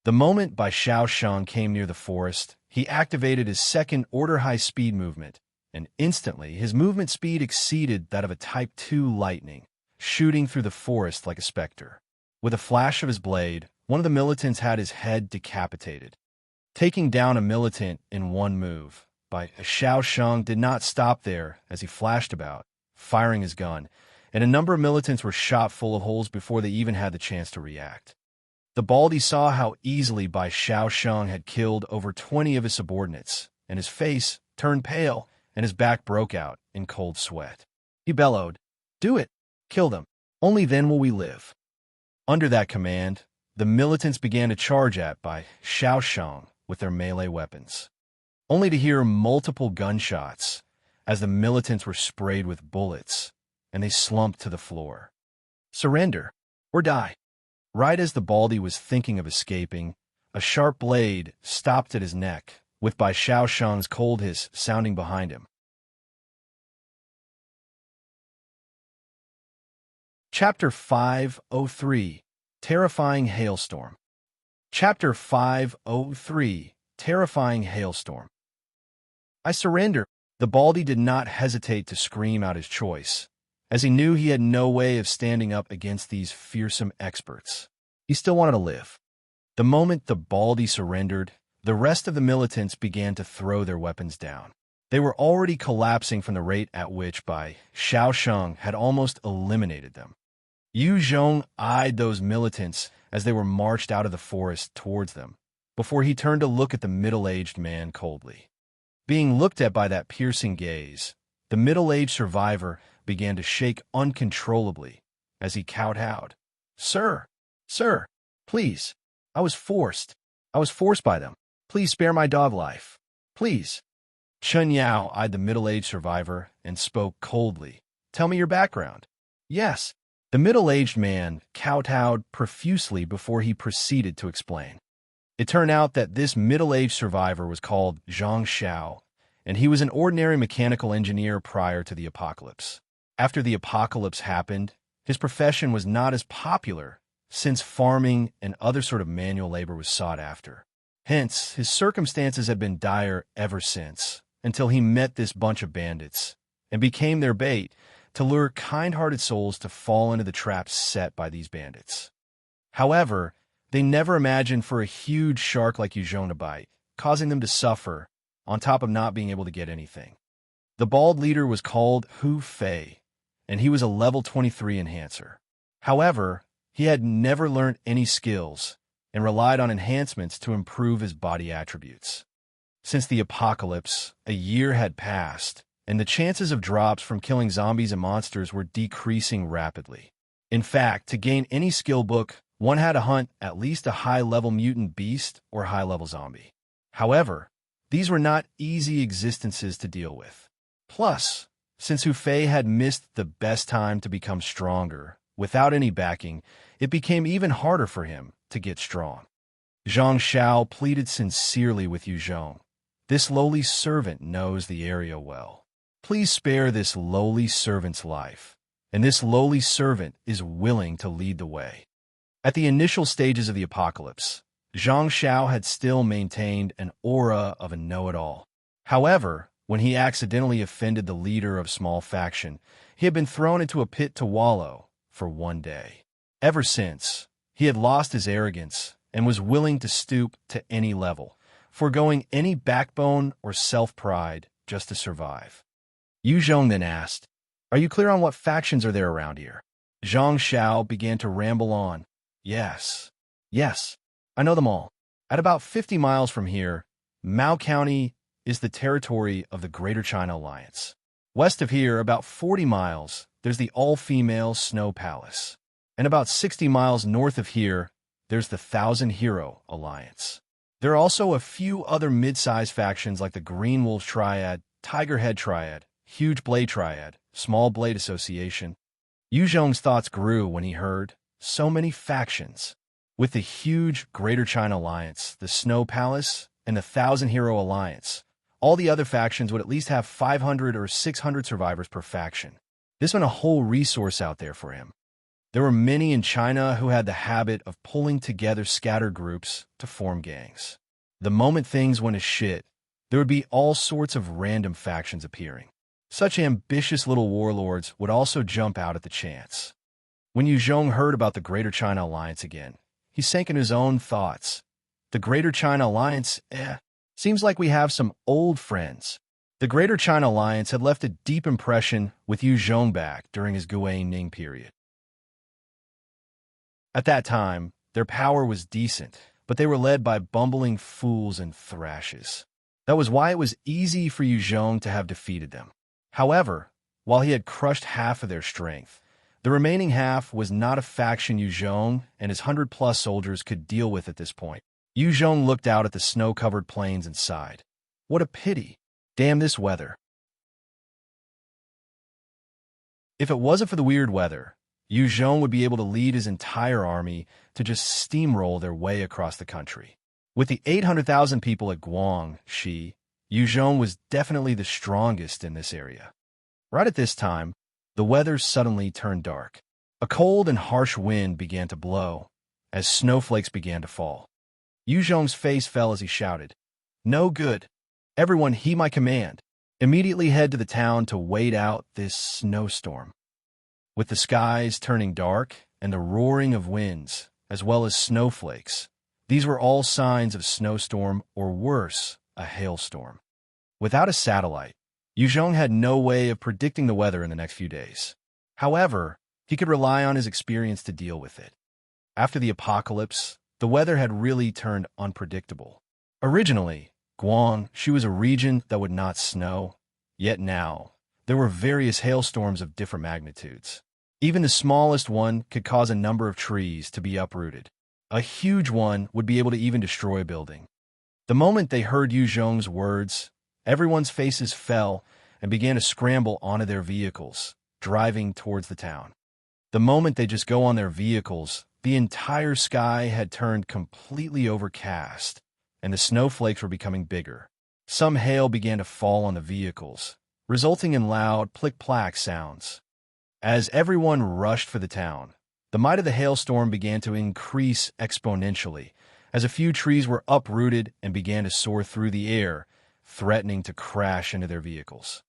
The moment Bai Xiao Sheng came near the forest, he activated his second order high-speed movement, and instantly his movement speed exceeded that of a Type 2 lightning, shooting through the forest like a specter. With a flash of his blade, one of the militants had his head decapitated. Taking down a militant in one move by Xiao Sheng did not stop there as he flashed about, firing his gun, and a number of militants were shot full of holes before they even had the chance to react. The Baldy saw how easily Bai Xiao Sheng had killed over 20 of his subordinates, and his face turned pale and his back broke out in cold sweat. He bellowed, "Do it! Kill them! Only then will we live." Under that command, the militants began to charge at Bai Xiao Sheng with their melee weapons, only to hear multiple gunshots as the militants were sprayed with bullets, and they slumped to the floor. Surrender, or die. Right as the Baldy was thinking of escaping, a sharp blade stopped at his neck, with Bai Xiao Sheng's cold hiss sounding behind him. Chapter 503, Terrifying Hailstorm. Chapter 503, Terrifying Hailstorm. "I surrender." The Baldy did not hesitate to scream out his choice, as he knew he had no way of standing up against these fearsome experts. He still wanted to live. The moment the Baldy surrendered, the rest of the militants began to throw their weapons down. They were already collapsing from the rate at which Bai Xiao Sheng had almost eliminated them. Yu Zhong eyed those militants as they were marched out of the forest towards them, before he turned to look at the middle-aged man coldly. Being looked at by that piercing gaze, the middle-aged survivor began to shake uncontrollably as he kowtowed. Sir, please, I was forced by them. Please spare my dog life. Please." Chen Yao eyed the middle-aged survivor and spoke coldly. "Tell me your background." "Yes." The middle-aged man kowtowed profusely before he proceeded to explain. It turned out that this middle-aged survivor was called Zhang Xiao, and he was an ordinary mechanical engineer prior to the apocalypse. After the apocalypse happened, his profession was not as popular, since farming and other sort of manual labor was sought after. Hence, his circumstances had been dire ever since, until he met this bunch of bandits, and became their bait to lure kind-hearted souls to fall into the traps set by these bandits. However, they never imagined for a huge shark like Yu Zhong to bite, causing them to suffer, on top of not being able to get anything. The bald leader was called Hu Fei, and he was a level 23 enhancer. However, he had never learned any skills, and relied on enhancements to improve his body attributes. Since the apocalypse, a year had passed, and the chances of drops from killing zombies and monsters were decreasing rapidly. In fact, to gain any skill book, one had to hunt at least a high-level mutant beast or high-level zombie. However, these were not easy existences to deal with. Plus, since Hu Fei had missed the best time to become stronger, without any backing, it became even harder for him to get strong. Zhang Xiao pleaded sincerely with Yu Zhong. "This lowly servant knows the area well. Please spare this lowly servant's life, and this lowly servant is willing to lead the way." At the initial stages of the apocalypse, Zhang Xiao had still maintained an aura of a know-it-all. However, when he accidentally offended the leader of a small faction, he had been thrown into a pit to wallow for one day. Ever since, he had lost his arrogance and was willing to stoop to any level, foregoing any backbone or self-pride just to survive. Yu Zhong then asked, "Are you clear on what factions are there around here?" Zhang Xiao began to ramble on. Yes, I know them all. At about 50 miles from here, Mao County is the territory of the Greater China Alliance. West of here, about 40 miles, there's the all-female Snow Palace. And about 60 miles north of here, there's the Thousand Hero Alliance. There are also a few other mid-sized factions like the Green Wolf Triad, Tiger Head Triad, Huge Blade Triad, Small Blade Association. Yu Zhong's thoughts grew when he heard so many factions. With the huge Greater China Alliance, the Snow Palace, and the Thousand Hero Alliance, all the other factions would at least have 500 or 600 survivors per faction. This meant a whole resource out there for him. There were many in China who had the habit of pulling together scattered groups to form gangs. The moment things went to shit, there would be all sorts of random factions appearing. Such ambitious little warlords would also jump out at the chance. When Yu Zhong heard about the Greater China Alliance again, he sank in his own thoughts. The Greater China Alliance, seems like we have some old friends. The Greater China Alliance had left a deep impression with Yu Zhongback during his Ning period. At that time, their power was decent, but they were led by bumbling fools and thrashes. That was why it was easy for Yu Zhong to have defeated them. However, while he had crushed half of their strength, the remaining half was not a faction Yu Zhong and his 100-plus soldiers could deal with at this point. Yu Zhong looked out at the snow-covered plains and sighed. What a pity. Damn this weather. If it wasn't for the weird weather, Yu Zhong would be able to lead his entire army to just steamroll their way across the country. With the 800,000 people at Guangxi, Yu Zhong was definitely the strongest in this area. Right at this time, the weather suddenly turned dark. A cold and harsh wind began to blow as snowflakes began to fall. Yu Zhong's face fell as he shouted, "No good. Everyone heed my command. Immediately head to the town to wait out this snowstorm." With the skies turning dark and the roaring of winds, as well as snowflakes, these were all signs of snowstorm or worse, a hailstorm. Without a satellite, Yu Zhong had no way of predicting the weather in the next few days. However, he could rely on his experience to deal with it. After the apocalypse, the weather had really turned unpredictable. Originally, Guangxi was a region that would not snow, yet now, there were various hailstorms of different magnitudes. Even the smallest one could cause a number of trees to be uprooted. A huge one would be able to even destroy a building. The moment they heard Yu Zhong's words, everyone's faces fell and began to scramble onto their vehicles, driving towards the town. The moment they just go on their vehicles, the entire sky had turned completely overcast, and the snowflakes were becoming bigger. Some hail began to fall on the vehicles, resulting in loud plick-plack sounds. As everyone rushed for the town, the might of the hailstorm began to increase exponentially, as a few trees were uprooted and began to soar through the air, threatening to crash into their vehicles.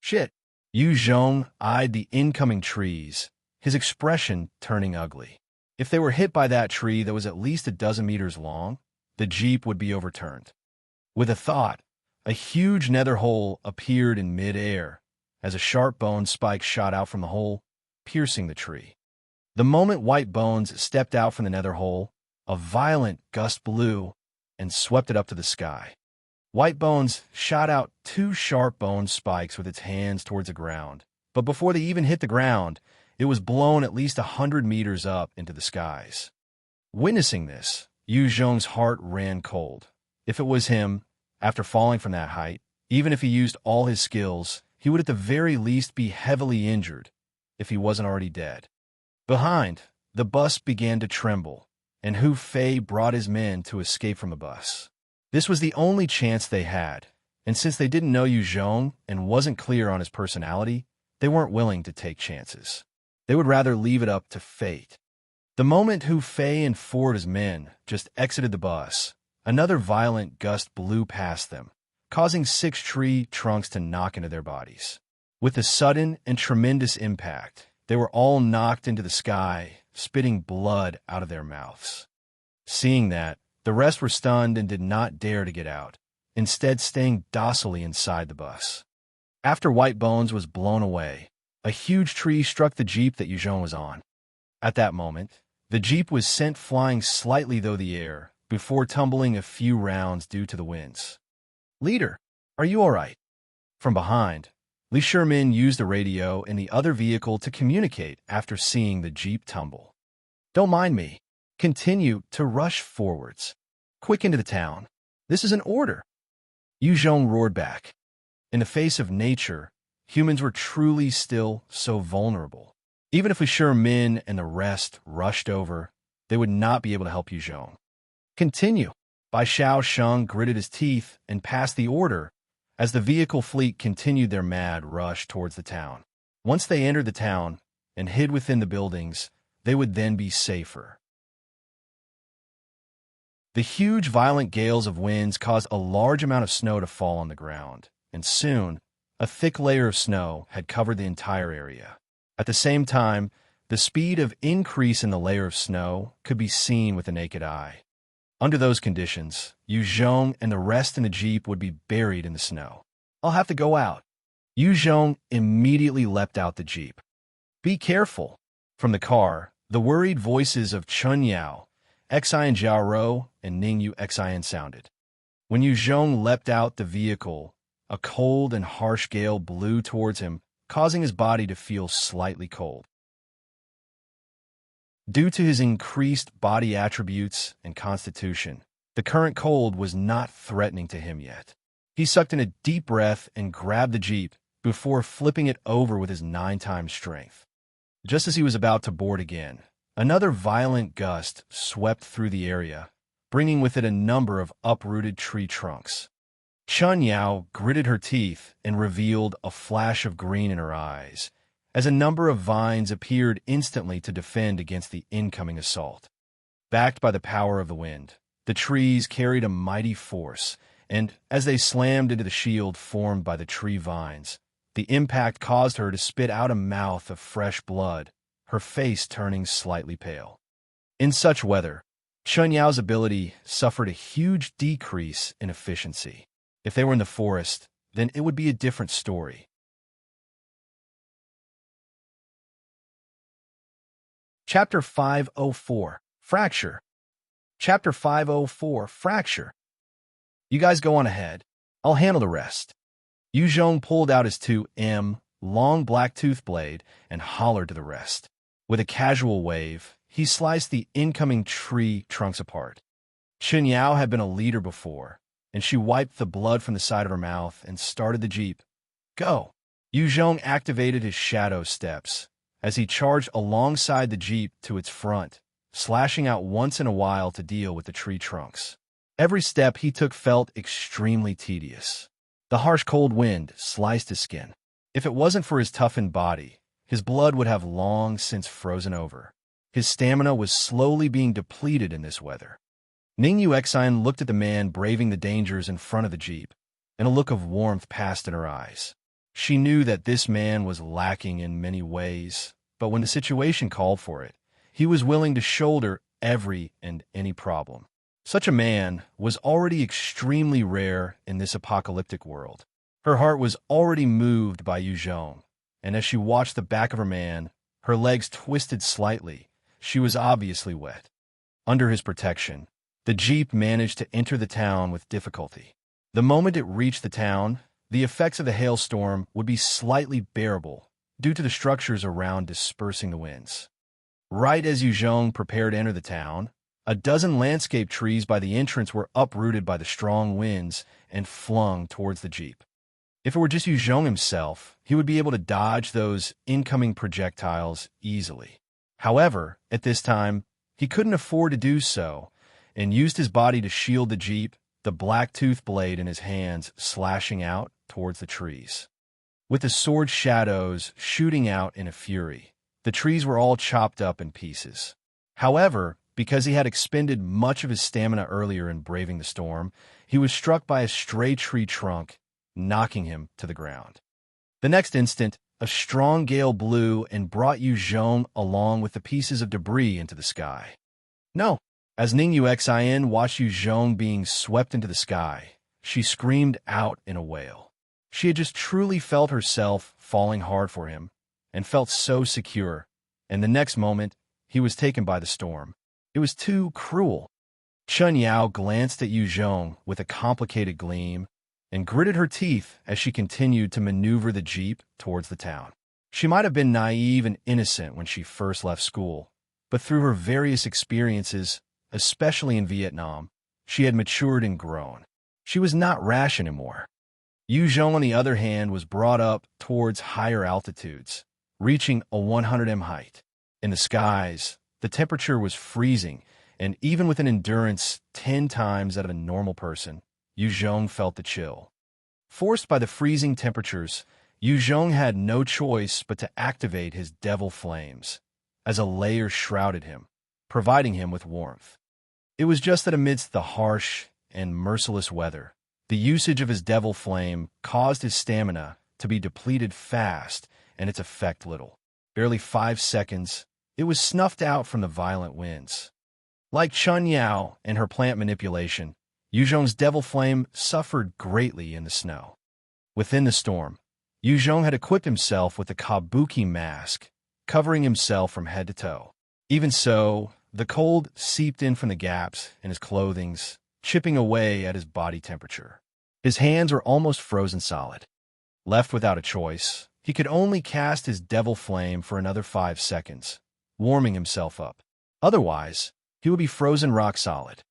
Shit! Yu Zhong eyed the incoming trees, his expression turning ugly. If they were hit by that tree that was at least a dozen meters long, the Jeep would be overturned. With a thought, a huge nether hole appeared in mid-air as a sharp bone spike shot out from the hole, piercing the tree. The moment White Bones stepped out from the nether hole, a violent gust blew and swept it up to the sky. White Bones shot out two sharp bone spikes with its hands towards the ground, but before they even hit the ground, it was blown at least 100 meters up into the skies. Witnessing this, Yu Zhong's heart ran cold. If it was him, after falling from that height, even if he used all his skills, he would at the very least be heavily injured, if he wasn't already dead. Behind, the bus began to tremble, and Hu Fei brought his men to escape from the bus. This was the only chance they had, and since they didn't know Yu Zhong and wasn't clear on his personality, they weren't willing to take chances. They would rather leave it up to fate. The moment Hu Fei and four of his men just exited the bus, another violent gust blew past them, causing 6 tree trunks to knock into their bodies. With a sudden and tremendous impact, they were all knocked into the sky, spitting blood out of their mouths. Seeing that, the rest were stunned and did not dare to get out, instead staying docilely inside the bus. After White Bones was blown away, a huge tree struck the Jeep that Yu Zhong was on. At that moment, the Jeep was sent flying slightly through the air before tumbling a few rounds due to the winds. "Leader, are you all right?" From behind, Li Shermin used the radio in the other vehicle to communicate after seeing the Jeep tumble. "Don't mind me. Continue to rush forwards. Quick into the town. This is an order." Yu Zhong roared back. In the face of nature, humans were truly still so vulnerable. Even if Li Shermin and the rest rushed over, they would not be able to help Yu Zhong. "Continue." Bai Xiao Sheng gritted his teeth and passed the order as the vehicle fleet continued their mad rush towards the town. Once they entered the town and hid within the buildings, they would then be safer. The huge violent gales of winds caused a large amount of snow to fall on the ground, and soon, a thick layer of snow had covered the entire area. At the same time, The speed of increase in the layer of snow could be seen with the naked eye. Under those conditions, Yu Zhong and the rest in the jeep would be buried in the snow. I'll have to go out. Yu Zhong immediately leapt out the jeep. Be careful. From the car, the worried voices of Chun Yao, Xian Jiao and Ning Yu Xian sounded. When Yu Zhong leapt out the vehicle, a cold and harsh gale blew towards him, causing his body to feel slightly cold. Due to his increased body attributes and constitution, the current cold was not threatening to him yet. He sucked in a deep breath and grabbed the jeep before flipping it over with his 9 times strength. Just as he was about to board again, another violent gust swept through the area, bringing with it a number of uprooted tree trunks. Chun Yao gritted her teeth and revealed a flash of green in her eyes, as a number of vines appeared instantly to defend against the incoming assault. Backed by the power of the wind, the trees carried a mighty force, and as they slammed into the shield formed by the tree vines, the impact caused her to spit out a mouth of fresh blood, her face turning slightly pale. In such weather, Chun Yao's ability suffered a huge decrease in efficiency. If they were in the forest, then it would be a different story. Chapter 504, Fracture. Chapter 504, Fracture. You guys go on ahead. I'll handle the rest. Yu Zhong pulled out his 2M long black tooth blade and hollered to the rest. With a casual wave, he sliced the incoming tree trunks apart. Chun Yao had been a leader before, and she wiped the blood from the side of her mouth and started the jeep. Go! Yu Zhong activated his shadow steps as he charged alongside the jeep to its front, slashing out once in a while to deal with the tree trunks. Every step he took felt extremely tedious. The harsh cold wind sliced his skin. If it wasn't for his toughened body, his blood would have long since frozen over. His stamina was slowly being depleted in this weather. Ning Yu Xian looked at the man braving the dangers in front of the jeep, and a look of warmth passed in her eyes. She knew that this man was lacking in many ways, but when the situation called for it, he was willing to shoulder every and any problem. Such a man was already extremely rare in this apocalyptic world. Her heart was already moved by Yu Zhong, and as she watched the back of her man, her legs twisted slightly. She was obviously wet. Under his protection, the jeep managed to enter the town with difficulty. The moment it reached the town, the effects of the hailstorm would be slightly bearable due to the structures around dispersing the winds. Right as Yu Zhong prepared to enter the town, a dozen landscape trees by the entrance were uprooted by the strong winds and flung towards the jeep. If it were just Yu Zhong himself, he would be able to dodge those incoming projectiles easily. However, at this time, he couldn't afford to do so, and used his body to shield the jeep, the black tooth blade in his hands slashing out towards the trees. With the sword shadows shooting out in a fury, the trees were all chopped up in pieces. However, because he had expended much of his stamina earlier in braving the storm, he was struck by a stray tree trunk, knocking him to the ground. The next instant, a strong gale blew and brought Yu Zhong along with the pieces of debris into the sky. No! As Ning Yu Xian watched Yu Zhong being swept into the sky, she screamed out in a wail. She had just truly felt herself falling hard for him, and felt so secure, and the next moment, he was taken by the storm. It was too cruel. Chun Yao glanced at Yu Zhong with a complicated gleam, and gritted her teeth as she continued to maneuver the jeep towards the town. She might have been naive and innocent when she first left school, but through her various experiences, especially in Vietnam, she had matured and grown. She was not rash anymore. Yu Zhong, on the other hand, was brought up towards higher altitudes, reaching a 100m height. In the skies, the temperature was freezing, and even with an endurance 10 times that of a normal person, Yu Zhong felt the chill. Forced by the freezing temperatures, Yu Zhong had no choice but to activate his devil flames, as a layer shrouded him, providing him with warmth. It was just that amidst the harsh and merciless weather, the usage of his devil flame caused his stamina to be depleted fast and its effect little. Barely 5 seconds, it was snuffed out from the violent winds. Like Chun Yao and her plant manipulation, Yu Zhong's devil flame suffered greatly in the snow. Within the storm, Yu Zhong had equipped himself with a kabuki mask, covering himself from head to toe. Even so, the cold seeped in from the gaps in his clothing, chipping away at his body temperature. His hands were almost frozen solid. Left without a choice, he could only cast his devil flame for another 5 seconds, warming himself up. Otherwise, he would be frozen rock solid.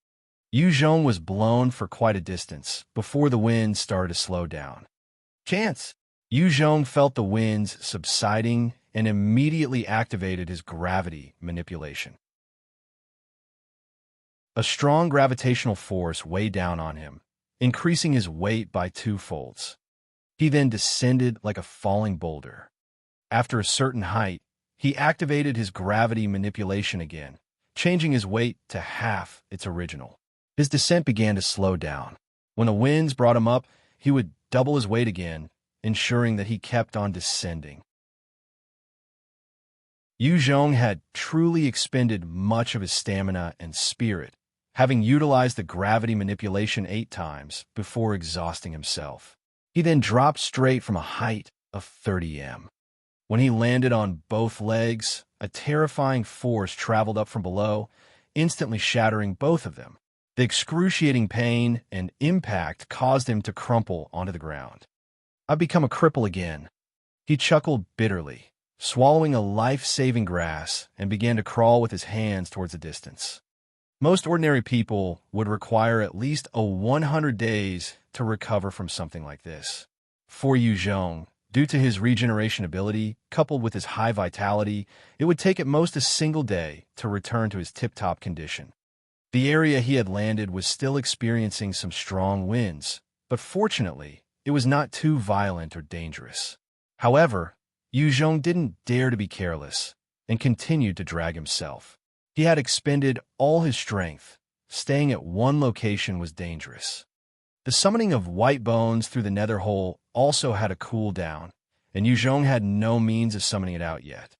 Yu Zhong was blown for quite a distance before the wind started to slow down. Chance! Yu Zhong felt the winds subsiding and immediately activated his gravity manipulation. A strong gravitational force weighed down on him, increasing his weight by 2 folds. He then descended like a falling boulder. After a certain height, he activated his gravity manipulation again, changing his weight to half its original. His descent began to slow down. When the winds brought him up, he would double his weight again, ensuring that he kept on descending. Yu Zhong had truly expended much of his stamina and spirit, having utilized the gravity manipulation 8 times before exhausting himself. He then dropped straight from a height of 30 m. When he landed on both legs, a terrifying force traveled up from below, instantly shattering both of them. The excruciating pain and impact caused him to crumple onto the ground. "I've become a cripple again." He chuckled bitterly, swallowing a life-saving grass, and began to crawl with his hands towards the distance. Most ordinary people would require at least 100 days to recover from something like this. For Yu Zhong, due to his regeneration ability, coupled with his high vitality, it would take at most a single day to return to his tip-top condition. The area he had landed was still experiencing some strong winds, but fortunately, it was not too violent or dangerous. However, Yu Zhong didn't dare to be careless and continued to drag himself. He had expended all his strength. Staying at one location was dangerous. The summoning of white bones through the nether hole also had a cooldown, and Yu Zhong had no means of summoning it out yet.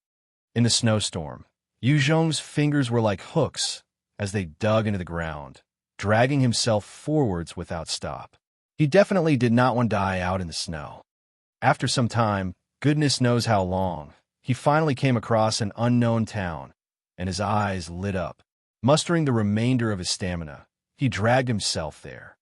In the snowstorm, Yu Zhong's fingers were like hooks as they dug into the ground, dragging himself forwards without stop. He definitely did not want to die out in the snow. After some time, goodness knows how long, he finally came across an unknown town, and his eyes lit up. Mustering the remainder of his stamina, he dragged himself there.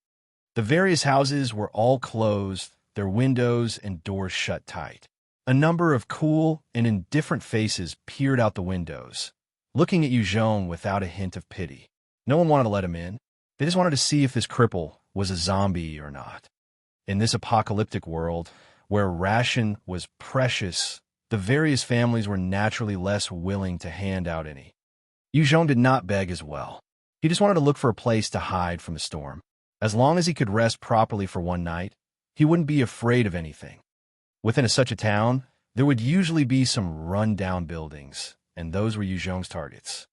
The various houses were all closed, their windows and doors shut tight. A number of cool and indifferent faces peered out the windows, looking at Yu Zhong without a hint of pity. No one wanted to let him in. They just wanted to see if this cripple was a zombie or not. In this apocalyptic world, where ration was precious, the various families were naturally less willing to hand out any. Yu Zhong did not beg as well. He just wanted to look for a place to hide from the storm. As long as he could rest properly for one night, he wouldn't be afraid of anything. Within such a town, there would usually be some run-down buildings, and those were Yu Zhong's targets.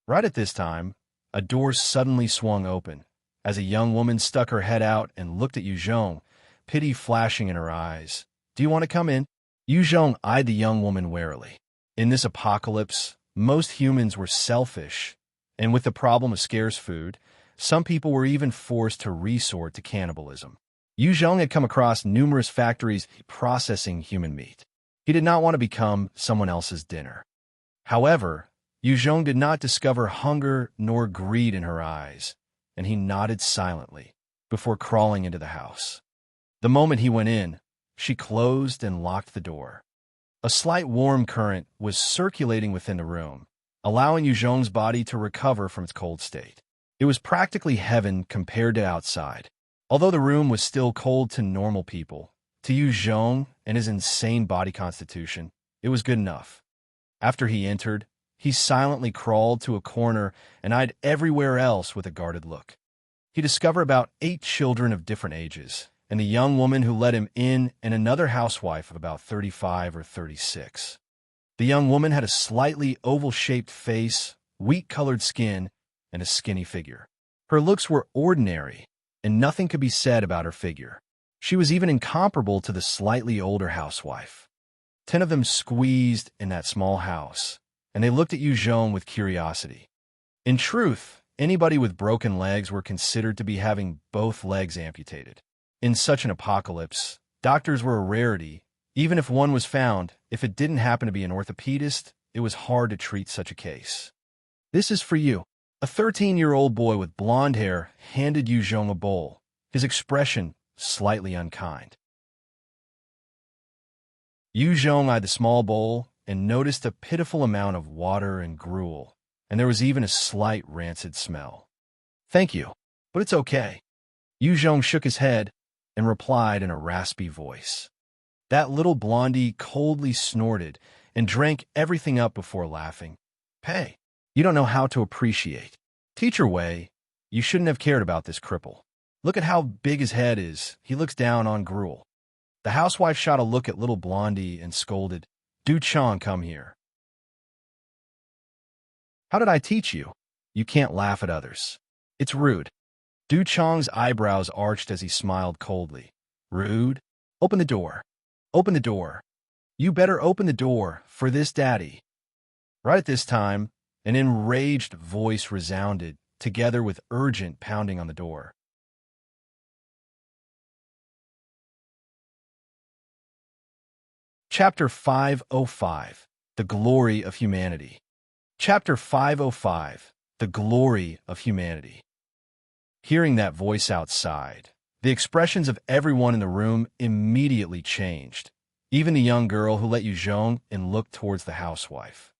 Right at this time, a door suddenly swung open, as a young woman stuck her head out and looked at Yu Zhong, pity flashing in her eyes. "Do you want to come in?" Yu Zhong eyed the young woman warily. In this apocalypse, most humans were selfish, and with the problem of scarce food, some people were even forced to resort to cannibalism. Yu Zhong had come across numerous factories processing human meat. He did not want to become someone else's dinner. However, Yu Zhong did not discover hunger nor greed in her eyes, and he nodded silently before crawling into the house. The moment he went in, she closed and locked the door. A slight warm current was circulating within the room, allowing Yu Zhong's body to recover from its cold state. It was practically heaven compared to outside. Although the room was still cold to normal people, to Yu Zhong and his insane body constitution, it was good enough. After he entered, he silently crawled to a corner and eyed everywhere else with a guarded look. He discovered about 8 children of different ages, and the young woman who let him in and another housewife of about 35 or 36. The young woman had a slightly oval-shaped face, wheat-colored skin, and a skinny figure. Her looks were ordinary, and nothing could be said about her figure. She was even incomparable to the slightly older housewife. 10 of them squeezed in that small house, and they looked at Yu Zhong with curiosity. In truth, anybody with broken legs were considered to be having both legs amputated. In such an apocalypse, doctors were a rarity. Even if one was found, if it didn't happen to be an orthopedist, it was hard to treat such a case. "This is for you." A 13-year-old boy with blonde hair handed Yu Zhong a bowl, his expression slightly unkind. Yu Zhong eyed the small bowl and noticed a pitiful amount of water and gruel, and there was even a slight rancid smell. "Thank you, but it's okay." Yu Zhong shook his head and replied in a raspy voice. That little blondie coldly snorted and drank everything up before laughing. "Hey, you don't know how to appreciate. Teacher Wei, you shouldn't have cared about this cripple. Look at how big his head is. He looks down on gruel." The housewife shot a look at little blondie and scolded, "Du Chong, come here." "How did I teach you? You can't laugh at others. It's rude." Du Chong's eyebrows arched as he smiled coldly. "Rude? Open the door. Open the door. You better open the door for this daddy." Right at this time, an enraged voice resounded, together with urgent pounding on the door. Chapter 505, The Glory of Humanity. Chapter 505, The Glory of Humanity. Hearing that voice outside, the expressions of everyone in the room immediately changed, even the young girl who let Yu Zhong and looked towards the housewife.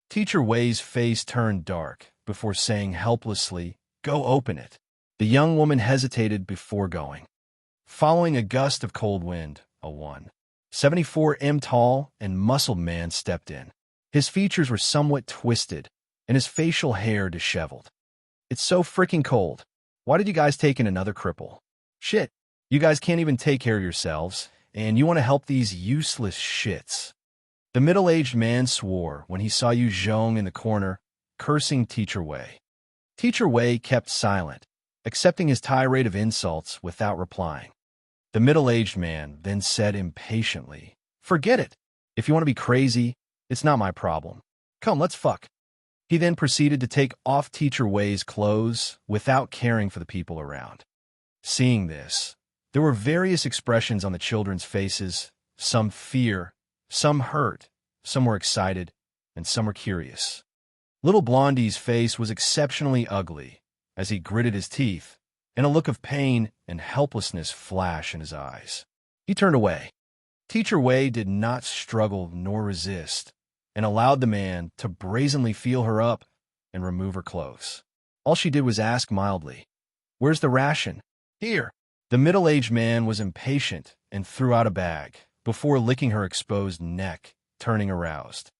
Teacher Wei's face turned dark before saying helplessly, "Go open it." The young woman hesitated before going. Following a gust of cold wind, a 174 tall and muscled man stepped in. His features were somewhat twisted, and his facial hair disheveled. "It's so freaking cold. Why did you guys take in another cripple? Shit, you guys can't even take care of yourselves, and you want to help these useless shits." The middle-aged man swore when he saw Yu Zhong in the corner, cursing Teacher Wei. Teacher Wei kept silent, accepting his tirade of insults without replying. The middle-aged man then said impatiently, "Forget it. If you want to be crazy, it's not my problem. Come, let's fuck." He then proceeded to take off Teacher Wei's clothes without caring for the people around. Seeing this, there were various expressions on the children's faces, some fear, some hurt, some were excited, and some were curious. Little Blondie's face was exceptionally ugly as he gritted his teeth, and a look of pain and helplessness flashed in his eyes. He turned away. Teacher Wei did not struggle nor resist, and allowed the man to brazenly feel her up and remove her clothes. All she did was ask mildly, "Where's the ration?" "Here." The middle-aged man was impatient and threw out a bag, before licking her exposed neck, turning aroused.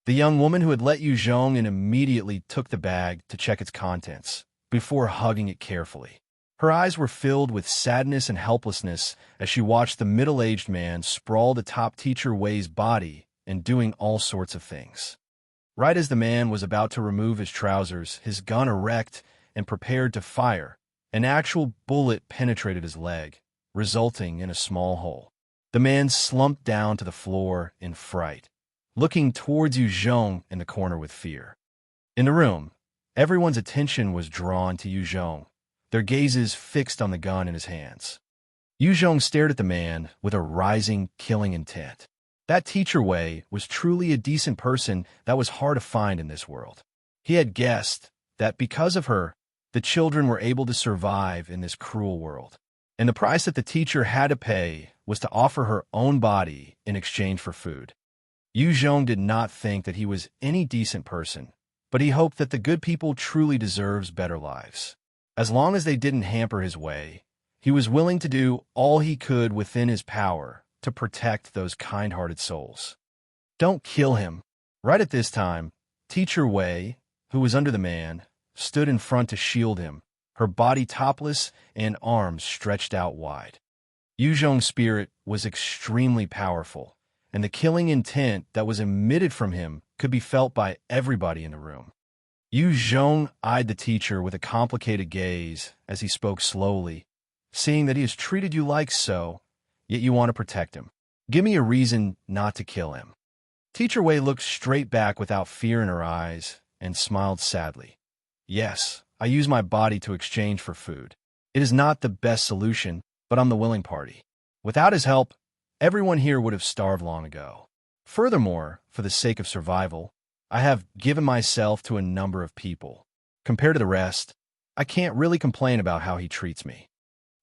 The young woman who had let Yu Zhong in immediately took the bag to check its contents, before hugging it carefully. Her eyes were filled with sadness and helplessness as she watched the middle-aged man sprawled atop Teacher Wei's body and doing all sorts of things. Right as the man was about to remove his trousers, his gun erect and prepared to fire, an actual bullet penetrated his leg, resulting in a small hole. The man slumped down to the floor in fright, looking towards Yu Zhong in the corner with fear. In the room, everyone's attention was drawn to Yu Zhong, their gazes fixed on the gun in his hands. Yu Zhong stared at the man with a rising, killing intent. That Teacher Wei was truly a decent person that was hard to find in this world. He had guessed that because of her, the children were able to survive in this cruel world, and the price that the teacher had to pay was to offer her own body in exchange for food. Yu Zhong did not think that he was any decent person, but he hoped that the good people truly deserves better lives. As long as they didn't hamper his way, he was willing to do all he could within his power to protect those kind-hearted souls. "Don't kill him." Right at this time, Teacher Wei, who was under the man, stood in front to shield him, her body topless and arms stretched out wide. Yu Zhong's spirit was extremely powerful, and the killing intent that was emitted from him could be felt by everybody in the room. Yu Zhong eyed the teacher with a complicated gaze as he spoke slowly, "Seeing that he has treated you like so, yet you want to protect him. Give me a reason not to kill him." Teacher Wei looked straight back without fear in her eyes and smiled sadly. Yes, I use my body to exchange for food. It is not the best solution, but I'm the willing party. Without his help, everyone here would have starved long ago. Furthermore, for the sake of survival, I have given myself to a number of people. Compared to the rest, I can't really complain about how he treats me.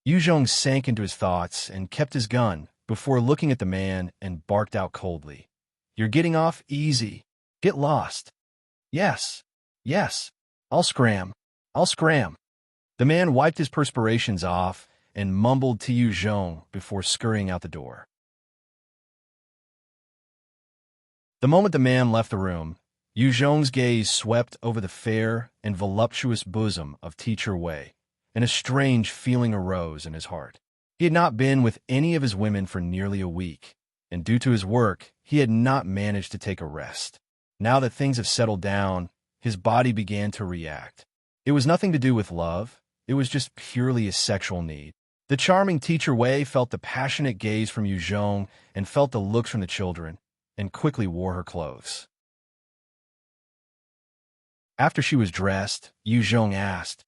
Yu Zhong sank into his thoughts and kept his gun before looking at the man and barked out coldly. You're getting off easy. Get lost. Yes. Yes. I'll scram. I'll scram. The man wiped his perspirations off and mumbled to Yu Zhong before scurrying out the door. The moment the man left the room, Yu Zhong's gaze swept over the fair and voluptuous bosom of Teacher Wei, and a strange feeling arose in his heart. He had not been with any of his women for nearly a week, and due to his work, he had not managed to take a rest. Now that things have settled down, his body began to react. It was nothing to do with love, it was just purely a sexual need. The charming Teacher Wei felt the passionate gaze from Yu Zhong and felt the looks from the children, and quickly wore her clothes. After she was dressed, Yu Zhong asked,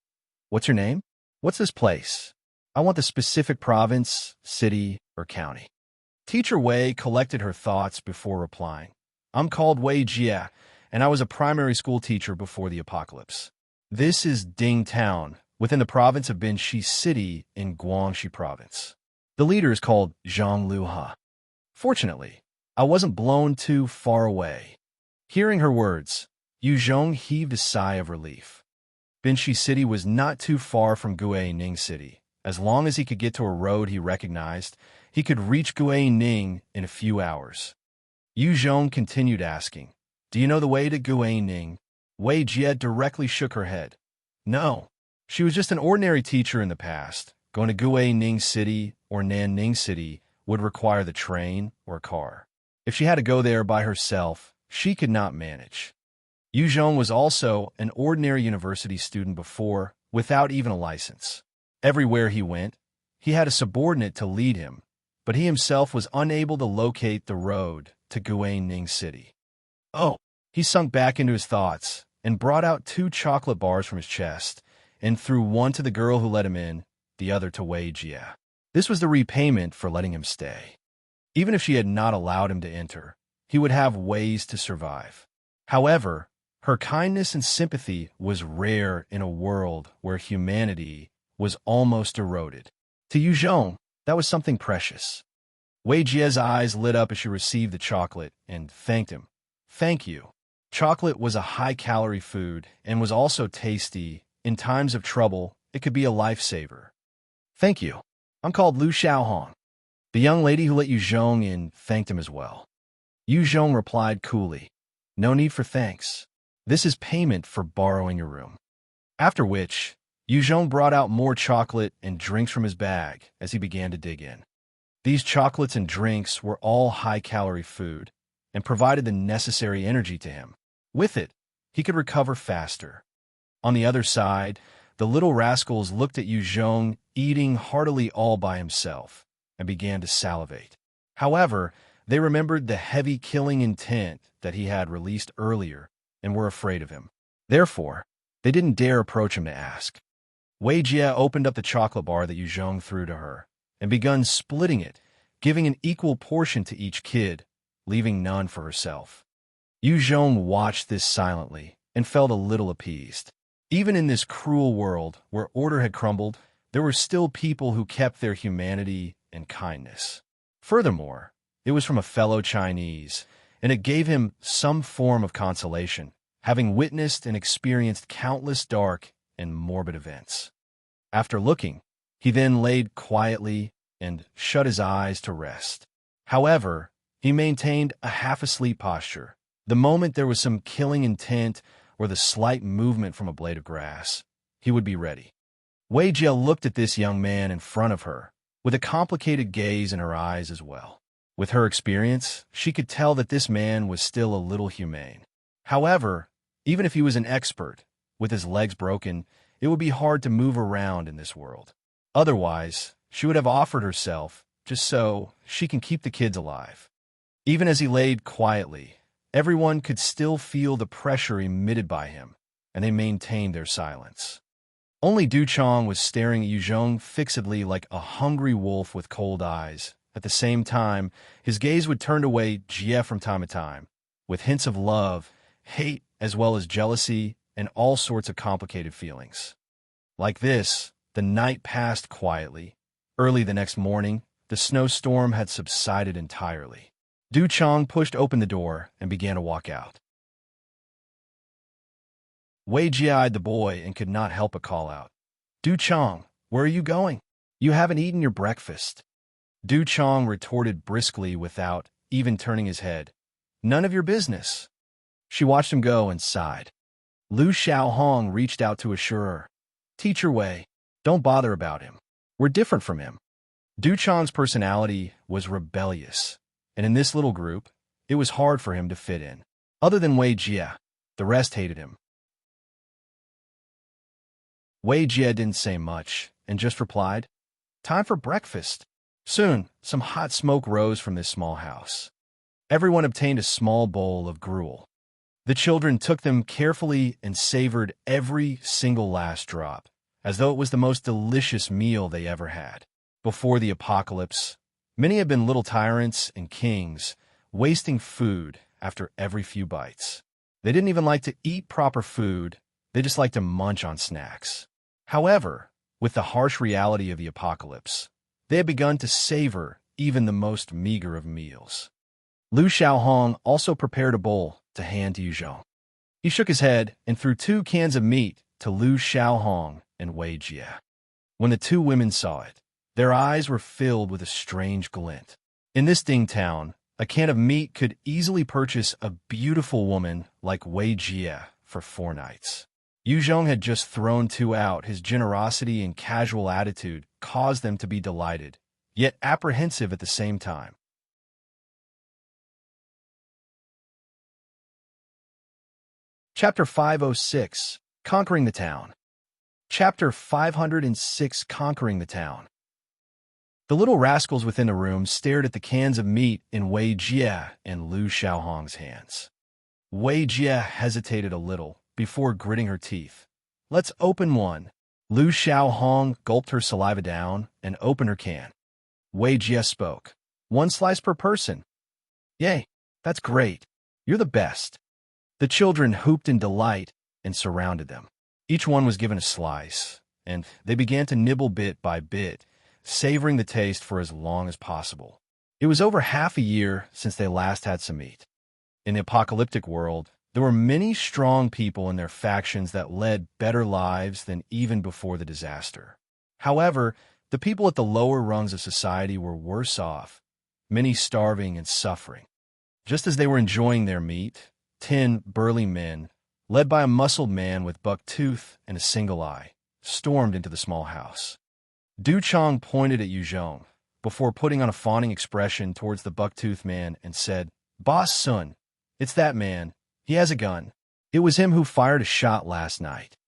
"What's your name? What's this place? I want the specific province, city, or county." Teacher Wei collected her thoughts before replying. "I'm called Wei Jie, and I was a primary school teacher before the apocalypse. This is Ding Town, within the province of Binshi City in Guangxi Province. The leader is called Zhang Luha. Fortunately, I wasn't blown too far away." Hearing her words, Yu Zhong heaved a sigh of relief. Binshi City was not too far from Ning City. As long as he could get to a road he recognized, he could reach Ning in a few hours. Yu Zhong continued asking, "Do you know the way to Ning?" Wei Jie directly shook her head. No, she was just an ordinary teacher in the past. Going to Ning City or Nanning City would require the train or a car. If she had to go there by herself, she could not manage. Yu Zhong was also an ordinary university student before, without even a license. Everywhere he went, he had a subordinate to lead him, but he himself was unable to locate the road to Ning City. Oh, he sunk back into his thoughts and brought out 2 chocolate bars from his chest and threw one to the girl who let him in, the other to Wei Jie. This was the repayment for letting him stay. Even if she had not allowed him to enter, he would have ways to survive. However, her kindness and sympathy was rare in a world where humanity was almost eroded. To Yu Zhong, that was something precious. Wei Jie's eyes lit up as she received the chocolate and thanked him. "Thank you." Chocolate was a high-calorie food and was also tasty. In times of trouble, it could be a lifesaver. "Thank you. I'm called Lu Xiaohong." The young lady who let Yu Zhong in thanked him as well. Yu Zhong replied coolly, "No need for thanks. This is payment for borrowing your room." After which, Yu Zhong brought out more chocolate and drinks from his bag as he began to dig in. These chocolates and drinks were all high-calorie food and provided the necessary energy to him. With it, he could recover faster. On the other side, the little rascals looked at Yu Zhong eating heartily all by himself and began to salivate. However, they remembered the heavy killing intent that he had released earlier and were afraid of him. Therefore, they didn't dare approach him to ask. Wei Jie opened up the chocolate bar that Yu Zhong threw to her and begun splitting it, giving an equal portion to each kid, leaving none for herself. Yu Zhong watched this silently and felt a little appeased. Even in this cruel world where order had crumbled, there were still people who kept their humanity and kindness. Furthermore, it was from a fellow Chinese, and it gave him some form of consolation, having witnessed and experienced countless dark and morbid events. After looking, he then laid quietly and shut his eyes to rest. However, he maintained a half-asleep posture. The moment there was some killing intent or the slight movement from a blade of grass, he would be ready. Wei Jie looked at this young man in front of her, with a complicated gaze in her eyes as well. With her experience, she could tell that this man was still a little humane. However, even if he was an expert, with his legs broken, it would be hard to move around in this world. Otherwise, she would have offered herself just so she can keep the kids alive. Even as he laid quietly, everyone could still feel the pressure emitted by him, and they maintained their silence. Only Du Chong was staring at Yu Zhong fixedly like a hungry wolf with cold eyes. At the same time, his gaze would turn away Jie from time to time, with hints of love, hate, as well as jealousy, and all sorts of complicated feelings. Like this, the night passed quietly. Early the next morning, the snowstorm had subsided entirely. Du Chong pushed open the door and began to walk out. Wei Jie eyed the boy and could not help but call out, "Du Chong, where are you going? You haven't eaten your breakfast." Du Chong retorted briskly without even turning his head, "None of your business." She watched him go and sighed. Lu Xiaohong reached out to assure her, "Teacher Wei, don't bother about him. We're different from him." Du Chong's personality was rebellious, and in this little group, it was hard for him to fit in. Other than Wei Jie, the rest hated him. Wei Jie didn't say much and just replied, "Time for breakfast." Soon, some hot smoke rose from this small house. Everyone obtained a small bowl of gruel. The children took them carefully and savored every single last drop, as though it was the most delicious meal they ever had. Before the apocalypse, many had been little tyrants and kings, wasting food after every few bites. They didn't even like to eat proper food, they just liked to munch on snacks. However, with the harsh reality of the apocalypse, they had begun to savor even the most meager of meals. Lu Xiaohong also prepared a bowl to hand to Yu Zhong. He shook his head and threw 2 cans of meat to Lu Xiaohong and Wei Jie. When the 2 women saw it, their eyes were filled with a strange glint. In this Ding town, a can of meat could easily purchase a beautiful woman like Wei Jie for 4 nights. Yu Zhong had just thrown 2 out. His generosity and casual attitude caused them to be delighted, yet apprehensive at the same time. Chapter 506, Conquering the Town. Chapter 506, Conquering the Town. The little rascals within the room stared at the cans of meat in Wei Jie and Lu Xiaohong's hands. Wei Jie hesitated a little before gritting her teeth. "Let's open one." Lu Xiaohong gulped her saliva down and opened her can. Wei Jie spoke. "1 slice per person." "Yay, that's great. You're the best." The children whooped in delight and surrounded them. Each one was given a slice, and they began to nibble bit by bit, savoring the taste for as long as possible. It was over half a year since they last had some meat. In the apocalyptic world, there were many strong people in their factions that led better lives than even before the disaster. However, the people at the lower rungs of society were worse off, many starving and suffering. Just as they were enjoying their meat, 10 burly men, led by a muscled man with buck tooth and a single eye, stormed into the small house. Du Chong pointed at Yu Zhong before putting on a fawning expression towards the buck-toothed man and said, "Boss Sun, it's that man. He has a gun. It was him who fired a shot last night."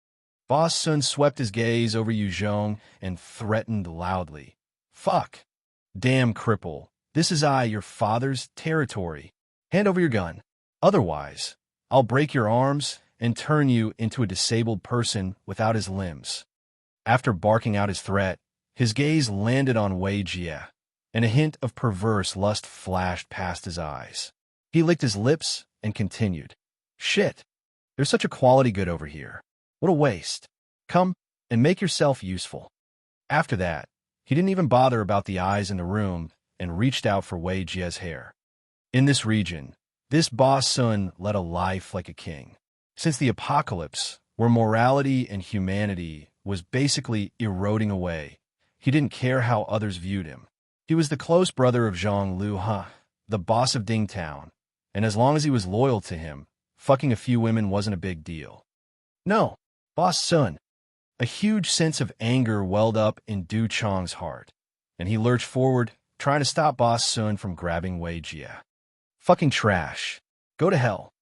Boss Sun swept his gaze over Yu Zhong and threatened loudly, "Fuck. Damn cripple. This is your father's territory. Hand over your gun. Otherwise, I'll break your arms and turn you into a disabled person without his limbs." After barking out his threat, his gaze landed on Wei Jie, and a hint of perverse lust flashed past his eyes. He licked his lips and continued, "Shit, there's such a quality good over here. What a waste. Come and make yourself useful." After that, he didn't even bother about the eyes in the room and reached out for Wei Jie's hair. In this region, this boss Sun led a life like a king. Since the apocalypse, where morality and humanity was basically eroding away, he didn't care how others viewed him. He was the close brother of Zhang Lu He, the boss of Ding Town, and as long as he was loyal to him, fucking a few women wasn't a big deal. "No, Boss Sun." A huge sense of anger welled up in Du Chong's heart, and he lurched forward, trying to stop Boss Sun from grabbing Wei Jie. "Fucking trash. Go to hell."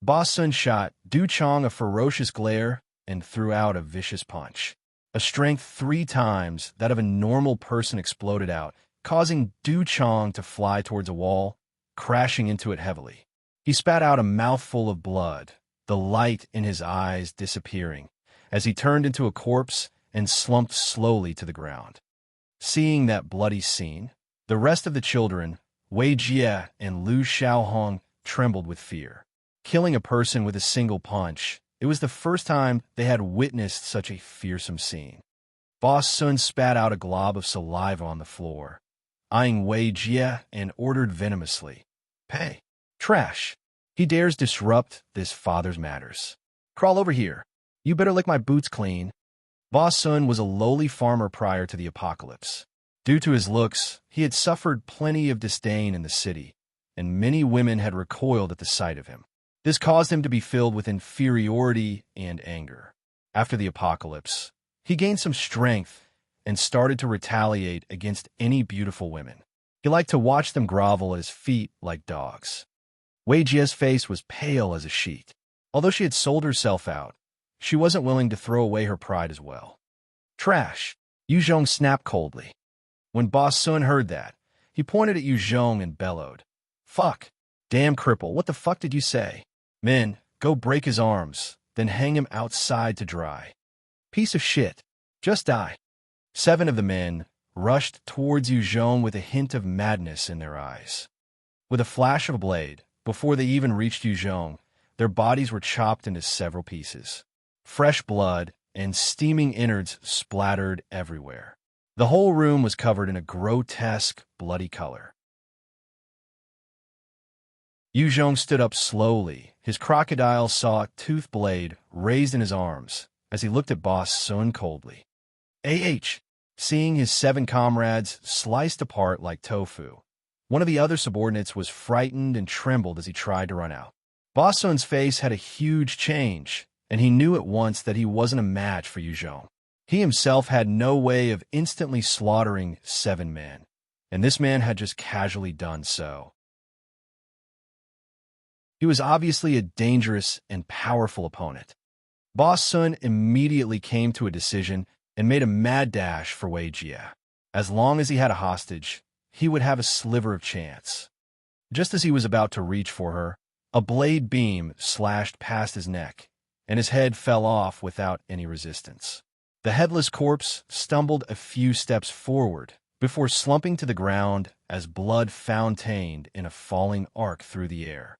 Boss Sun shot Du Chong a ferocious glare and threw out a vicious punch. A strength 3 times that of a normal person exploded out, causing Du Chong to fly towards a wall, crashing into it heavily. He spat out a mouthful of blood, the light in his eyes disappearing, as he turned into a corpse and slumped slowly to the ground. Seeing that bloody scene, the rest of the children, Wei Jie and Lu Xiaohong, trembled with fear. Killing a person with a single punch, it was the first time they had witnessed such a fearsome scene. Boss Sun spat out a glob of saliva on the floor, eyeing Wei Jie and ordered venomously, "Pay. Trash. He dares disrupt this father's matters. Crawl over here. You better lick my boots clean." Boss Sun was a lowly farmer prior to the apocalypse. Due to his looks, he had suffered plenty of disdain in the city, and many women had recoiled at the sight of him. This caused him to be filled with inferiority and anger. After the apocalypse, he gained some strength and started to retaliate against any beautiful women. He liked to watch them grovel at his feet like dogs. Wei Jie's face was pale as a sheet. Although she had sold herself out, she wasn't willing to throw away her pride as well. "Trash," Yu Zhong snapped coldly. When Boss Sun heard that, he pointed at Yu Zhong and bellowed, "Fuck. Damn cripple, what the fuck did you say? Men, go break his arms, then hang him outside to dry. Piece of shit. Just die." 7 of the men rushed towards Yu Zhong with a hint of madness in their eyes. With a flash of a blade, before they even reached Yu Zhong, their bodies were chopped into several pieces. Fresh blood and steaming innards splattered everywhere. The whole room was covered in a grotesque, bloody color. Yu Zhong stood up slowly, his crocodile saw-tooth blade raised in his arms, as he looked at Boss Sun coldly. Seeing his 7 comrades sliced apart like tofu, one of the other subordinates was frightened and trembled as he tried to run out. Boss Sun's face had a huge change, and he knew at once that he wasn't a match for Yu Zhong. He himself had no way of instantly slaughtering 7 men, and this man had just casually done so. He was obviously a dangerous and powerful opponent. Boss Sun immediately came to a decision and made a mad dash for Wei Jie. As long as he had a hostage, he would have a sliver of chance. Just as he was about to reach for her, a blade beam slashed past his neck, and his head fell off without any resistance. The headless corpse stumbled a few steps forward before slumping to the ground as blood fountained in a falling arc through the air.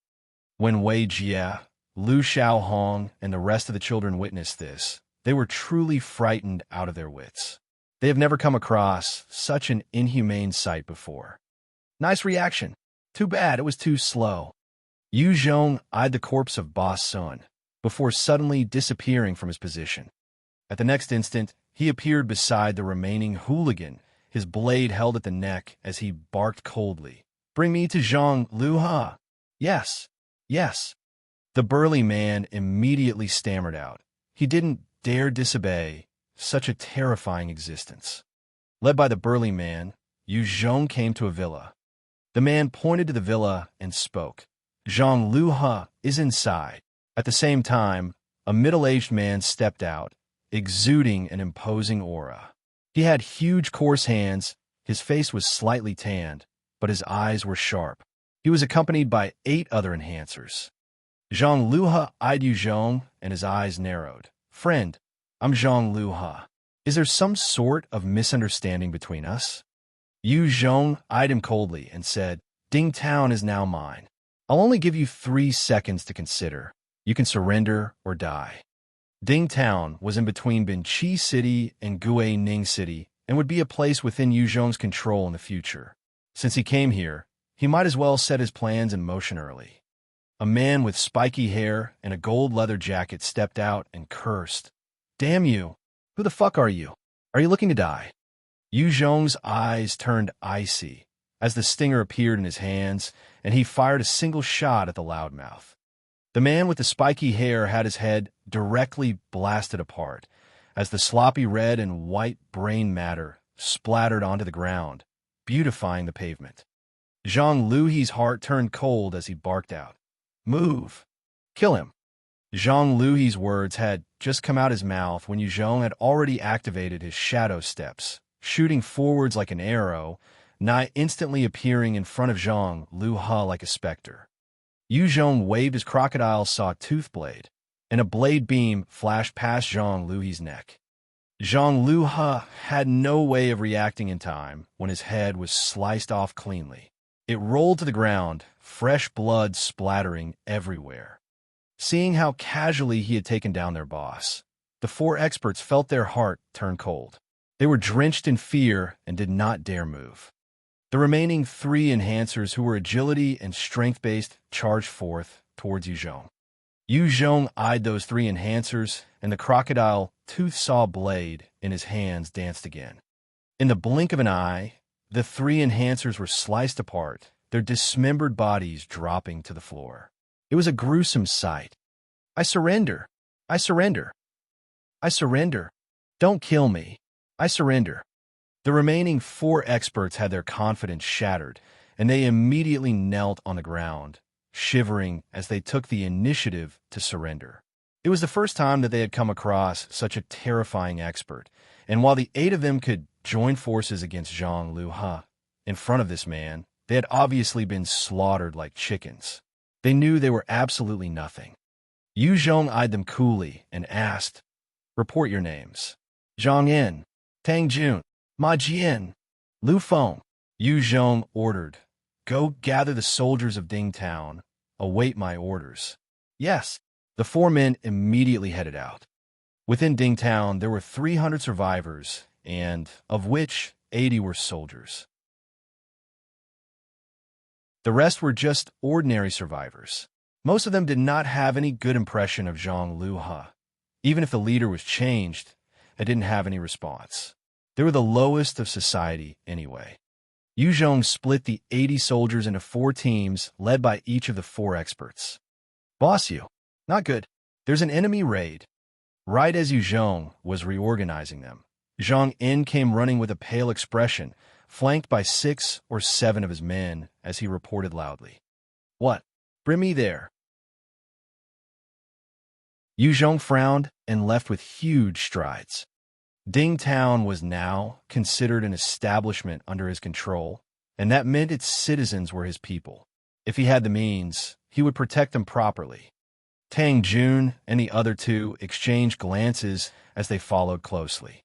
When Wei Jie, Lu Xiaohong, and the rest of the children witnessed this, they were truly frightened out of their wits. They have never come across such an inhumane sight before. "Nice reaction. Too bad it was too slow." Yu Zhong eyed the corpse of Boss Sun before suddenly disappearing from his position. At the next instant, he appeared beside the remaining hooligan, his blade held at the neck as he barked coldly, "Bring me to Zhang Luha." Yes. The burly man immediately stammered out. He didn't dare disobey such a terrifying existence. Led by the burly man, Yu Zhong came to a villa. The man pointed to the villa and spoke. "Zhang Luha is inside." At the same time, a middle-aged man stepped out, exuding an imposing aura. He had huge, coarse hands, his face was slightly tanned, but his eyes were sharp. He was accompanied by 8 other enhancers. Zhang Luha eyed Yu Zhong, and his eyes narrowed. "Friend, I'm Zhang Luha. Is there some sort of misunderstanding between us?" Yu Zhong eyed him coldly and said, "Ding Town is now mine. I'll only give you 3 seconds to consider. You can surrender or die." Ding Town was in between Binqi City and Gue Ning City and would be a place within Yu Zhong's control in the future. Since he came here, he might as well set his plans in motion early. A man with spiky hair and a gold leather jacket stepped out and cursed. "Damn you! Who the fuck are you? Are you looking to die?" Yu Zhong's eyes turned icy as the stinger appeared in his hands, and he fired a single shot at the loudmouth. The man with the spiky hair had his head directly blasted apart as the sloppy red and white brain matter splattered onto the ground, beautifying the pavement. Zhang Luhi's heart turned cold as he barked out, "Move! Kill him!" Zhang Luhi's words had just come out his mouth when Yu Zhong had already activated his shadow steps, shooting forwards like an arrow, nigh instantly appearing in front of Zhang Luha like a specter. Yu Zhong waved his crocodile saw-tooth blade, and a blade beam flashed past Zhang Luhe's neck. Zhang Luhe had no way of reacting in time when his head was sliced off cleanly. It rolled to the ground, fresh blood splattering everywhere. Seeing how casually he had taken down their boss, the four experts felt their heart turn cold. They were drenched in fear and did not dare move. The remaining three enhancers, who were agility and strength-based, charged forth towards Yu Zhong. Yu Zhong eyed those three enhancers, and the crocodile tooth-saw blade in his hands danced again. In the blink of an eye, the three enhancers were sliced apart, their dismembered bodies dropping to the floor. It was a gruesome sight. "I surrender! I surrender! I surrender! Don't kill me! I surrender!" The remaining four experts had their confidence shattered, and they immediately knelt on the ground, shivering as they took the initiative to surrender. It was the first time that they had come across such a terrifying expert, and while the 8 of them could join forces against Zhang Luhe, in front of this man, they had obviously been slaughtered like chickens. They knew they were absolutely nothing. Yu Zhong eyed them coolly and asked, "Report your names." "Zhang En, Tang Jun, Ma Jian, Lu Feng." Yu Zhong ordered, "Go gather the soldiers of Ding Town. Await my orders." "Yes." The four men immediately headed out. Within Ding Town, there were 300 survivors, and of which 80 were soldiers. The rest were just ordinary survivors. Most of them did not have any good impression of Zhang Luhe. Even if the leader was changed, it didn't have any response. They were the lowest of society anyway. Yu Zhong split the 80 soldiers into 4 teams, led by each of the 4 experts. "Boss you. Not good. There's an enemy raid." Right as Yu Zhong was reorganizing them, Zhang En came running with a pale expression, flanked by 6 or 7 of his men, as he reported loudly, "What? Bring me there." Yu Zhong frowned and left with huge strides. Ding Town was now considered an establishment under his control, and that meant its citizens were his people. If he had the means, he would protect them properly. Tang Jun and the other 2 exchanged glances as they followed closely.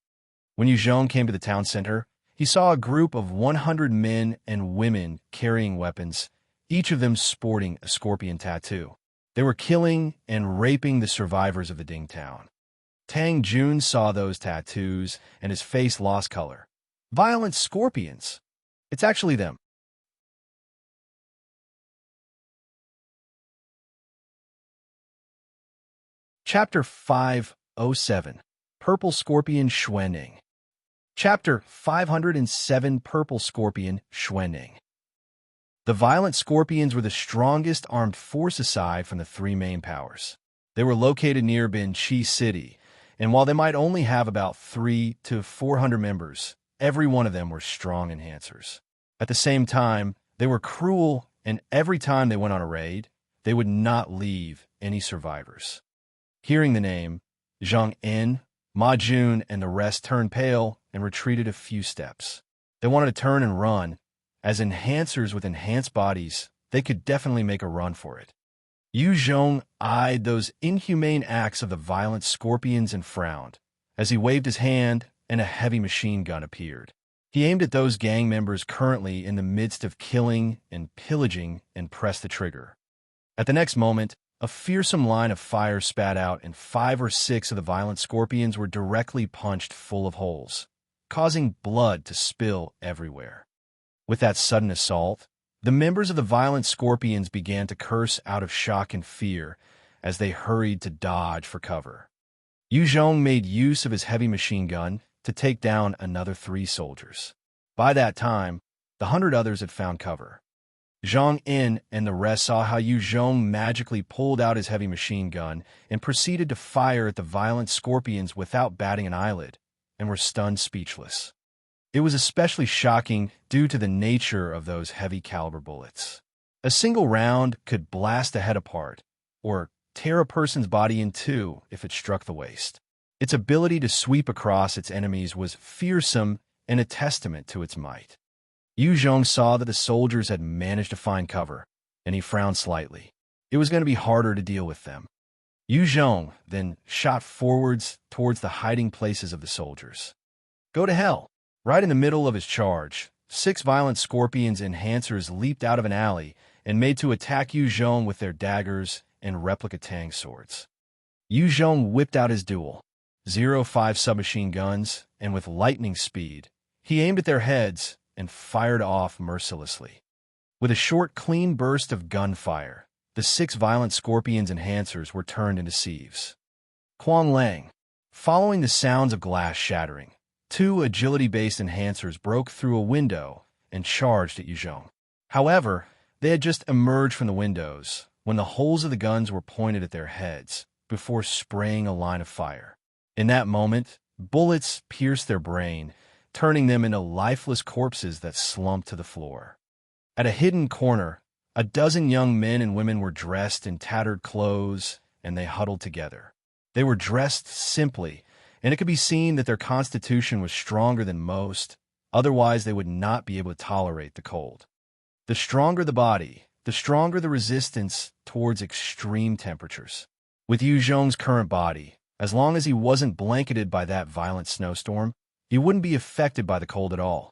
When Yu Zhong came to the town center, he saw a group of 100 men and women carrying weapons, each of them sporting a scorpion tattoo. They were killing and raping the survivors of the Ding Town. Tang Jun saw those tattoos, and his face lost color. "Violent scorpions! It's actually them." Chapter 507, Purple Scorpion Xue Ning. Chapter 507, Purple Scorpion Xue Ning. The violent scorpions were the strongest armed force aside from the 3 main powers. They were located near Bin Chi City, and while they might only have about 300 to 400 members, every one of them were strong enhancers. At the same time, they were cruel, and every time they went on a raid, they would not leave any survivors. Hearing the name, Zhang En, Ma Jun, and the rest turned pale and retreated a few steps. They wanted to turn and run. As enhancers with enhanced bodies, they could definitely make a run for it. Yu Zhong eyed those inhumane acts of the violent scorpions and frowned, as he waved his hand and a heavy machine gun appeared. He aimed at those gang members currently in the midst of killing and pillaging and pressed the trigger. At the next moment, a fearsome line of fire spat out, and 5 or 6 of the violent scorpions were directly punched full of holes, causing blood to spill everywhere. With that sudden assault, the members of the violent scorpions began to curse out of shock and fear as they hurried to dodge for cover. Yu Zhong made use of his heavy machine gun to take down another 3 soldiers. By that time, the 100 others had found cover. Zhang En and the rest saw how Yu Zhong magically pulled out his heavy machine gun and proceeded to fire at the violent scorpions without batting an eyelid, and were stunned speechless. It was especially shocking due to the nature of those heavy-caliber bullets. A single round could blast a head apart, or tear a person's body in 2 if it struck the waist. Its ability to sweep across its enemies was fearsome and a testament to its might. Yu Zhong saw that the soldiers had managed to find cover, and he frowned slightly. it was going to be harder to deal with them. Yu Zhong then shot forwards towards the hiding places of the soldiers. Go to hell! Right in the middle of his charge, 6 violent scorpions enhancers leaped out of an alley and made to attack Yu Zhong with their daggers and replica Tang swords. Yu Zhong whipped out his dual 0.5 submachine guns, and with lightning speed, he aimed at their heads and fired off mercilessly. With a short, clean burst of gunfire, the 6 violent scorpions enhancers were turned into sieves. Quang Lang. Following the sounds of glass shattering, 2 agility-based enhancers broke through a window and charged at Yu Zhong. However, they had just emerged from the windows when the holes of the guns were pointed at their heads before spraying a line of fire. In that moment, bullets pierced their brain, turning them into lifeless corpses that slumped to the floor. At a hidden corner, a dozen young men and women were dressed in tattered clothes, and they huddled together. They were dressed simply, and it could be seen that their constitution was stronger than most, otherwise they would not be able to tolerate the cold. The stronger the body, the stronger the resistance towards extreme temperatures. With Yu Zhong's current body, as long as he wasn't blanketed by that violent snowstorm, he wouldn't be affected by the cold at all.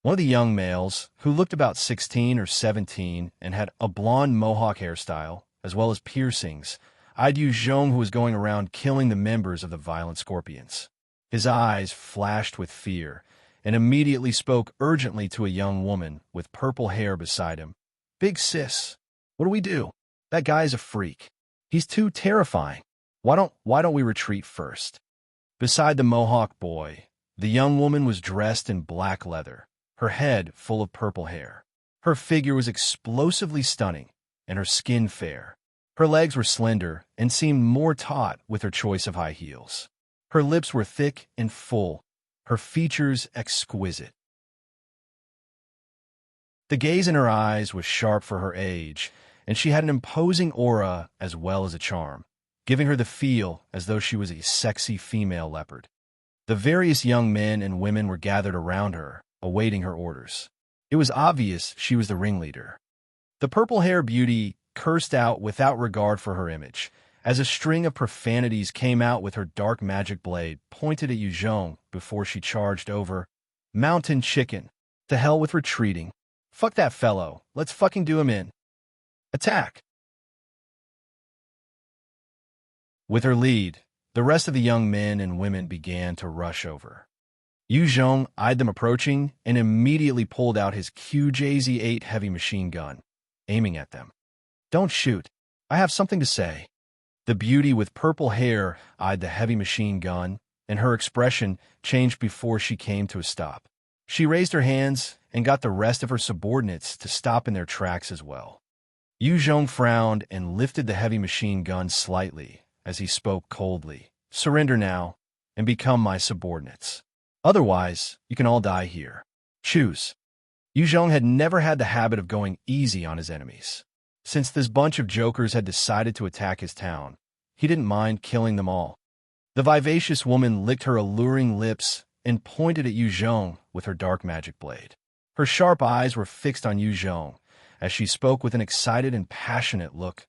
One of the young males, who looked about 16 or 17 and had a blonde mohawk hairstyle, as well as piercings, eyed Yu Zhong, who was going around killing the members of the violent scorpions. His eyes flashed with fear, and immediately spoke urgently to a young woman with purple hair beside him. Big sis, what do we do? That guy's a freak. He's too terrifying. Why don't we retreat first? Beside the mohawk boy, the young woman was dressed in black leather, her head full of purple hair. Her figure was explosively stunning, and her skin fair. Her legs were slender and seemed more taut with her choice of high heels. Her lips were thick and full, her features exquisite. The gaze in her eyes was sharp for her age, and she had an imposing aura as well as a charm, giving her the feel as though she was a sexy female leopard. The various young men and women were gathered around her, awaiting her orders. It was obvious she was the ringleader. The purple-haired beauty cursed out without regard for her image, as a string of profanities came out with her dark magic blade pointed at Yu Zhong before she charged over. Mountain chicken. To hell with retreating. Fuck that fellow. Let's fucking do him in. Attack! With her lead, the rest of the young men and women began to rush over. Yu Zhong eyed them approaching and immediately pulled out his QJZ-8 heavy machine gun, aiming at them. Don't shoot. I have something to say. The beauty with purple hair eyed the heavy machine gun, and her expression changed before she came to a stop. She raised her hands and got the rest of her subordinates to stop in their tracks as well. Yu Zhong frowned and lifted the heavy machine gun slightly as he spoke coldly. Surrender now and become my subordinates. Otherwise, you can all die here. Choose. Yu Zhong had never had the habit of going easy on his enemies. Since this bunch of jokers had decided to attack his town, he didn't mind killing them all. The vivacious woman licked her alluring lips and pointed at Yu Zhong with her dark magic blade. Her sharp eyes were fixed on Yu Zhong as she spoke with an excited and passionate look.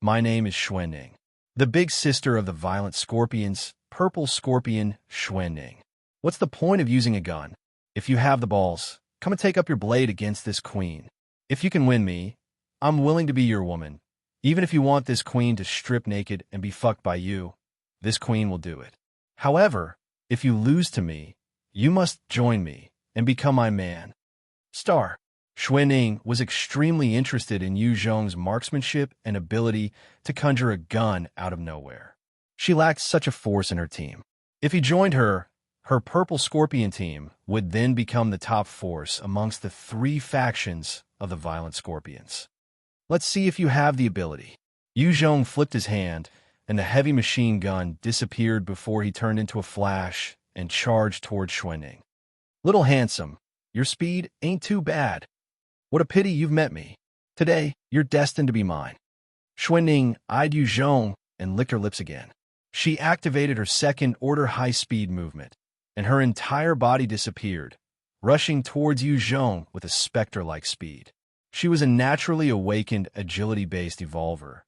My name is Ning, the big sister of the violent scorpions, purple scorpion Ning. What's the point of using a gun? If you have the balls, come and take up your blade against this queen. If you can win me, I'm willing to be your woman. Even if you want this queen to strip naked and be fucked by you, this queen will do it. However, if you lose to me, you must join me and become my man. Star. Ning was extremely interested in Yu Zhong's marksmanship and ability to conjure a gun out of nowhere. She lacked such a force in her team. If he joined her, her purple scorpion team would then become the top force amongst the 3 factions of the violent scorpions. Let's see if you have the ability. Yu Zhong flipped his hand, and the heavy machine gun disappeared before he turned into a flash and charged toward Ning. Little handsome, your speed ain't too bad. What a pity you've met me. Today, you're destined to be mine. Ning eyed Yu Zhong and licked her lips again. She activated her second-order high-speed movement, and her entire body disappeared, rushing towards Yu Zhong with a specter-like speed. She was a naturally awakened, agility-based evolver,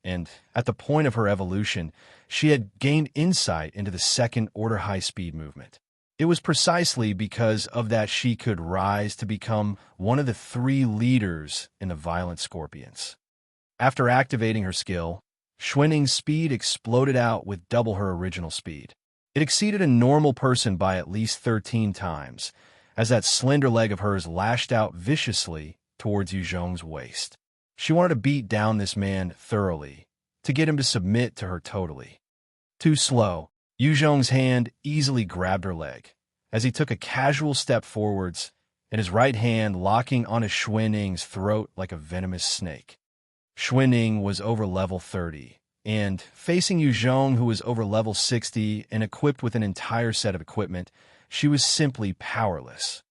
and at the point of her evolution, she had gained insight into the second-order high-speed movement. It was precisely because of that she could rise to become one of the 3 leaders in the Violent Scorpions. After activating her skill, Xuenning's speed exploded out with double her original speed. It exceeded a normal person by at least 13 times, as that slender leg of hers lashed out viciously towards Yu Zhong's waist. She wanted to beat down this man thoroughly, to get him to submit to her totally. Too slow, Yu Zhong's hand easily grabbed her leg, as he took a casual step forwards, and his right hand locking onto Xuenning's throat like a venomous snake. Xuenning was over level 30, and, facing Yu Zhong, who was over level 60 and equipped with an entire set of equipment, she was simply powerless.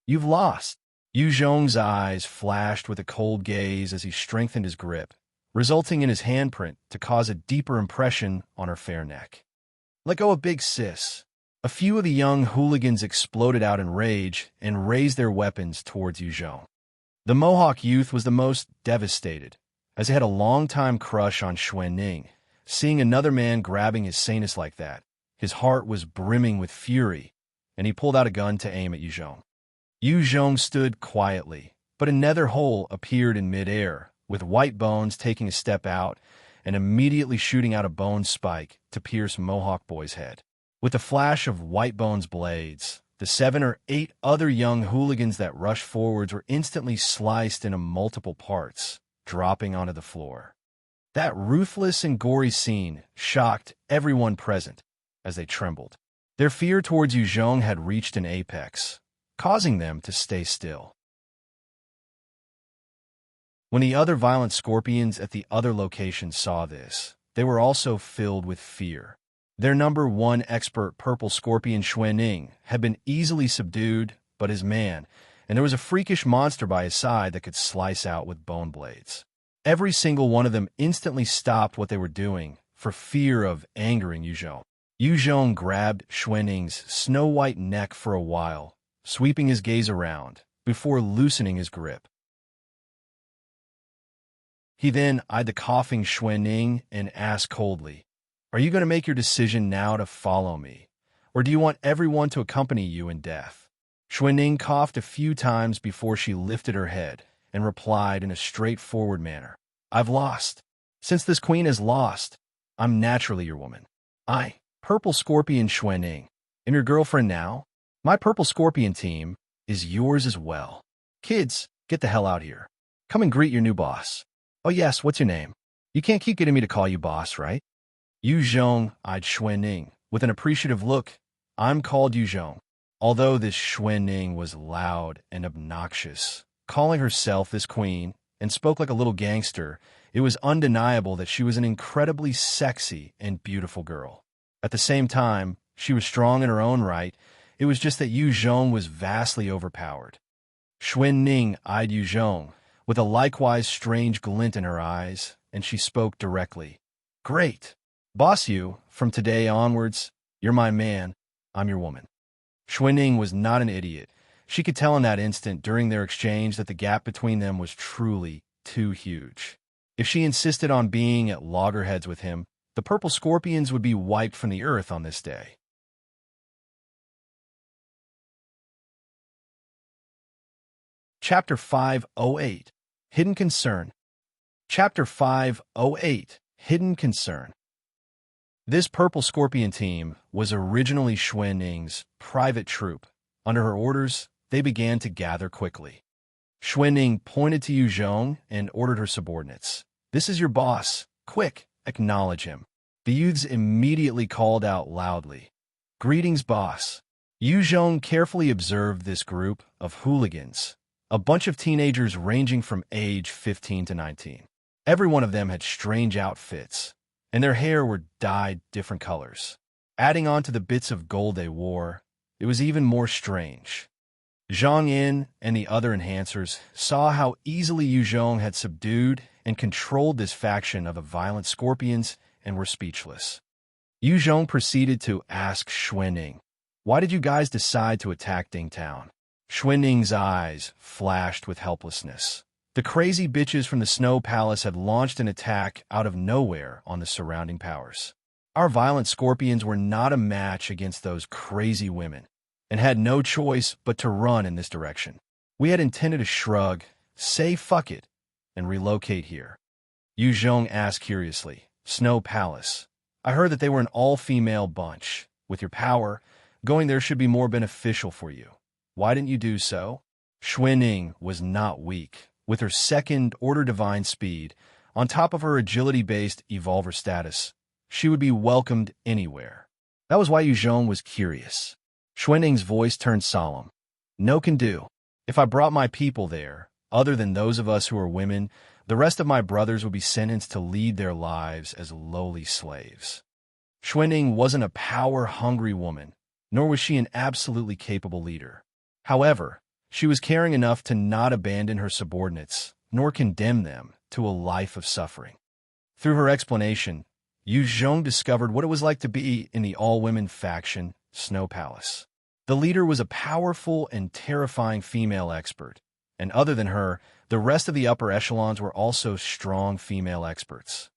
"You've lost." Yu Zhong's eyes flashed with a cold gaze as he strengthened his grip, resulting in his handprint to cause a deeper impression on her fair neck. "Let go of Big Sis." A few of the young hooligans exploded out in rage and raised their weapons towards Yu Zhong. The Mohawk youth was the most devastated, as he had a long-time crush on Xuenning. Seeing another man grabbing his sanus like that, his heart was brimming with fury, and he pulled out a gun to aim at Yu Zhong. Yu Zhong stood quietly, but another hole appeared in midair, with White Bones taking a step out and immediately shooting out a bone spike to pierce Mohawk Boy's head. With the flash of White Bones' blades, the 7 or 8 other young hooligans that rushed forwards were instantly sliced into multiple parts, dropping onto the floor. That ruthless and gory scene shocked everyone present as they trembled. Their fear towards Yu Zhong had reached an apex, causing them to stay still. When the other Violent Scorpions at the other locations saw this, they were also filled with fear. Their number 1 expert Purple Scorpion Xuenning had been easily subdued, but his man, and there was a freakish monster by his side that could slice out with bone blades. Every single one of them instantly stopped what they were doing for fear of angering Yu Zhong. Yu Zhong grabbed Xuenning's snow-white neck for a while, sweeping his gaze around, before loosening his grip. He then eyed the coughing Xuenning and asked coldly, "Are you going to make your decision now to follow me, or do you want everyone to accompany you in death?" Xuenning coughed a few times before she lifted her head and replied in a straightforward manner, "I've lost. Since this queen has lost, I'm naturally your woman. I, Purple Scorpion Xuenning, am your girlfriend now. My Purple Scorpion team is yours as well. Kids, get the hell out here. Come and greet your new boss. Oh yes, what's your name? You can't keep getting me to call you boss, right?" Yu Zhong eyed Xuenning with an appreciative look. "I'm called Yu Zhong." Although this Xuenning was loud and obnoxious, calling herself this queen, and spoke like a little gangster, it was undeniable that she was an incredibly sexy and beautiful girl. At the same time, she was strong in her own right. It was just that Yu Zhong was vastly overpowered. Xuenning eyed Yu Zhong with a likewise strange glint in her eyes, and she spoke directly. "Great. Boss Yu, from today onwards, you're my man, I'm your woman." Xuenning was not an idiot. She could tell in that instant during their exchange that the gap between them was truly too huge. If she insisted on being at loggerheads with him, the Purple Scorpions would be wiped from the earth on this day. Chapter 508, Hidden Concern. Chapter 508, Hidden Concern. This Purple Scorpion team was originally Xuenning's private troop. Under her orders, they began to gather quickly. Xuenning pointed to Yu Zhong and ordered her subordinates. "This is your boss. Quick, acknowledge him." The youths immediately called out loudly, "Greetings, boss." Yu Zhong carefully observed this group of hooligans, a bunch of teenagers ranging from age 15 to 19. Every one of them had strange outfits, and their hair were dyed different colors. Adding on to the bits of gold they wore, it was even more strange. Zhang Yin and the other enhancers saw how easily Yu Zhong had subdued and controlled this faction of the Violent Scorpions and were speechless. Yu Zhong proceeded to ask Xuenning, "Why did you guys decide to attack Ding Town?" Xuenning's eyes flashed with helplessness. The crazy bitches from the Snow Palace had launched an attack out of nowhere on the surrounding powers. Our violent scorpions were not a match against those crazy women, and had no choice but to run in this direction. We had intended to shrug, say fuck it, and relocate here. Yu Zhong asked curiously. Snow Palace. I heard that they were an all-female bunch. With your power, going there should be more beneficial for you. Why didn't you do so? Ning was not weak. With her second-order divine speed, on top of her agility-based evolver status, she would be welcomed anywhere. That was why Yu Zhong was curious. Ning's voice turned solemn. No can do. If I brought my people there, other than those of us who are women, the rest of my brothers would be sentenced to lead their lives as lowly slaves. Ning wasn't a power-hungry woman, nor was she an absolutely capable leader. However, she was caring enough to not abandon her subordinates, nor condemn them to a life of suffering. Through her explanation, Yu Zhong discovered what it was like to be in the all-women faction, Snow Palace. The leader was a powerful and terrifying female expert, and other than her, the rest of the upper echelons were also strong female experts.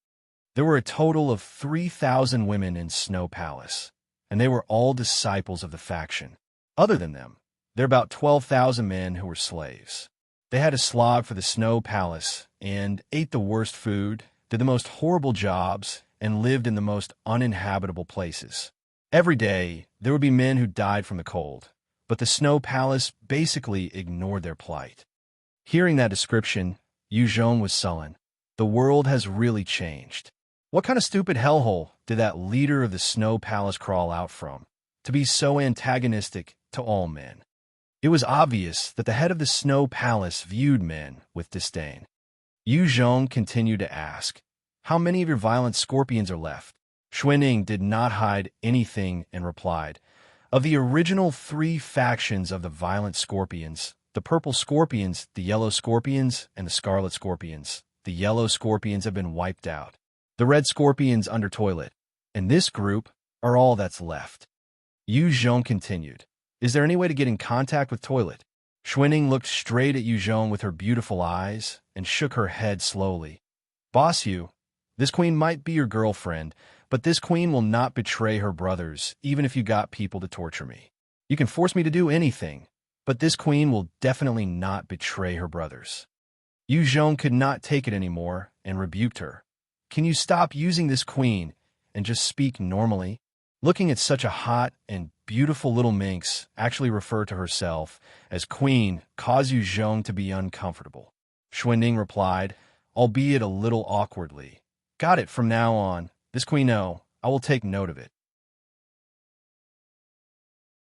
There were a total of 3,000 women in Snow Palace, and they were all disciples of the faction. Other than them, there were about 12,000 men who were slaves. They had to slog for the Snow Palace and ate the worst food, did the most horrible jobs, and lived in the most uninhabitable places. Every day, there would be men who died from the cold, but the Snow Palace basically ignored their plight. Hearing that description, Yu Zhong was sullen. The world has really changed. What kind of stupid hellhole did that leader of the Snow Palace crawl out from, to be so antagonistic to all men? It was obvious that the head of the Snow Palace viewed men with disdain. Yu Zhong continued to ask, how many of your violent scorpions are left? Ning did not hide anything and replied, of the original 3 factions of the violent scorpions, the purple scorpions, the yellow scorpions, and the scarlet scorpions, the yellow scorpions have been wiped out. The red scorpions under toilet, and this group are all that's left. Yu Zhong continued, is there any way to get in contact with toilet? Ning looked straight at Yu Zhong with her beautiful eyes and shook her head slowly. Boss Yu, this queen might be your girlfriend, but this queen will not betray her brothers, even if you got people to torture me. You can force me to do anything, but this queen will definitely not betray her brothers. Yu Zhong could not take it anymore and rebuked her. Can you stop using this queen and just speak normally? Looking at such a hot and beautiful little minx actually refer to herself as queen caused Yu Zhong to be uncomfortable. Ning replied, albeit a little awkwardly. Got it from now on. This queen, no, I will take note of it.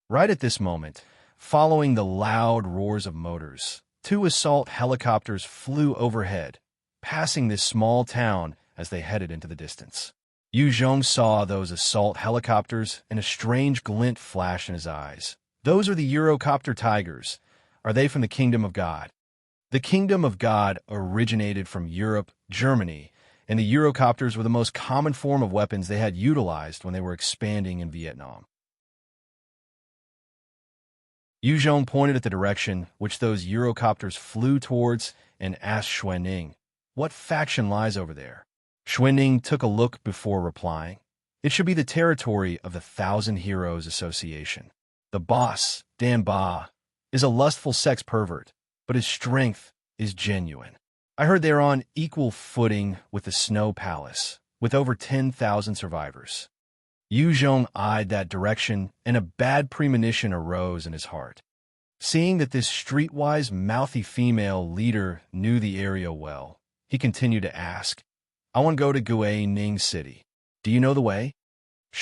Right at this moment, following the loud roars of motors, 2 assault helicopters flew overhead, passing this small town as they headed into the distance. Yu Zhong saw those assault helicopters and a strange glint flashed in his eyes. Those are the Eurocopter Tigers. Are they from the Kingdom of God? The Kingdom of God originated from Europe, Germany, and the Eurocopters were the most common form of weapons they had utilized when they were expanding in Vietnam. Yu Zhong pointed at the direction which those Eurocopters flew towards and asked Ning, what faction lies over there? Ning took a look before replying. It should be the territory of the Thousand Heroes Association. The boss, Dan Ba, is a lustful sex pervert, but his strength is genuine. I heard they're on equal footing with the Snow Palace, with over 10,000 survivors. Yu Zhong eyed that direction, and a bad premonition arose in his heart. Seeing that this streetwise, mouthy female leader knew the area well, he continued to ask, I want to go to Ning City. Do you know the way?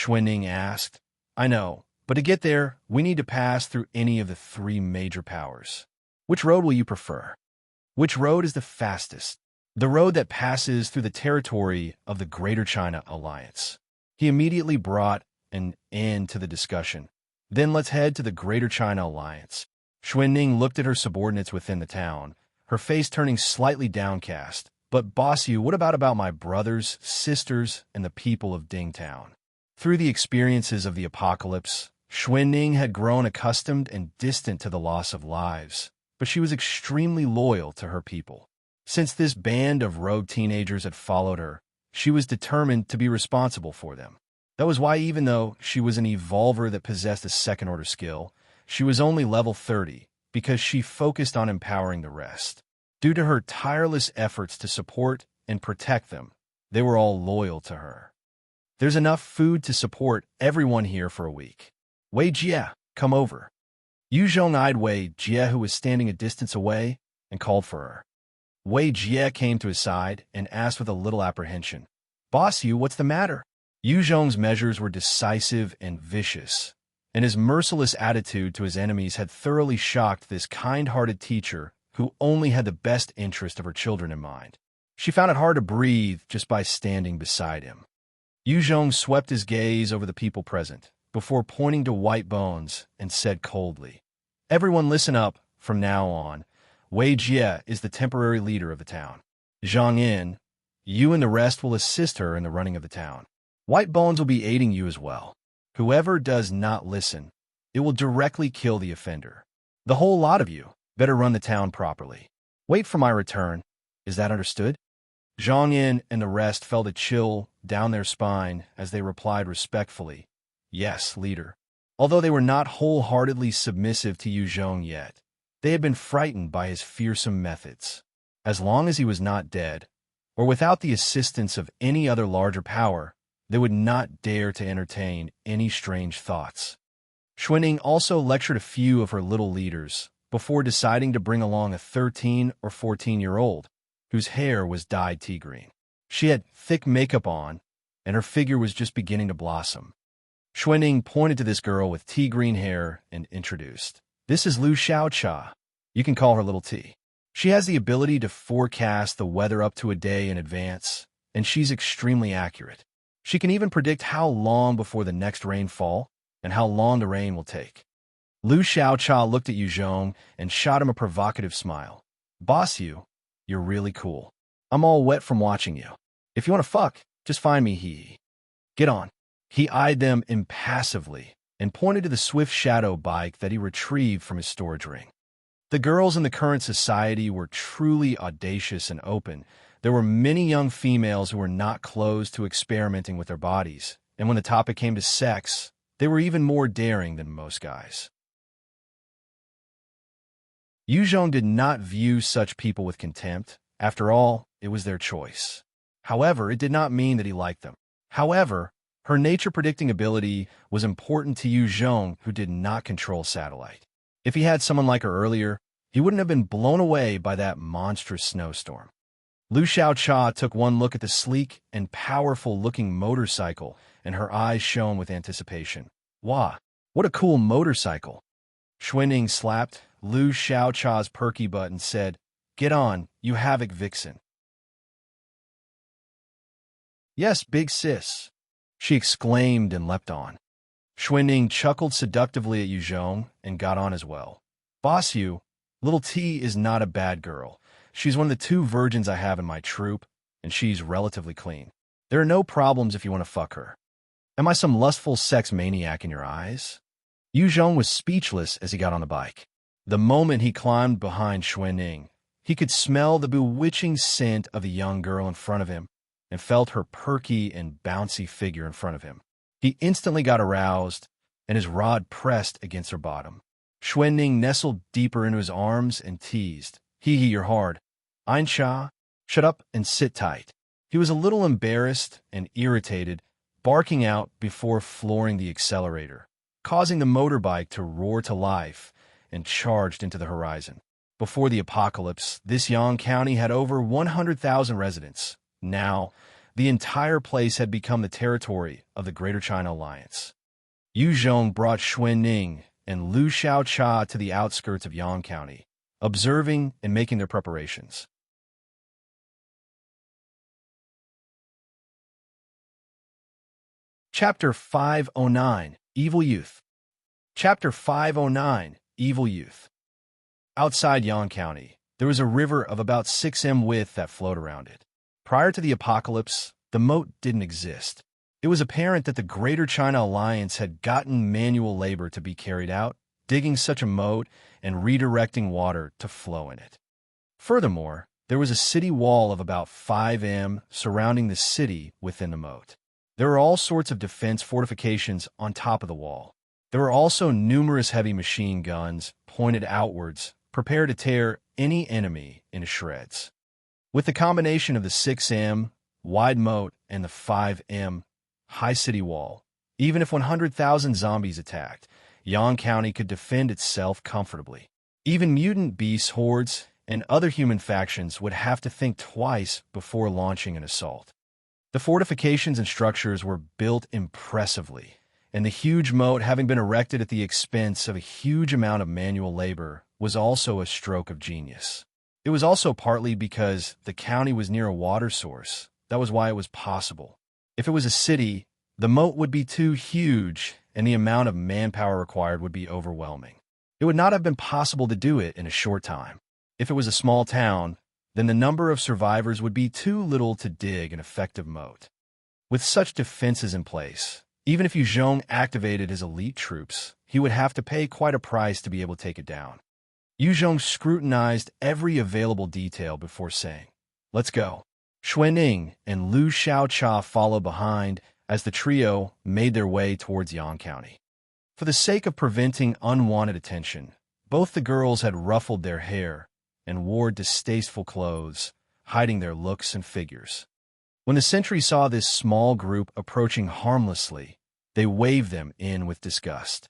Ning asked. I know, but to get there, we need to pass through any of the 3 major powers. Which road will you prefer? Which road is the fastest? The road that passes through the territory of the Greater China Alliance. He immediately brought an end to the discussion. Then let's head to the Greater China Alliance. Ning looked at her subordinates within the town, her face turning slightly downcast. But boss Yu, what about my brothers, sisters, and the people of Dingtown? Through the experiences of the apocalypse, Ning had grown accustomed and distant to the loss of lives, but she was extremely loyal to her people. Since this band of rogue teenagers had followed her, she was determined to be responsible for them. That was why, even though she was an evolver that possessed a second-order skill, she was only level 30 because she focused on empowering the rest. Due to her tireless efforts to support and protect them, they were all loyal to her. There's enough food to support everyone here for a week. Wei Jie, come over. Yu Zhong eyed Wei Jie, who was standing a distance away, and called for her. Wei Jie came to his side and asked with a little apprehension, "Boss Yu, what's the matter?" Yu Zhong's measures were decisive and vicious, and his merciless attitude to his enemies had thoroughly shocked this kind-hearted teacher who only had the best interest of her children in mind. She found it hard to breathe just by standing beside him. Yu Zhong swept his gaze over the people present, before pointing to White Bones and said coldly, "Everyone listen up. From now on, Wei Jie is the temporary leader of the town. Zhang Yin, you and the rest will assist her in the running of the town. White Bones will be aiding you as well. Whoever does not listen, it will directly kill the offender. The whole lot of you better run the town properly. Wait for my return. Is that understood?" Zhang Yin and the rest felt a chill down their spine as they replied respectfully, "Yes, leader." Although they were not wholeheartedly submissive to Yu Zhong yet, they had been frightened by his fearsome methods. As long as he was not dead, or without the assistance of any other larger power, they would not dare to entertain any strange thoughts. Xuanning also lectured a few of her little leaders before deciding to bring along a 13 or 14-year-old whose hair was dyed tea green. She had thick makeup on, and her figure was just beginning to blossom. Xuanning pointed to this girl with tea green hair and introduced, "This is Lu Xiaocha. You can call her Little T. She has the ability to forecast the weather up to a day in advance, and she's extremely accurate. She can even predict how long before the next rainfall and how long the rain will take." Lu Xiaocha looked at Yu Zhong and shot him a provocative smile. "Boss Yu, you're really cool. I'm all wet from watching you. If you want to fuck, just find me, hee. Get on." He eyed them impassively and pointed to the swift shadow bike that he retrieved from his storage ring. The girls in the current society were truly audacious and open. There were many young females who were not closed to experimenting with their bodies, and when the topic came to sex, they were even more daring than most guys. Yu Zhong did not view such people with contempt. After all, it was their choice. However, it did not mean that he liked them. However, her nature-predicting ability was important to Yu Zhong, who did not control satellite. If he had someone like her earlier, he wouldn't have been blown away by that monstrous snowstorm. Lu Xiaocha took one look at the sleek and powerful-looking motorcycle, and her eyes shone with anticipation. "Wow, what a cool motorcycle!" Xuanning slapped Lu Xiaocha's perky butt and said, "Get on, you havoc vixen." "Yes, big sis," she exclaimed and leapt on. Xuanning chuckled seductively at Yu Zhong and got on as well. "Boss Yu, Little T is not a bad girl. She's one of the 2 virgins I have in my troop, and she's relatively clean. There are no problems if you want to fuck her. Am I some lustful sex maniac in your eyes?" Yu Zhong was speechless as he got on the bike. The moment he climbed behind Xuanning, he could smell the bewitching scent of the young girl in front of him and felt her perky and bouncy figure in front of him. He instantly got aroused, and his rod pressed against her bottom. Xuanning nestled deeper into his arms and teased, "Hee, you're hard. Ainsha, shut up and sit tight." He was a little embarrassed and irritated, barking out before flooring the accelerator, causing the motorbike to roar to life and charged into the horizon. Before the apocalypse, this Yang County had over 100,000 residents. Now, the entire place had become the territory of the Greater China Alliance. Yu Zhong brought Xuanning and Lu Xiaocha to the outskirts of Yang County, observing and making their preparations. Chapter 509, Evil Youth. Chapter 509, Evil Youth. Outside Yang County, there was a river of about 6 m width that flowed around it. Prior to the apocalypse, the moat didn't exist. It was apparent that the Greater China Alliance had gotten manual labor to be carried out, digging such a moat and redirecting water to flow in it. Furthermore, There was a city wall of about 5 m surrounding the city within the moat. There were all sorts of defense fortifications on top of the wall. There were also numerous heavy machine guns pointed outwards, prepared to tear any enemy into shreds. With the combination of the 6 m wide moat and the 5 m high city wall, even if 100,000 zombies attacked, Yang County could defend itself comfortably. Even mutant beast hordes and other human factions would have to think twice before launching an assault. The fortifications and structures were built impressively, and the huge moat, having been erected at the expense of a huge amount of manual labor, was also a stroke of genius. It was also partly because the county was near a water source. That was why it was possible. If it was a city, the moat would be too huge, and the amount of manpower required would be overwhelming. It would not have been possible to do it in a short time. If it was a small town, then the number of survivors would be too little to dig an effective moat. With such defenses in place, even if Yu Zhong activated his elite troops, he would have to pay quite a price to be able to take it down. Yu Zhong scrutinized every available detail before saying, "Let's go." Ning and Lu Xiaocha followed behind as the trio made their way towards Yang County. For the sake of preventing unwanted attention, both the girls had ruffled their hair and wore distasteful clothes, hiding their looks and figures. When the sentries saw this small group approaching harmlessly, they waved them in with disgust.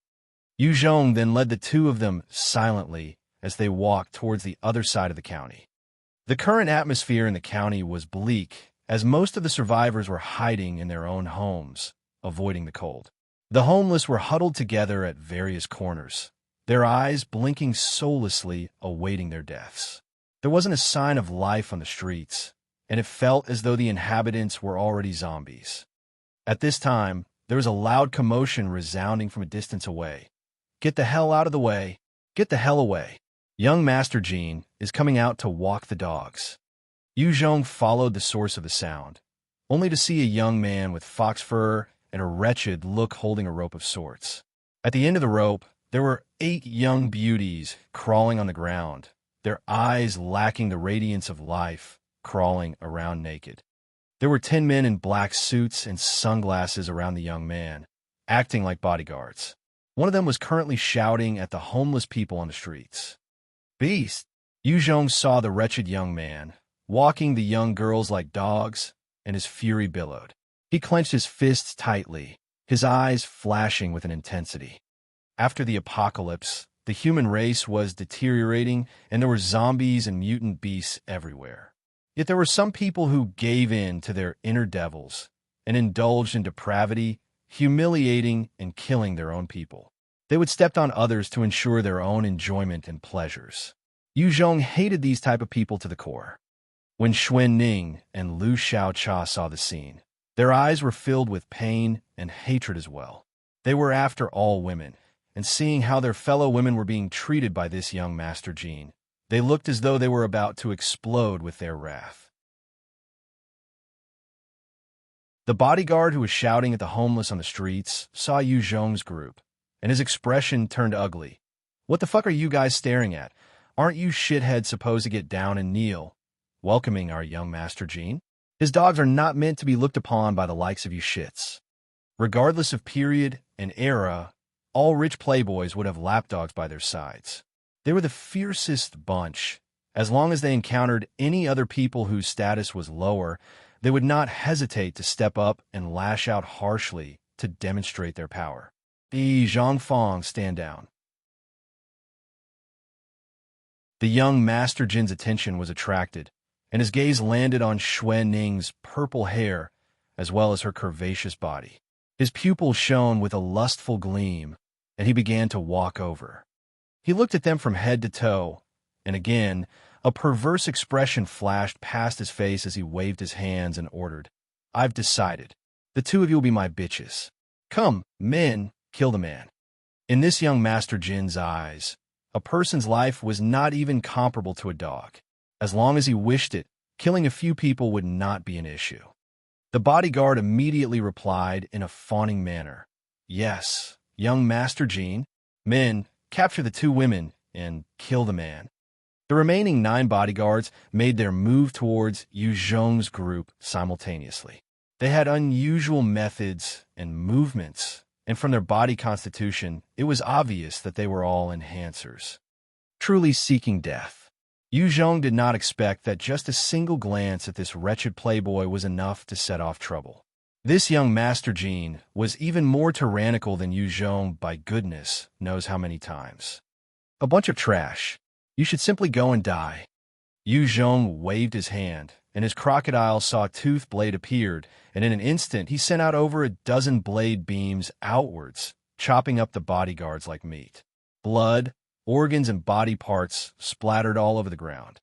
Yu Zhong then led the two of them silently as they walked towards the other side of the county. The current atmosphere in the county was bleak, as most of the survivors were hiding in their own homes, avoiding the cold. The homeless were huddled together at various corners, their eyes blinking soullessly, awaiting their deaths. There wasn't a sign of life on the streets, and it felt as though the inhabitants were already zombies. At this time, there was a loud commotion resounding from a distance away. "Get the hell out of the way! Get the hell away! Young Master Jean is coming out to walk the dogs." Yu Zhong followed the source of the sound, only to see a young man with fox fur and a wretched look holding a rope of sorts. At the end of the rope, there were 8 young beauties crawling on the ground, their eyes lacking the radiance of life, crawling around naked. There were 10 men in black suits and sunglasses around the young man, acting like bodyguards. One of them was currently shouting at the homeless people on the streets. "Beast!" Yu Zhong saw the wretched young man, walking the young girls like dogs, and his fury billowed. He clenched his fists tightly, his eyes flashing with an intensity. After the apocalypse, the human race was deteriorating, and there were zombies and mutant beasts everywhere. Yet there were some people who gave in to their inner devils and indulged in depravity, humiliating and killing their own people. They would step on others to ensure their own enjoyment and pleasures. Yu Zhong hated these type of people to the core. When Ning and Lu Xiaocha saw the scene, their eyes were filled with pain and hatred as well. They were after all women, and seeing how their fellow women were being treated by this young Master Jean, they looked as though they were about to explode with their wrath. The bodyguard who was shouting at the homeless on the streets saw Yu Zhong's group, and his expression turned ugly. "What the fuck are you guys staring at? Aren't you shitheads supposed to get down and kneel, welcoming our young Master Jean? His dogs are not meant to be looked upon by the likes of you shits." Regardless of period and era, all rich playboys would have lapdogs by their sides. They were the fiercest bunch. As long as they encountered any other people whose status was lower, they would not hesitate to step up and lash out harshly to demonstrate their power. The Zhangfang, stand down. The young Master Jin's attention was attracted, and his gaze landed on Ning's purple hair as well as her curvaceous body. His pupils shone with a lustful gleam, and he began to walk over. He looked at them from head to toe, and again, a perverse expression flashed past his face as he waved his hands and ordered, "I've decided. The two of you will be my bitches. Come, men, kill the man." In this young Master Jin's eyes, a person's life was not even comparable to a dog. As long as he wished it, killing a few people would not be an issue. The bodyguard immediately replied in a fawning manner, "Yes, young Master Jean. Men, capture the 2 women and kill the man." The remaining 9 bodyguards made their move towards Yu Zhong's group simultaneously. They had unusual methods and movements, and from their body constitution, it was obvious that they were all enhancers, truly seeking death. Yu Zhong did not expect that just a single glance at this wretched playboy was enough to set off trouble. This young Master Jin was even more tyrannical than Yu Zhong by goodness knows how many times. A bunch of trash. You should simply go and die. Yu Zhong waved his hand, and his crocodile saw-tooth blade appeared, and in an instant he sent out over a dozen blade beams outwards, chopping up the bodyguards like meat. Blood, organs, and body parts splattered all over the ground.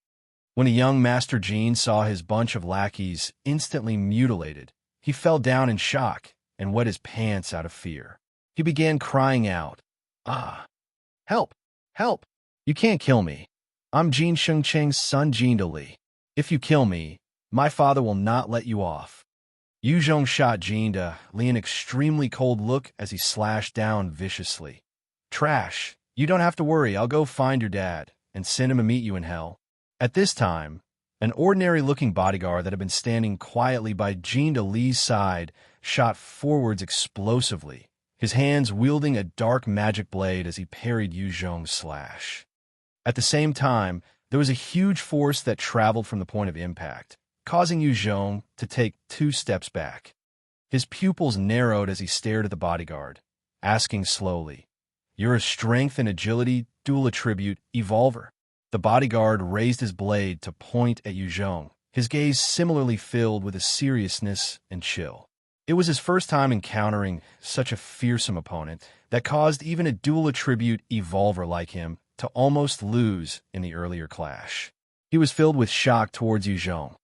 When a young Master Jin saw his bunch of lackeys instantly mutilated, he fell down in shock and wet his pants out of fear. He began crying out, "Ah! Help! Help! You can't kill me. I'm Jin Shengcheng's son Jinda Li. If you kill me, my father will not let you off." Yu Zhong shot Jinda Li an extremely cold look as he slashed down viciously. "Trash! You don't have to worry, I'll go find your dad and send him to meet you in hell." At this time, an ordinary-looking bodyguard that had been standing quietly by Jinda Li's side shot forwards explosively, his hands wielding a dark magic blade as he parried Yu Zhong's slash. At the same time, there was a huge force that traveled from the point of impact, causing Yu Zhong to take 2 steps back. His pupils narrowed as he stared at the bodyguard, asking slowly, "You're a strength and agility dual attribute evolver." The bodyguard raised his blade to point at Yu Zhong, his gaze similarly filled with a seriousness and chill. It was his first time encountering such a fearsome opponent that caused even a dual attribute evolver like him to almost lose in the earlier clash. He was filled with shock towards Yu Zhong.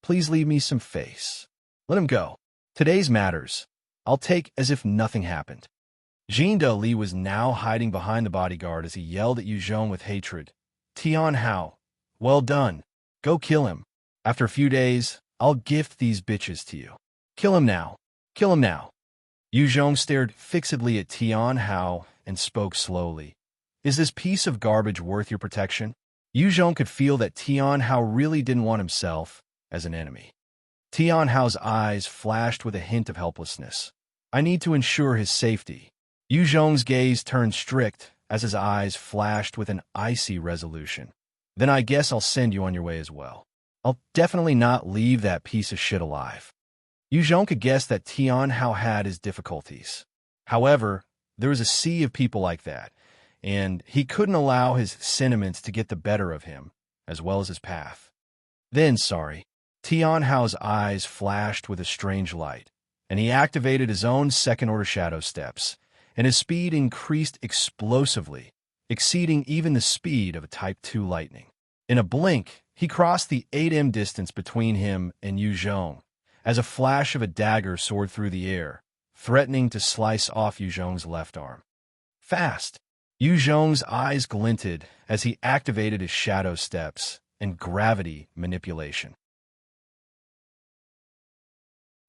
"Please leave me some face. Let him go. Today's matters. I'll take as if nothing happened." Jinda Li was now hiding behind the bodyguard as he yelled at Yu Zhong with hatred. "Tian Hao, well done. Go kill him. After a few days, I'll gift these bitches to you. Kill him now. Kill him now." Yu Zhong stared fixedly at Tian Hao and spoke slowly. "Is this piece of garbage worth your protection?" Yu Zhong could feel that Tian Hao really didn't want himself as an enemy. Tian Hao's eyes flashed with a hint of helplessness. "I need to ensure his safety." Yu Zhong's gaze turned strict as his eyes flashed with an icy resolution. "Then I guess I'll send you on your way as well. I'll definitely not leave that piece of shit alive." Yu Zhong could guess that Tian Hao had his difficulties. However, there was a sea of people like that, and he couldn't allow his sentiments to get the better of him, as well as his path. Then, Tian Hao's eyes flashed with a strange light, and he activated his own second-order shadow steps, and his speed increased explosively, exceeding even the speed of a Type 2 lightning. In a blink, he crossed the 8M distance between him and Yu Zhong, as a flash of a dagger soared through the air, threatening to slice off Yu Zhong's left arm. Fast! Yu Zhong's eyes glinted as he activated his shadow steps and gravity manipulation.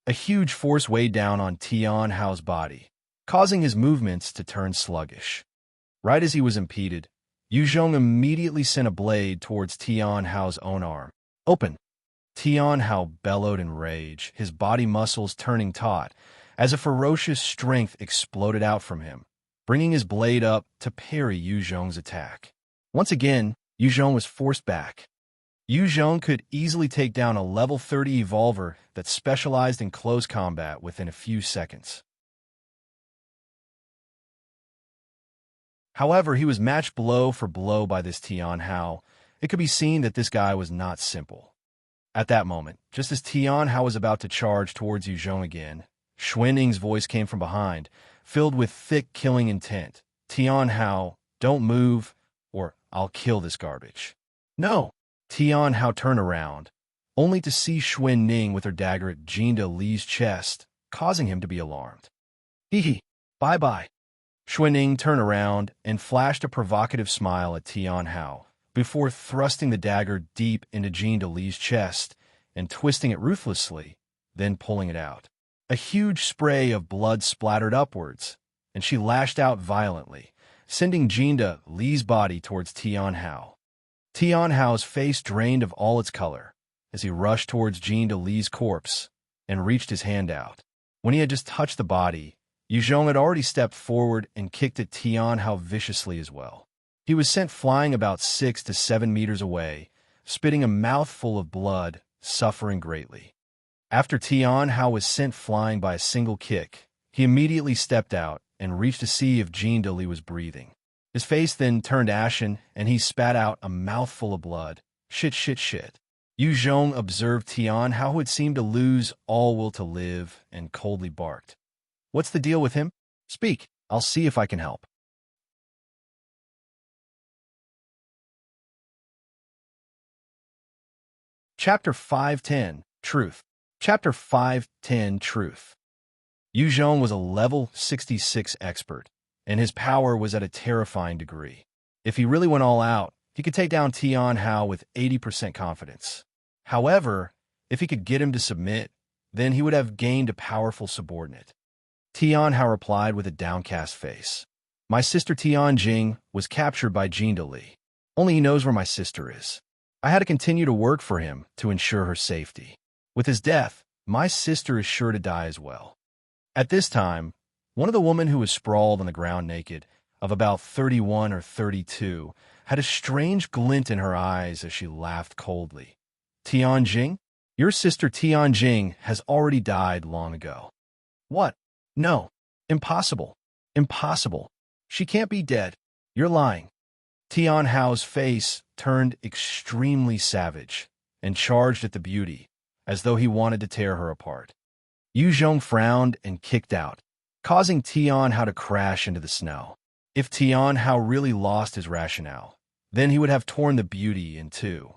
A huge force weighed down on Tian Hao's body, causing his movements to turn sluggish. Right as he was impeded, Yu Zhong immediately sent a blade towards Tian Hao's own arm. "Open!" Tian Hao bellowed in rage, his body muscles turning taut, as a ferocious strength exploded out from him, bringing his blade up to parry Yu Zhong's attack. Once again, Yu Zhong was forced back. Yu Zhong could easily take down a level 30 evolver that specialized in close combat within a few seconds. However, he was matched blow for blow by this Tian Hao. It could be seen that this guy was not simple. At that moment, just as Tian Hao was about to charge towards Yu Zhong again, Ning's voice came from behind, filled with thick killing intent. "Tian Hao, don't move, or I'll kill this garbage." "No!" Tian Hao turned around, only to see Ning with her dagger at Jinda Li's chest, causing him to be alarmed. "Hee, bye-bye." Ning turned around and flashed a provocative smile at Tian Hao, before thrusting the dagger deep into Jinda Li's chest and twisting it ruthlessly, then pulling it out. A huge spray of blood splattered upwards, and she lashed out violently, sending Jinda Li's body towards Tian Hao. Tian Hao's face drained of all its color as he rushed towards Jean de Li's corpse and reached his hand out. When he had just touched the body, Yu Zhong had already stepped forward and kicked at Tian Hao viciously as well. He was sent flying about 6 to 7 meters away, spitting a mouthful of blood, suffering greatly. After Tian Hao was sent flying by a single kick, he immediately stepped out and reached to see if Jean de Li was breathing. His face then turned ashen, and he spat out a mouthful of blood. Shit. Yu Zhong observed Tian Hao, who had seemed to lose all will to live, and coldly barked. What's the deal with him? Speak, I'll see if I can help. Chapter 510, Truth. Chapter 510, Truth. Yu Zhong was a level 66 expert, and his power was at a terrifying degree. If he really went all out, he could take down Tian Hao with 80% confidence. However, if he could get him to submit, then he would have gained a powerful subordinate. Tian Hao replied with a downcast face. My sister Tian Jing was captured by Jean de Li. Only he knows where my sister is. I had to continue to work for him to ensure her safety. With his death, my sister is sure to die as well. At this time, one of the women who was sprawled on the ground naked, of about 31 or 32, had a strange glint in her eyes as she laughed coldly. Tian Jing? Your sister Tian Jing has already died long ago. What? No. Impossible. Impossible. She can't be dead. You're lying. Tian Hao's face turned extremely savage and charged at the beauty, as though he wanted to tear her apart. Yu Zhong frowned and kicked out, causing Tian Hao to crash into the snow. If Tian Hao really lost his rationale, then he would have torn the beauty in two.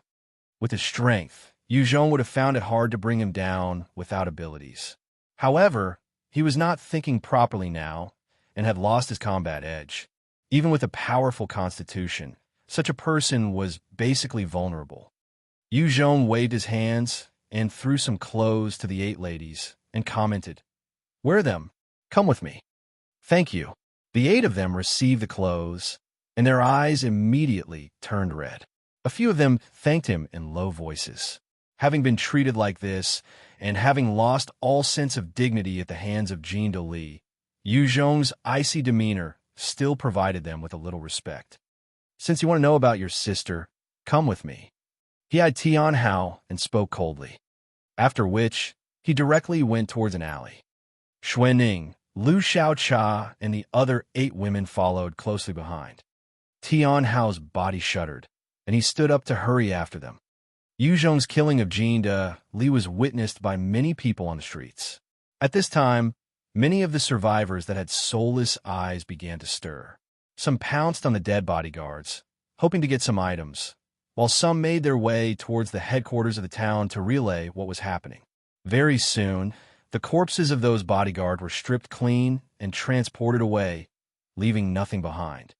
With his strength, Yu Zhong would have found it hard to bring him down without abilities. However, he was not thinking properly now and had lost his combat edge. Even with a powerful constitution, such a person was basically vulnerable. Yu Zhong waved his hands and threw some clothes to the 8 ladies and commented, Wear them. Come with me. Thank you. The 8 of them received the clothes, and their eyes immediately turned red. A few of them thanked him in low voices. Having been treated like this, and having lost all sense of dignity at the hands of Jean de Li, Yu Zhong's icy demeanor still provided them with a little respect. Since you want to know about your sister, come with me. He eyed Tian Hao and spoke coldly, after which he directly went towards an alley. Xue Ning, Lu Xiaocha, and the other 8 women followed closely behind. Tian Hao's body shuddered, and he stood up to hurry after them. Yu Zhong's killing of Jean de Li was witnessed by many people on the streets. At this time, many of the survivors that had soulless eyes began to stir. Some pounced on the dead bodyguards, hoping to get some items, while some made their way towards the headquarters of the town to relay what was happening. Very soon, the corpses of those bodyguards were stripped clean and transported away, leaving nothing behind.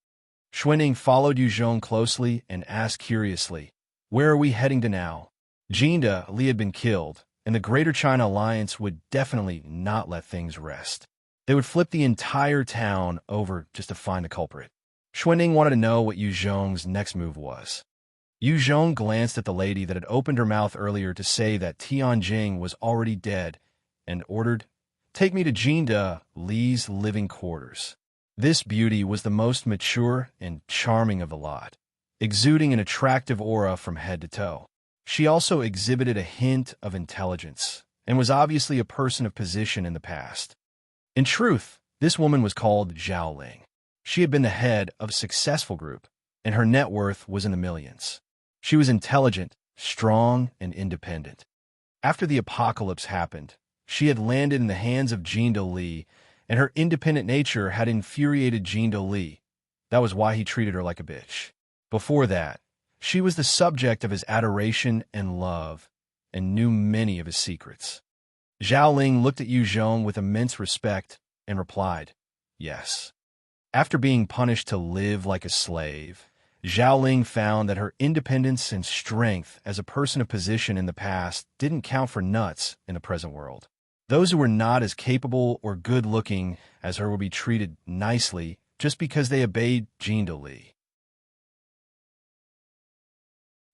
Xue Ning followed Yu Zhong closely and asked curiously, Where are we heading to now? Jean de Li had been killed, and the Greater China Alliance would definitely not let things rest. They would flip the entire town over just to find the culprit. Xue Ning wanted to know what Yu Zhong's next move was. Yu Zhong glanced at the lady that had opened her mouth earlier to say that Tian Jing was already dead and ordered, Take me to Jean de Li's living quarters. This beauty was the most mature and charming of the lot, exuding an attractive aura from head to toe. She also exhibited a hint of intelligence and was obviously a person of position in the past. In truth, this woman was called Zhao Ling. She had been the head of a successful group, and her net worth was in the millions. She was intelligent, strong, and independent. After the apocalypse happened, she had landed in the hands of Jean de Li, and her independent nature had infuriated Jean de Li. That was why he treated her like a bitch. Before that, she was the subject of his adoration and love, and knew many of his secrets. Zhao Ling looked at Yu Zhong with immense respect and replied, Yes. After being punished to live like a slave, Zhao Ling found that her independence and strength as a person of position in the past didn't count for nuts in the present world. Those who were not as capable or good-looking as her would be treated nicely just because they obeyed Jean de Li.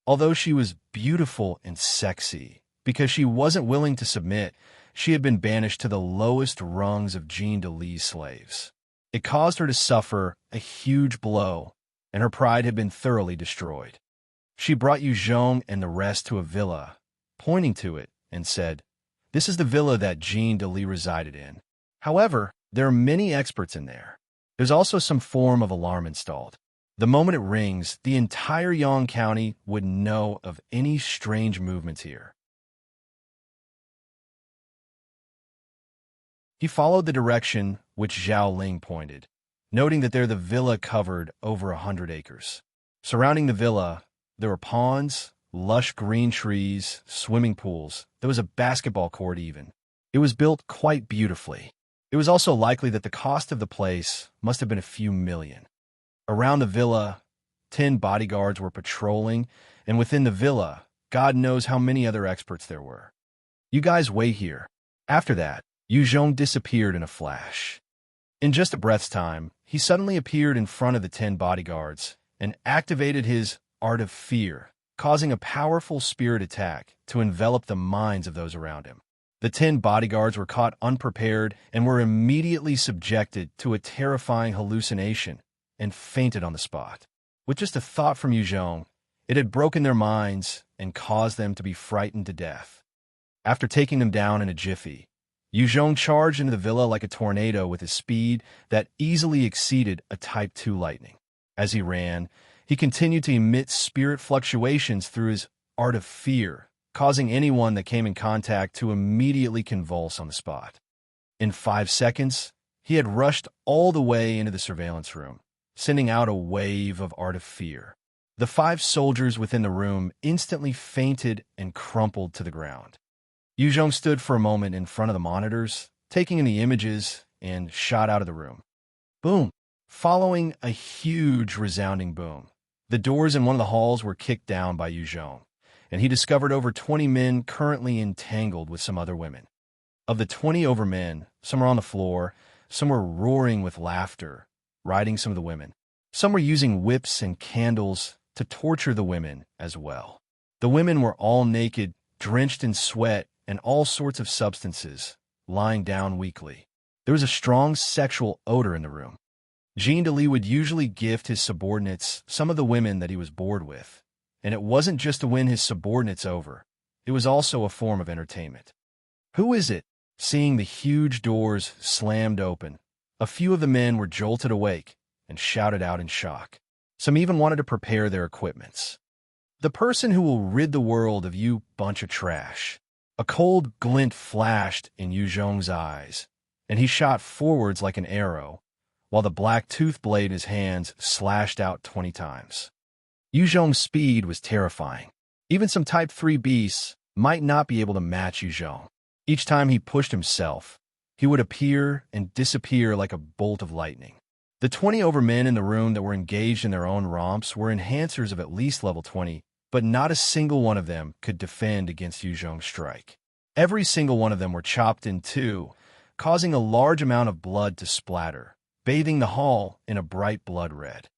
Although she was beautiful and sexy, because she wasn't willing to submit, she had been banished to the lowest rungs of Jean de Lee's slaves. It caused her to suffer a huge blow, and her pride had been thoroughly destroyed. She brought Yu Zhong and the rest to a villa, pointing to it, and said, "This is the villa that Jean de Lee resided in. However, there are many experts in there. There's also some form of alarm installed. The moment it rings, the entire Yang County would know of any strange movements here." He followed the direction which Zhao Ling pointed, noting that there the villa covered over 100 acres. Surrounding the villa, there were ponds, lush green trees, swimming pools. There was a basketball court even. It was built quite beautifully. It was also likely that the cost of the place must have been a few million. Around the villa, 10 bodyguards were patrolling, and within the villa, God knows how many other experts there were. "You guys wait here." After that, Yu Zhong disappeared in a flash. In just a breath's time, he suddenly appeared in front of the 10 bodyguards and activated his Art of Fear, causing a powerful spirit attack to envelop the minds of those around him. The 10 bodyguards were caught unprepared and were immediately subjected to a terrifying hallucination and fainted on the spot. With just a thought from Yu Zhong, it had broken their minds and caused them to be frightened to death. After taking them down in a jiffy, Yu Zhong charged into the villa like a tornado with a speed that easily exceeded a Type 2 lightning. As he ran, he continued to emit spirit fluctuations through his Art of Fear, causing anyone that came in contact to immediately convulse on the spot. In 5 seconds, he had rushed all the way into the surveillance room, sending out a wave of Art of Fear. The 5 soldiers within the room instantly fainted and crumpled to the ground. Yu Zhong stood for a moment in front of the monitors, taking in the images, and shot out of the room. Boom! Following a huge resounding boom, the doors in one of the halls were kicked down by Yu Zhong, and he discovered over 20 men currently entangled with some other women. Of the 20 over men, some were on the floor, some were roaring with laughter, riding some of the women. Some were using whips and candles to torture the women as well. The women were all naked, drenched in sweat and all sorts of substances, lying down weakly. There was a strong sexual odor in the room. Jean de Lee would usually gift his subordinates some of the women that he was bored with, and it wasn't just to win his subordinates over. It was also a form of entertainment. "Who is it?" Seeing the huge doors slammed open, a few of the men were jolted awake and shouted out in shock. Some even wanted to prepare their equipments. "The person who will rid the world of you bunch of trash." A cold glint flashed in Yu Zhong's eyes, and he shot forwards like an arrow, while the black tooth blade in his hands slashed out 20 times. Yu Zhong's speed was terrifying. Even some Type 3 beasts might not be able to match Yu Zhong. Each time he pushed himself, he would appear and disappear like a bolt of lightning. The 20 over men in the room that were engaged in their own romps were enhancers of at least level 20, but not a single one of them could defend against Yu Zhong's strike. Every single one of them were chopped in two, causing a large amount of blood to splatter, bathing the hall in a bright blood red.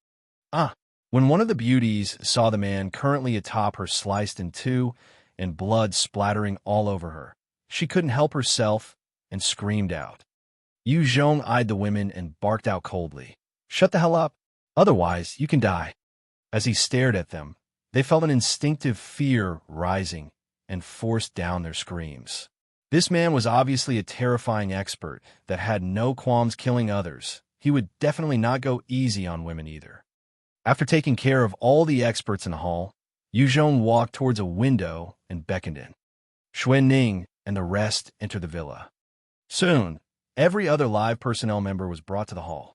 When one of the beauties saw the man currently atop her sliced in two and blood splattering all over her, she couldn't help herself and screamed out. Yu Zhong eyed the women and barked out coldly, "Shut the hell up, otherwise you can die." As he stared at them, they felt an instinctive fear rising and forced down their screams. This man was obviously a terrifying expert that had no qualms killing others. He would definitely not go easy on women either. After taking care of all the experts in the hall, Yu Zhong walked towards a window and beckoned in. Ning and the rest entered the villa. Soon, every other live personnel member was brought to the hall.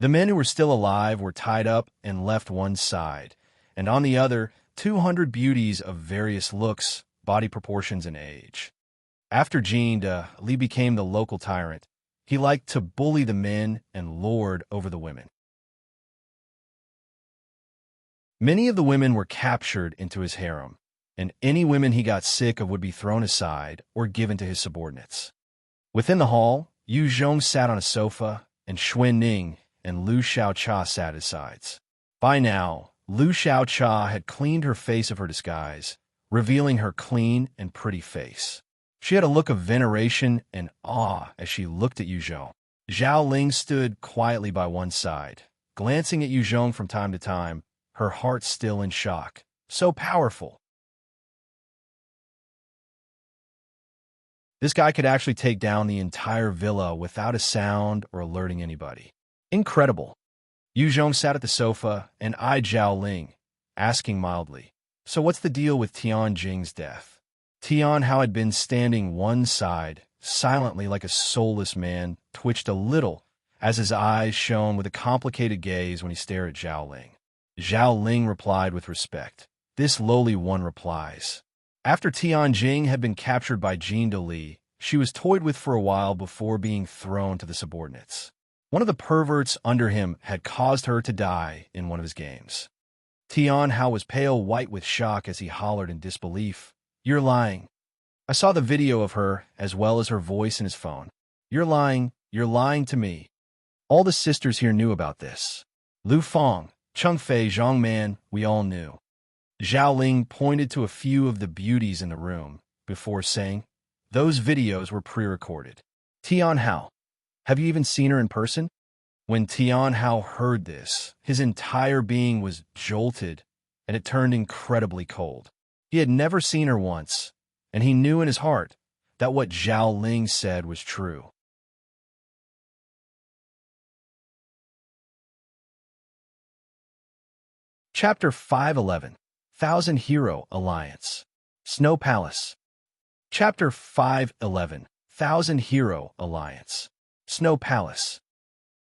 The men who were still alive were tied up and left one side, and on the other, 200 beauties of various looks, body proportions, and age. After Jean de Lee became the local tyrant, he liked to bully the men and lord over the women. Many of the women were captured into his harem, and any women he got sick of would be thrown aside or given to his subordinates. Within the hall, Yu Zhong sat on a sofa, and Ning and Lu Xiaocha sat at his sides. By now, Lu Xiaocha had cleaned her face of her disguise, revealing her clean and pretty face. She had a look of veneration and awe as she looked at Yu Zhong. Zhao Ling stood quietly by one side, glancing at Yu Zhong from time to time, her heart still in shock. So powerful. This guy could actually take down the entire villa without a sound or alerting anybody. Incredible. Yu Zhong sat at the sofa and eyed Zhao Ling, asking mildly, "So what's the deal with Tian Jing's death?" Tian Hao had been standing one side, silently like a soulless man, twitched a little as his eyes shone with a complicated gaze when he stared at Zhao Ling. Zhao Ling replied with respect. This lowly one replies. After Tian Jing had been captured by Jean de Li, she was toyed with for a while before being thrown to the subordinates. One of the perverts under him had caused her to die in one of his games. Tian Hao was pale white with shock as he hollered in disbelief. "You're lying. I saw the video of her as well as her voice in his phone. You're lying to me." All the sisters here knew about this. Lu Feng, Cheng Fei, Zhang Man, we all knew. Zhao Ling pointed to a few of the beauties in the room before saying, "Those videos were pre-recorded." Tian Hao, have you even seen her in person? When Tian Hao heard this, his entire being was jolted, and it turned incredibly cold. He had never seen her once, and he knew in his heart that what Zhao Ling said was true. Chapter 511, Thousand Hero Alliance. Snow Palace. Chapter 511, Thousand Hero Alliance. Snow Palace.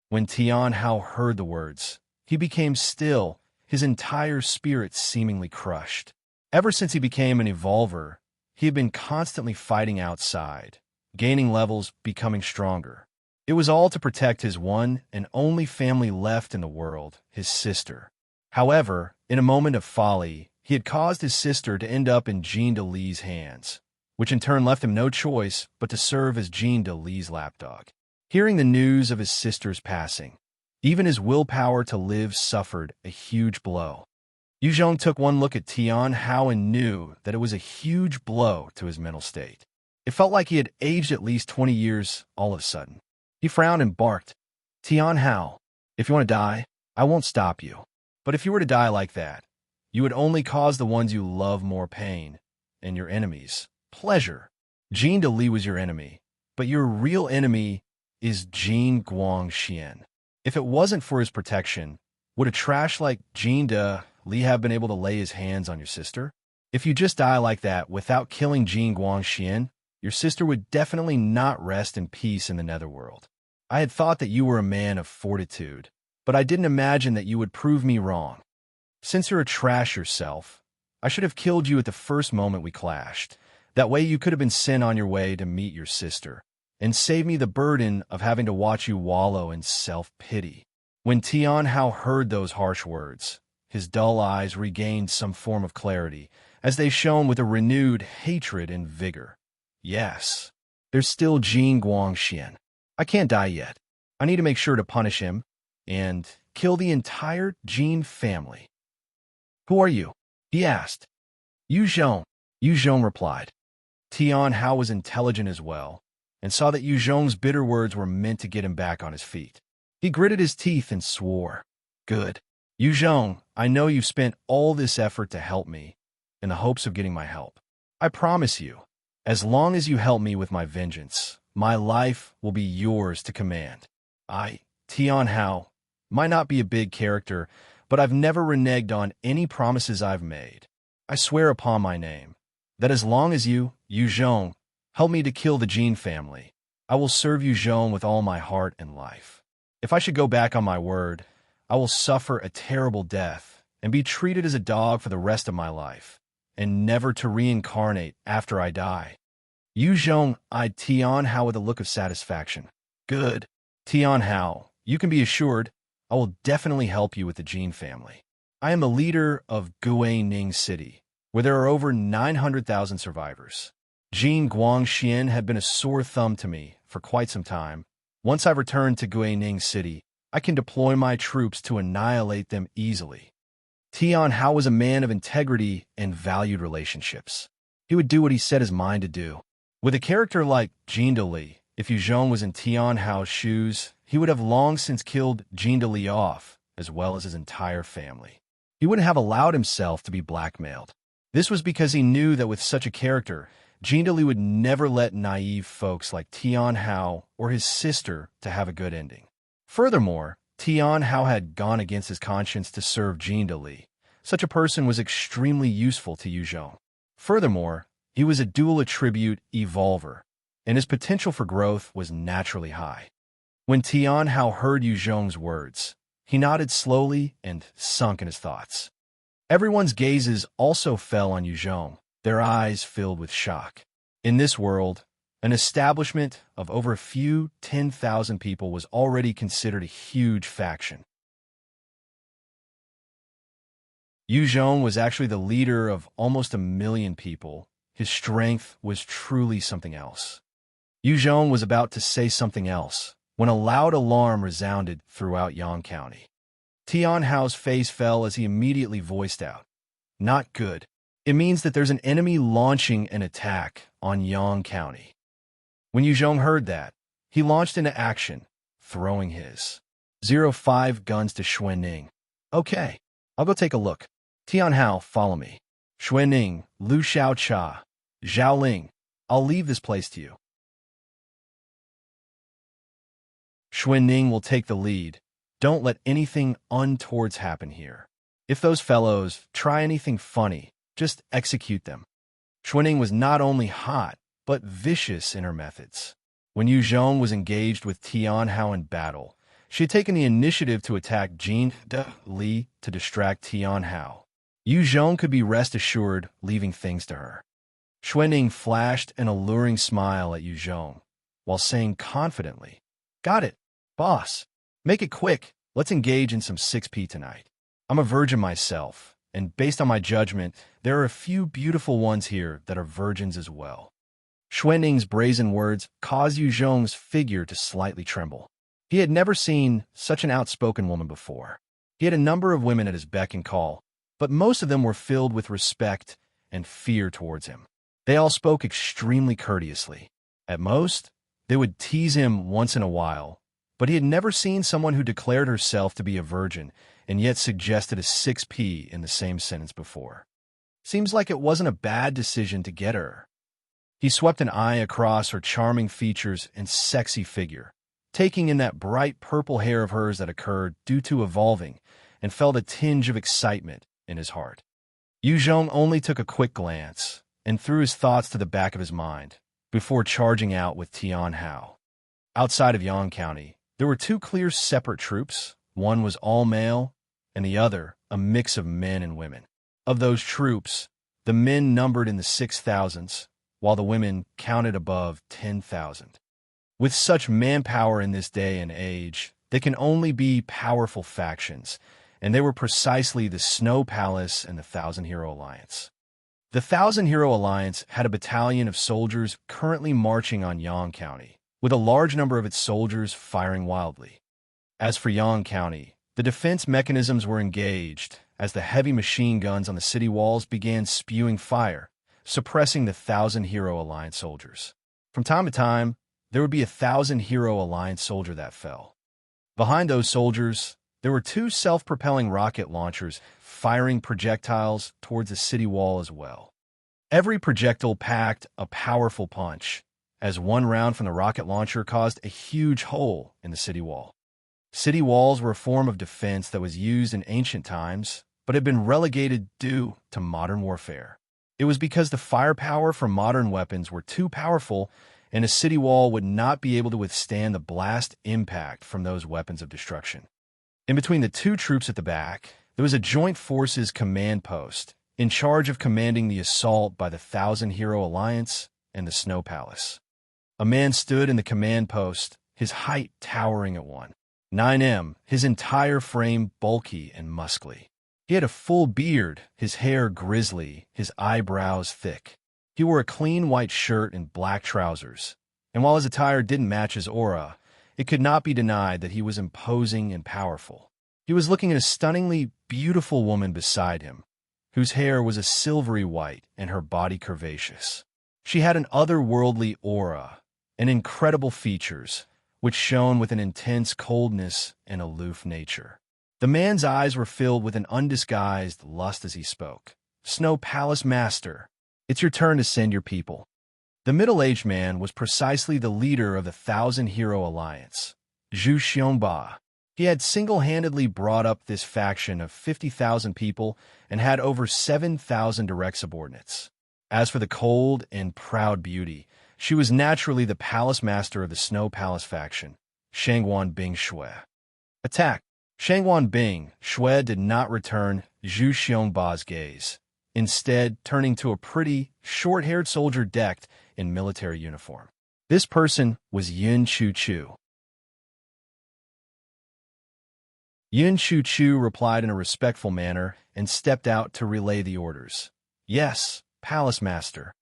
When Tian Hao heard the words, he became still, his entire spirit seemingly crushed. Ever since he became an evolver, he had been constantly fighting outside, gaining levels, becoming stronger. It was all to protect his one and only family left in the world, his sister. However, in a moment of folly, he had caused his sister to end up in Jean de Li's hands, which in turn left him no choice but to serve as Jean de Li's lapdog. Hearing the news of his sister's passing, even his willpower to live suffered a huge blow. Yu Zhong took one look at Tian Hao and knew that it was a huge blow to his mental state. It felt like he had aged at least 20 years all of a sudden. He frowned and barked, "Tian Hao, if you want to die, I won't stop you. But if you were to die like that, you would only cause the ones you love more pain, and your enemies pleasure. Jean de Li was your enemy, but your real enemy is Jean Guangxian. If it wasn't for his protection, would a trash like Jean de Li have been able to lay his hands on your sister? If you just die like that without killing Jean Guangxian, your sister would definitely not rest in peace in the netherworld. I had thought that you were a man of fortitude, but I didn't imagine that you would prove me wrong. Since you're a trash yourself, I should have killed you at the first moment we clashed. That way you could have been sent on your way to meet your sister, and save me the burden of having to watch you wallow in self-pity." When Tian Hao heard those harsh words, his dull eyes regained some form of clarity, as they shone with a renewed hatred and vigor. Yes, there's still Jean Guangxian. I can't die yet. I need to make sure to punish him and kill the entire Jean family. "Who are you?" he asked. Yu Zhong. Yu Zhong replied. Tian Hao was intelligent as well, and saw that Yu Zhong's bitter words were meant to get him back on his feet. He gritted his teeth and swore. "Good. Yu Zhong, I know you've spent all this effort to help me, in the hopes of getting my help. I promise you, as long as you help me with my vengeance, my life will be yours to command. Tian Hao, might not be a big character, but I've never reneged on any promises I've made. I swear upon my name, that as long as you, Yu Zhong, help me to kill the Jean family, I will serve Yu Zhong with all my heart and life. If I should go back on my word, I will suffer a terrible death and be treated as a dog for the rest of my life, and never to reincarnate after I die." Yu Zhong eyed Tian Hao with a look of satisfaction. "Good. Tian Hao, you can be assured I will definitely help you with the Jean family. I am the leader of Ning City, where there are over 900,000 survivors. Jean Guangxian had been a sore thumb to me for quite some time. Once I've returned to Ning City, I can deploy my troops to annihilate them easily." Tian Hao was a man of integrity and valued relationships. He would do what he set his mind to do. With a character like Jin Li, if Yu Zhong was in Tian Hao's shoes, he would have long since killed Jin Li off, as well as his entire family. He wouldn't have allowed himself to be blackmailed. This was because he knew that with such a character, Jin Li would never let naive folks like Tian Hao or his sister to have a good ending. Furthermore, Tian Hao had gone against his conscience to serve Jin Li. Such a person was extremely useful to Yu Zhong. Furthermore, he was a dual attribute evolver, and his potential for growth was naturally high. When Tian Hao heard Yu Zhong's words, he nodded slowly and sunk in his thoughts. Everyone's gazes also fell on Yu Zhong, their eyes filled with shock. In this world, an establishment of over a few 10,000 people was already considered a huge faction. Yu Zhong was actually the leader of almost 1 million people. His strength was truly something else. Yu Zhong was about to say something else when a loud alarm resounded throughout Yang County. Tian Hao's face fell as he immediately voiced out, "Not good. It means that there's an enemy launching an attack on Yang County." When Yu Zhong heard that, he launched into action, throwing his 05 guns to Xue Ning. "Okay, I'll go take a look. Tian Hao, follow me. Xue Ning, Lu Xiaocha, Zhao Ling, I'll leave this place to you." Xue Ning will take the lead. Don't let anything untowards happen here. If those fellows try anything funny, just execute them. Xue Ning was not only hot, but vicious in her methods. When Yu Zhong was engaged with Tian Hao in battle, she had taken the initiative to attack Jin Li to distract Tian Hao. Yu Zhong could be rest assured, leaving things to her. Xue Ning flashed an alluring smile at Yu Zhong, while saying confidently, "Got it, boss. Make it quick. Let's engage in some 6P tonight. I'm a virgin myself, and based on my judgment, there are a few beautiful ones here that are virgins as well." Xue Ning's brazen words caused Yu Zhong's figure to slightly tremble. He had never seen such an outspoken woman before. He had a number of women at his beck and call, but most of them were filled with respect and fear towards him. They all spoke extremely courteously. At most, they would tease him once in a while, but he had never seen someone who declared herself to be a virgin and yet suggested a 6P in the same sentence before. Seems like it wasn't a bad decision to get her. He swept an eye across her charming features and sexy figure, taking in that bright purple hair of hers that occurred due to evolving, and felt a tinge of excitement in his heart. Yu Zhong only took a quick glance and threw his thoughts to the back of his mind before charging out with Tian Hao. Outside of Yang County, there were 2 clear separate troops. One was all male, and the other a mix of men and women. Of those troops, the men numbered in the 6,000s, while the women counted above 10,000. With such manpower in this day and age, they can only be powerful factions, and they were precisely the Snow Palace and the Thousand Hero Alliance. The Thousand Hero Alliance had a battalion of soldiers currently marching on Yang County, with a large number of its soldiers firing wildly. As for Yang County, the defense mechanisms were engaged as the heavy machine guns on the city walls began spewing fire, suppressing the Thousand Hero Alliance soldiers. From time to time, there would be a Thousand Hero Alliance soldier that fell. Behind those soldiers, there were 2 self-propelling rocket launchers firing projectiles towards the city wall as well. Every projectile packed a powerful punch, as one round from the rocket launcher caused a huge hole in the city wall. City walls were a form of defense that was used in ancient times, but had been relegated due to modern warfare. It was because the firepower from modern weapons were too powerful, and a city wall would not be able to withstand the blast impact from those weapons of destruction. In between the 2 troops at the back, there was a Joint Forces command post in charge of commanding the assault by the Thousand Hero Alliance and the Snow Palace. A man stood in the command post, his height towering at 1.9 m, his entire frame bulky and muscly. He had a full beard, his hair grizzly, his eyebrows thick. He wore a clean white shirt and black trousers, and while his attire didn't match his aura, it could not be denied that he was imposing and powerful. He was looking at a stunningly beautiful woman beside him, whose hair was a silvery white and her body curvaceous. She had an otherworldly aura and incredible features, which shone with an intense coldness and aloof nature. The man's eyes were filled with an undisguised lust as he spoke. "Snow Palace Master, it's your turn to send your people." The middle-aged man was precisely the leader of the Thousand Hero Alliance, Zhu Xiongba. He had single-handedly brought up this faction of 50,000 people and had over 7,000 direct subordinates. As for the cold and proud beauty, she was naturally the palace master of the Snow Palace faction, Shangguan Bing Xue. Attack! Shangguan Bing Xue did not return Zhu Xiongba's gaze, instead turning to a pretty, short-haired soldier decked in military uniform. This person was Yin Chu. Yin Chu replied in a respectful manner and stepped out to relay the orders. "Yes, Palace Master."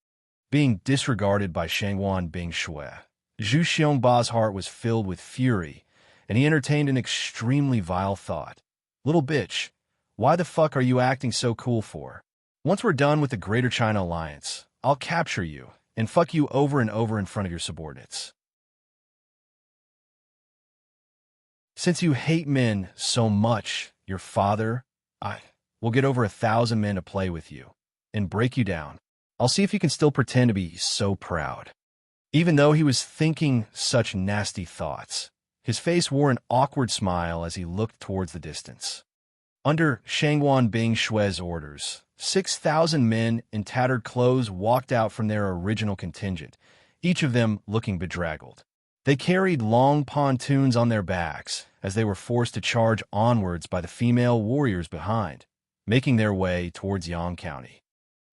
Being disregarded by Shangguan Bing Xue, Zhu Xiongba's heart was filled with fury, and he entertained an extremely vile thought. "Little bitch, why the fuck are you acting so cool for? Once we're done with the Greater China Alliance, I'll capture you and fuck you over and over in front of your subordinates. Since you hate men so much, your father, I will get over 1,000 men to play with you and break you down. I'll see if you can still pretend to be so proud." Even though he was thinking such nasty thoughts, his face wore an awkward smile as he looked towards the distance. Under Shangguan Bing Xue's orders, 6,000 men in tattered clothes walked out from their original contingent, each of them looking bedraggled. They carried long pontoons on their backs as they were forced to charge onwards by the female warriors behind, making their way towards Yang County.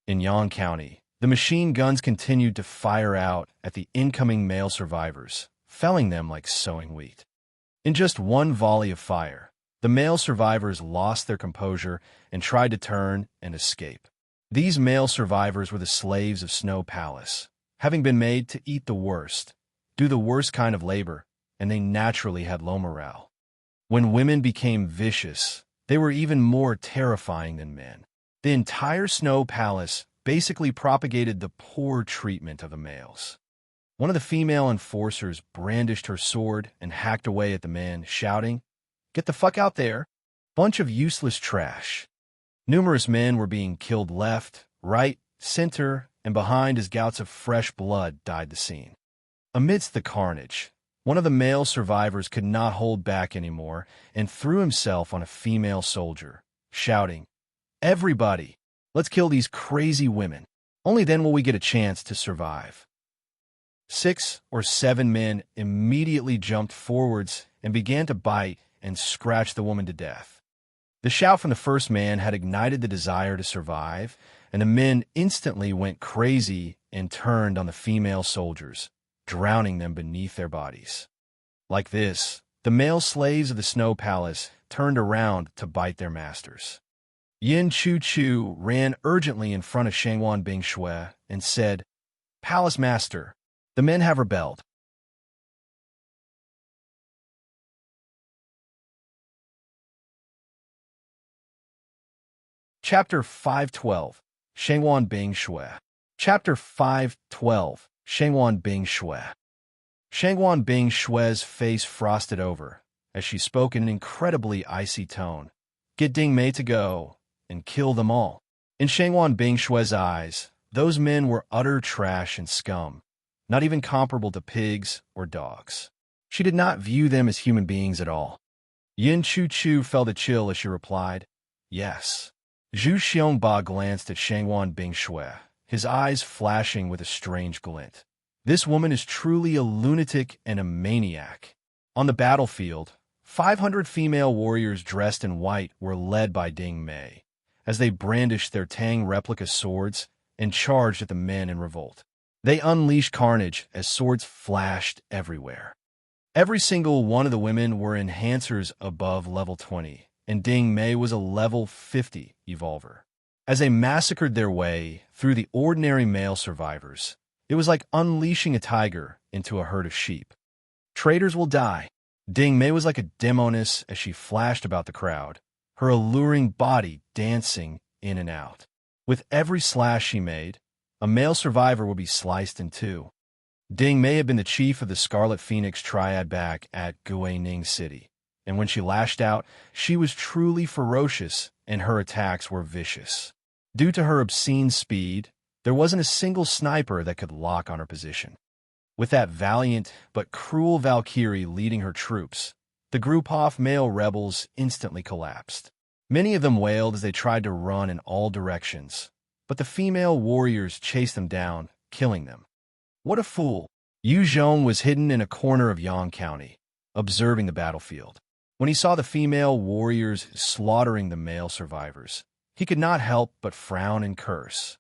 In Yang County, the machine guns continued to fire out at the incoming male survivors, felling them like sowing wheat. In just one volley of fire, the male survivors lost their composure and tried to turn and escape. These male survivors were the slaves of Snow Palace, having been made to eat the worst, do the worst kind of labor, and they naturally had low morale. When women became vicious, they were even more terrifying than men. The entire Snow Palace basically propagated the poor treatment of the males. One of the female enforcers brandished her sword and hacked away at the men, shouting, "Get the fuck out there! Bunch of useless trash." Numerous men were being killed left, right, center, and behind as gouts of fresh blood dyed the scene. Amidst the carnage, one of the male survivors could not hold back anymore and threw himself on a female soldier, shouting, "Everybody, let's kill these crazy women. Only then will we get a chance to survive." 6 or 7 men immediately jumped forwards and began to bite and scratch the woman to death. The shout from the first man had ignited the desire to survive, and the men instantly went crazy and turned on the female soldiers, drowning them beneath their bodies. Like this, the male slaves of the Snow Palace turned around to bite their masters. Yin Chu ran urgently in front of Shangguan Bing Xue and said, "Palace Master, the men have rebelled." Chapter 512, Shangguan Bing Xue. Chapter 512, Shangguan Bing Xue. Shangguan Bing Xue's face frosted over as she spoke in an incredibly icy tone. "Get Ding Mei to go and kill them all." In Shangguan Bing Xue's eyes, those men were utter trash and scum, not even comparable to pigs or dogs. She did not view them as human beings at all. Yin Chu felt a chill as she replied, "Yes." Zhu Xiongba glanced at Shangguan Bing Xue, his eyes flashing with a strange glint. This woman is truly a lunatic and a maniac. On the battlefield, 500 female warriors dressed in white were led by Ding Mei, as they brandished their Tang replica swords and charged at the men in revolt. They unleashed carnage as swords flashed everywhere. Every single one of the women were enhancers above level 20, and Ding Mei was a level 50 evolver. As they massacred their way through the ordinary male survivors, it was like unleashing a tiger into a herd of sheep. "Traitors will die." Ding Mei was like a demoness as she flashed about the crowd, her alluring body dancing in and out. With every slash she made, a male survivor would be sliced in two. Ding Mei had been the chief of the Scarlet Phoenix Triad back at Ning City, and when she lashed out, she was truly ferocious and her attacks were vicious. Due to her obscene speed, there wasn't a single sniper that could lock on her position. With that valiant but cruel Valkyrie leading her troops, the group of male rebels instantly collapsed. Many of them wailed as they tried to run in all directions, but the female warriors chased them down, killing them. What a fool! Yu Zhong was hidden in a corner of Yang County, observing the battlefield. When he saw the female warriors slaughtering the male survivors, he could not help but frown and curse.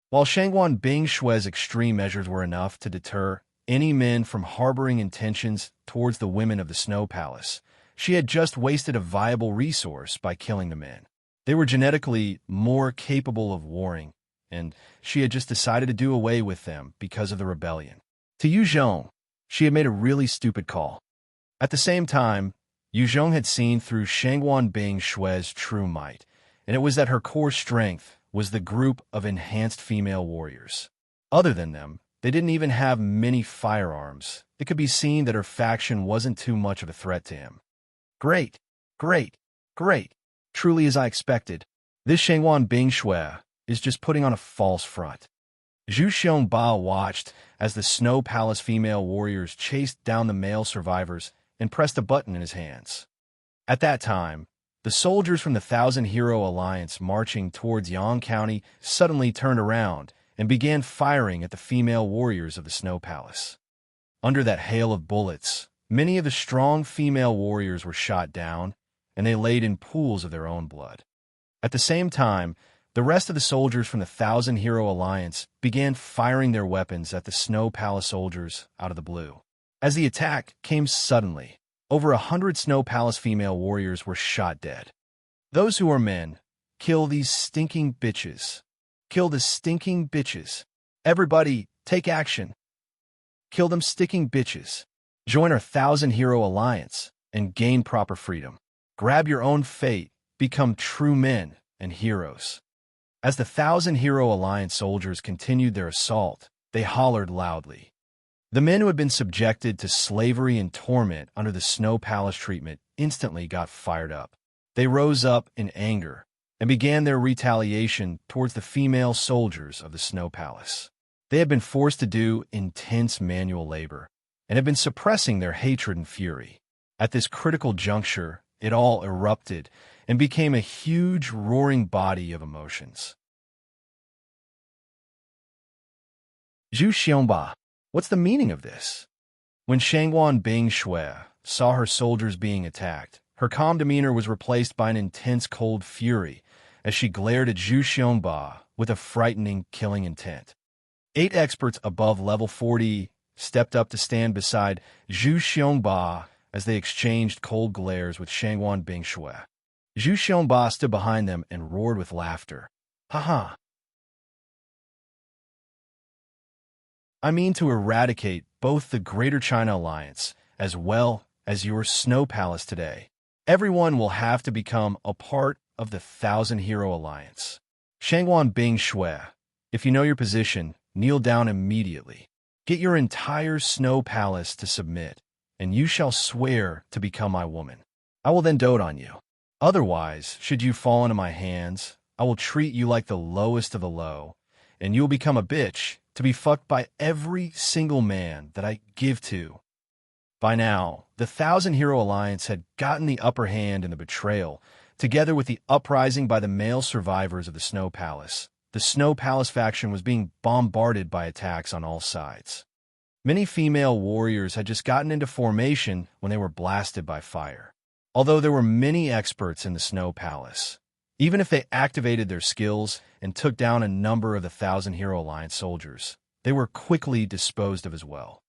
While Shangguan Bing Xue's extreme measures were enough to deter any men from harboring intentions towards the women of the Snow Palace, she had just wasted a viable resource by killing the men. They were genetically more capable of warring, and she had just decided to do away with them because of the rebellion. To Yu Zhong, she had made a really stupid call. At the same time, Yu Zhong had seen through Shangguan Bing Xue's true might, and it was that her core strength was the group of enhanced female warriors. Other than them, they didn't even have many firearms. It could be seen that her faction wasn't too much of a threat to him. Great, great, great. Truly as I expected. This Shangguan Bing Xue is just putting on a false front. Zhu Xiongba watched as the Snow Palace female warriors chased down the male survivors and pressed a button in his hands. At that time, the soldiers from the Thousand Hero Alliance marching towards Yang County suddenly turned around and began firing at the female warriors of the Snow Palace. Under that hail of bullets, many of the strong female warriors were shot down, and they laid in pools of their own blood. At the same time, the rest of the soldiers from the Thousand Hero Alliance began firing their weapons at the Snow Palace soldiers out of the blue. As the attack came suddenly, over 100 Snow Palace female warriors were shot dead. Those who are men, kill these stinking bitches. Kill the stinking bitches. Everybody, take action. Kill them stinking bitches. Join our Thousand Hero Alliance and gain proper freedom. Grab your own fate, become true men and heroes. As the Thousand Hero Alliance soldiers continued their assault, they hollered loudly. The men who had been subjected to slavery and torment under the Snow Palace treatment instantly got fired up. They rose up in anger and began their retaliation towards the female soldiers of the Snow Palace. They had been forced to do intense manual labor and had been suppressing their hatred and fury. At this critical juncture, it all erupted and became a huge, roaring body of emotions. Zhu Xiongba, what's the meaning of this? When Shangguan Bing Xue saw her soldiers being attacked, her calm demeanor was replaced by an intense cold fury as she glared at Zhu Xiongba with a frightening, killing intent. 8 experts above level 40 stepped up to stand beside Zhu Xiongba as they exchanged cold glares with Shangguan Bing Xue. Zhu Xiongba stood behind them and roared with laughter. Ha! I mean to eradicate both the Greater China Alliance as well as your Snow Palace today. Everyone will have to become a part of the Thousand Hero Alliance. Shangguan Bing Xue, if you know your position, kneel down immediately. Get your entire Snow Palace to submit, and you shall swear to become my woman. I will then dote on you. Otherwise, should you fall into my hands, I will treat you like the lowest of the low, and you will become a bitch to be fucked by every single man that I give to. By now, the Thousand Hero Alliance had gotten the upper hand in the betrayal, together with the uprising by the male survivors of the Snow Palace. The Snow Palace faction was being bombarded by attacks on all sides. Many female warriors had just gotten into formation when they were blasted by fire. Although there were many experts in the Snow Palace, even if they activated their skills and took down a number of the Thousand Hero Alliance soldiers, they were quickly disposed of as well.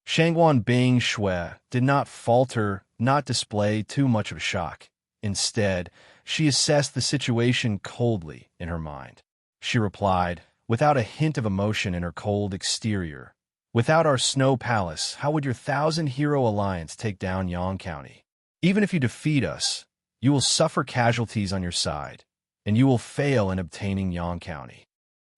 Shangguan Bing Xue did not falter, not display too much of a shock. Instead, she assessed the situation coldly in her mind. She replied, without a hint of emotion in her cold exterior, Without our snow palace, how would your 1,000-hero alliance take down Yang County? Even if you defeat us, you will suffer casualties on your side, and you will fail in obtaining Yang County.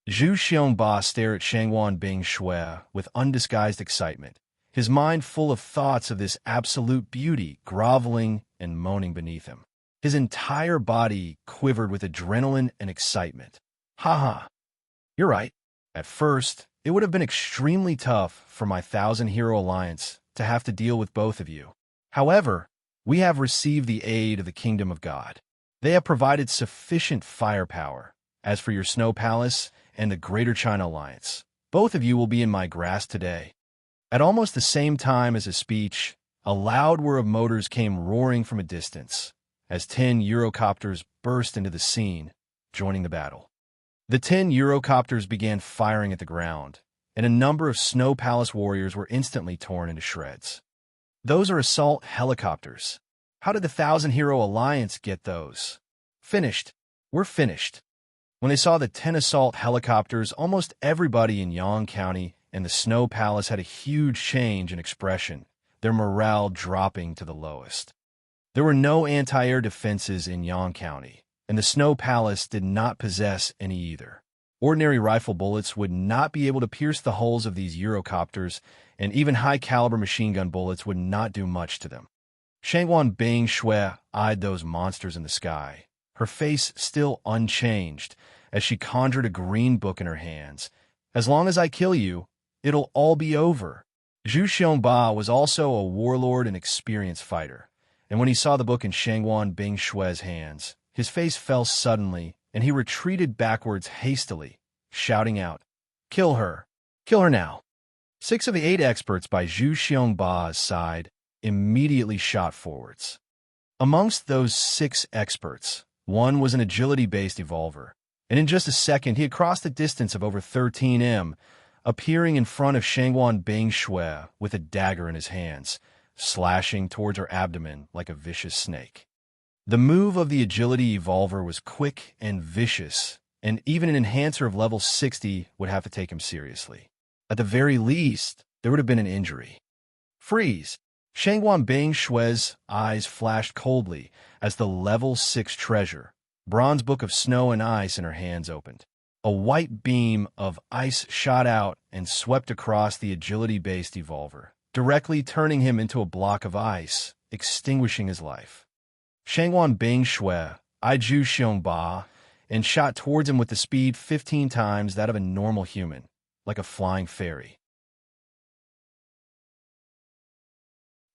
Zhu Xiongba stared at Shangguan Bing Xue with undisguised excitement, his mind full of thoughts of this absolute beauty groveling and moaning beneath him. His entire body quivered with adrenaline and excitement. Ha! You're right. At first, it would have been extremely tough for my 1,000-hero alliance to have to deal with both of you. However, we have received the aid of the Kingdom of God. They have provided sufficient firepower. As for your Snow Palace and the Greater China Alliance, both of you will be in my grasp today. At almost the same time as his speech, a loud whir of motors came roaring from a distance, as 10 Eurocopters burst into the scene, joining the battle. The 10 Eurocopters began firing at the ground, and a number of Snow Palace warriors were instantly torn into shreds. Those are assault helicopters. How did the 1,000-hero alliance get those? Finished. We're finished. When they saw the 10 assault helicopters, almost everybody in Yang County and the Snow Palace had a huge change in expression, their morale dropping to the lowest. There were no anti-air defenses in Yang County, and the Snow Palace did not possess any either. Ordinary rifle bullets would not be able to pierce the hulls of these Eurocopters, and even high-caliber machine gun bullets would not do much to them. Shangguan Bing Xue eyed those monsters in the sky, her face still unchanged, as she conjured a green book in her hands. As long as I kill you, it'll all be over. Zhu Xiongba was also a warlord and experienced fighter, and when he saw the book in Shangguan Bing Xue's hands, his face fell suddenly, and he retreated backwards hastily, shouting out, "Kill her! Kill her now!" 6 of the 8 experts by Zhu Xiongba's side immediately shot forwards. Amongst those 6 experts, one was an agility-based evolver, and in just a second he had crossed a distance of over 13 m, appearing in front of Shangguan Bing Xue with a dagger in his hands, slashing towards her abdomen like a vicious snake. The move of the agility evolver was quick and vicious, and even an enhancer of level 60 would have to take him seriously. At the very least, there would have been an injury. Freeze! Shangguan Bing Xue's eyes flashed coldly as the level 6 treasure, Bronze Book of Snow and Ice in her hands opened. A white beam of ice shot out and swept across the agility-based evolver, directly turning him into a block of ice, extinguishing his life. Shangguan Bing Xue eyed Zhu Xiongba and shot towards him with the speed 15 times that of a normal human, like a flying fairy.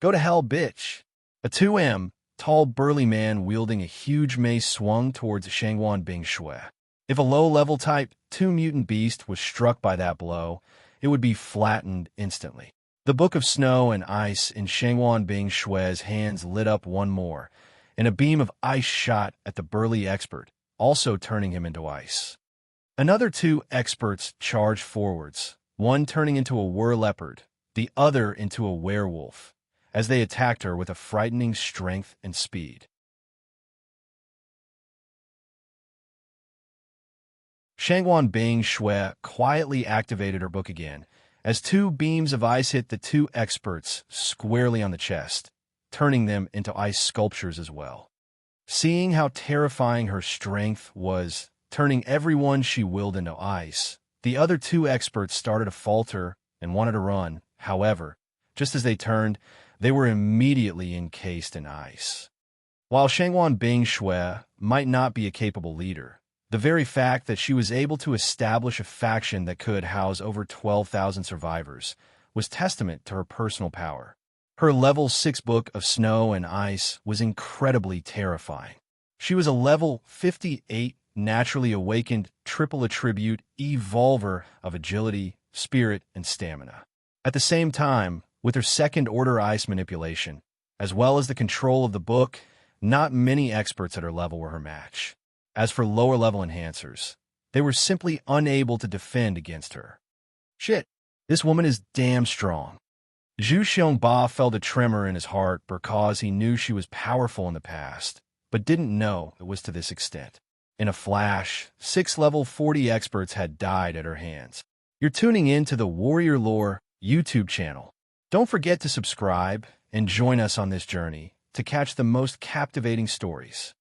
Go to hell, bitch! A 2M, tall, burly man wielding a huge mace swung towards Shangguan Bing Xue. If a low-level Type 2 mutant beast was struck by that blow, it would be flattened instantly. The Book of Snow and Ice in Shangguan Bing Xue's hands lit up one more, and a beam of ice shot at the burly expert, also turning him into ice. Another 2 experts charged forwards, one turning into a were-leopard, the other into a werewolf, as they attacked her with a frightening strength and speed. Shangguan Bing Xue quietly activated her book again, as 2 beams of ice hit the 2 experts squarely on the chest, turning them into ice sculptures as well. Seeing how terrifying her strength was, turning everyone she willed into ice, the other 2 experts started to falter and wanted to run. However, just as they turned, they were immediately encased in ice. While Shangguan Bing Xue might not be a capable leader, the very fact that she was able to establish a faction that could house over 12,000 survivors was testament to her personal power. Her level 6 Book of Snow and Ice was incredibly terrifying. She was a level 58 naturally awakened triple attribute evolver of agility, spirit, and stamina. At the same time, with her second-order ice manipulation, as well as the control of the book, not many experts at her level were her match. As for lower-level enhancers, they were simply unable to defend against her. Shit, this woman is damn strong. Zhu Xiongba felt a tremor in his heart because he knew she was powerful in the past, but didn't know it was to this extent. In a flash, 6 level 40 experts had died at her hands. You're tuning in to the Warrior Lore YouTube channel. Don't forget to subscribe and join us on this journey to catch the most captivating stories.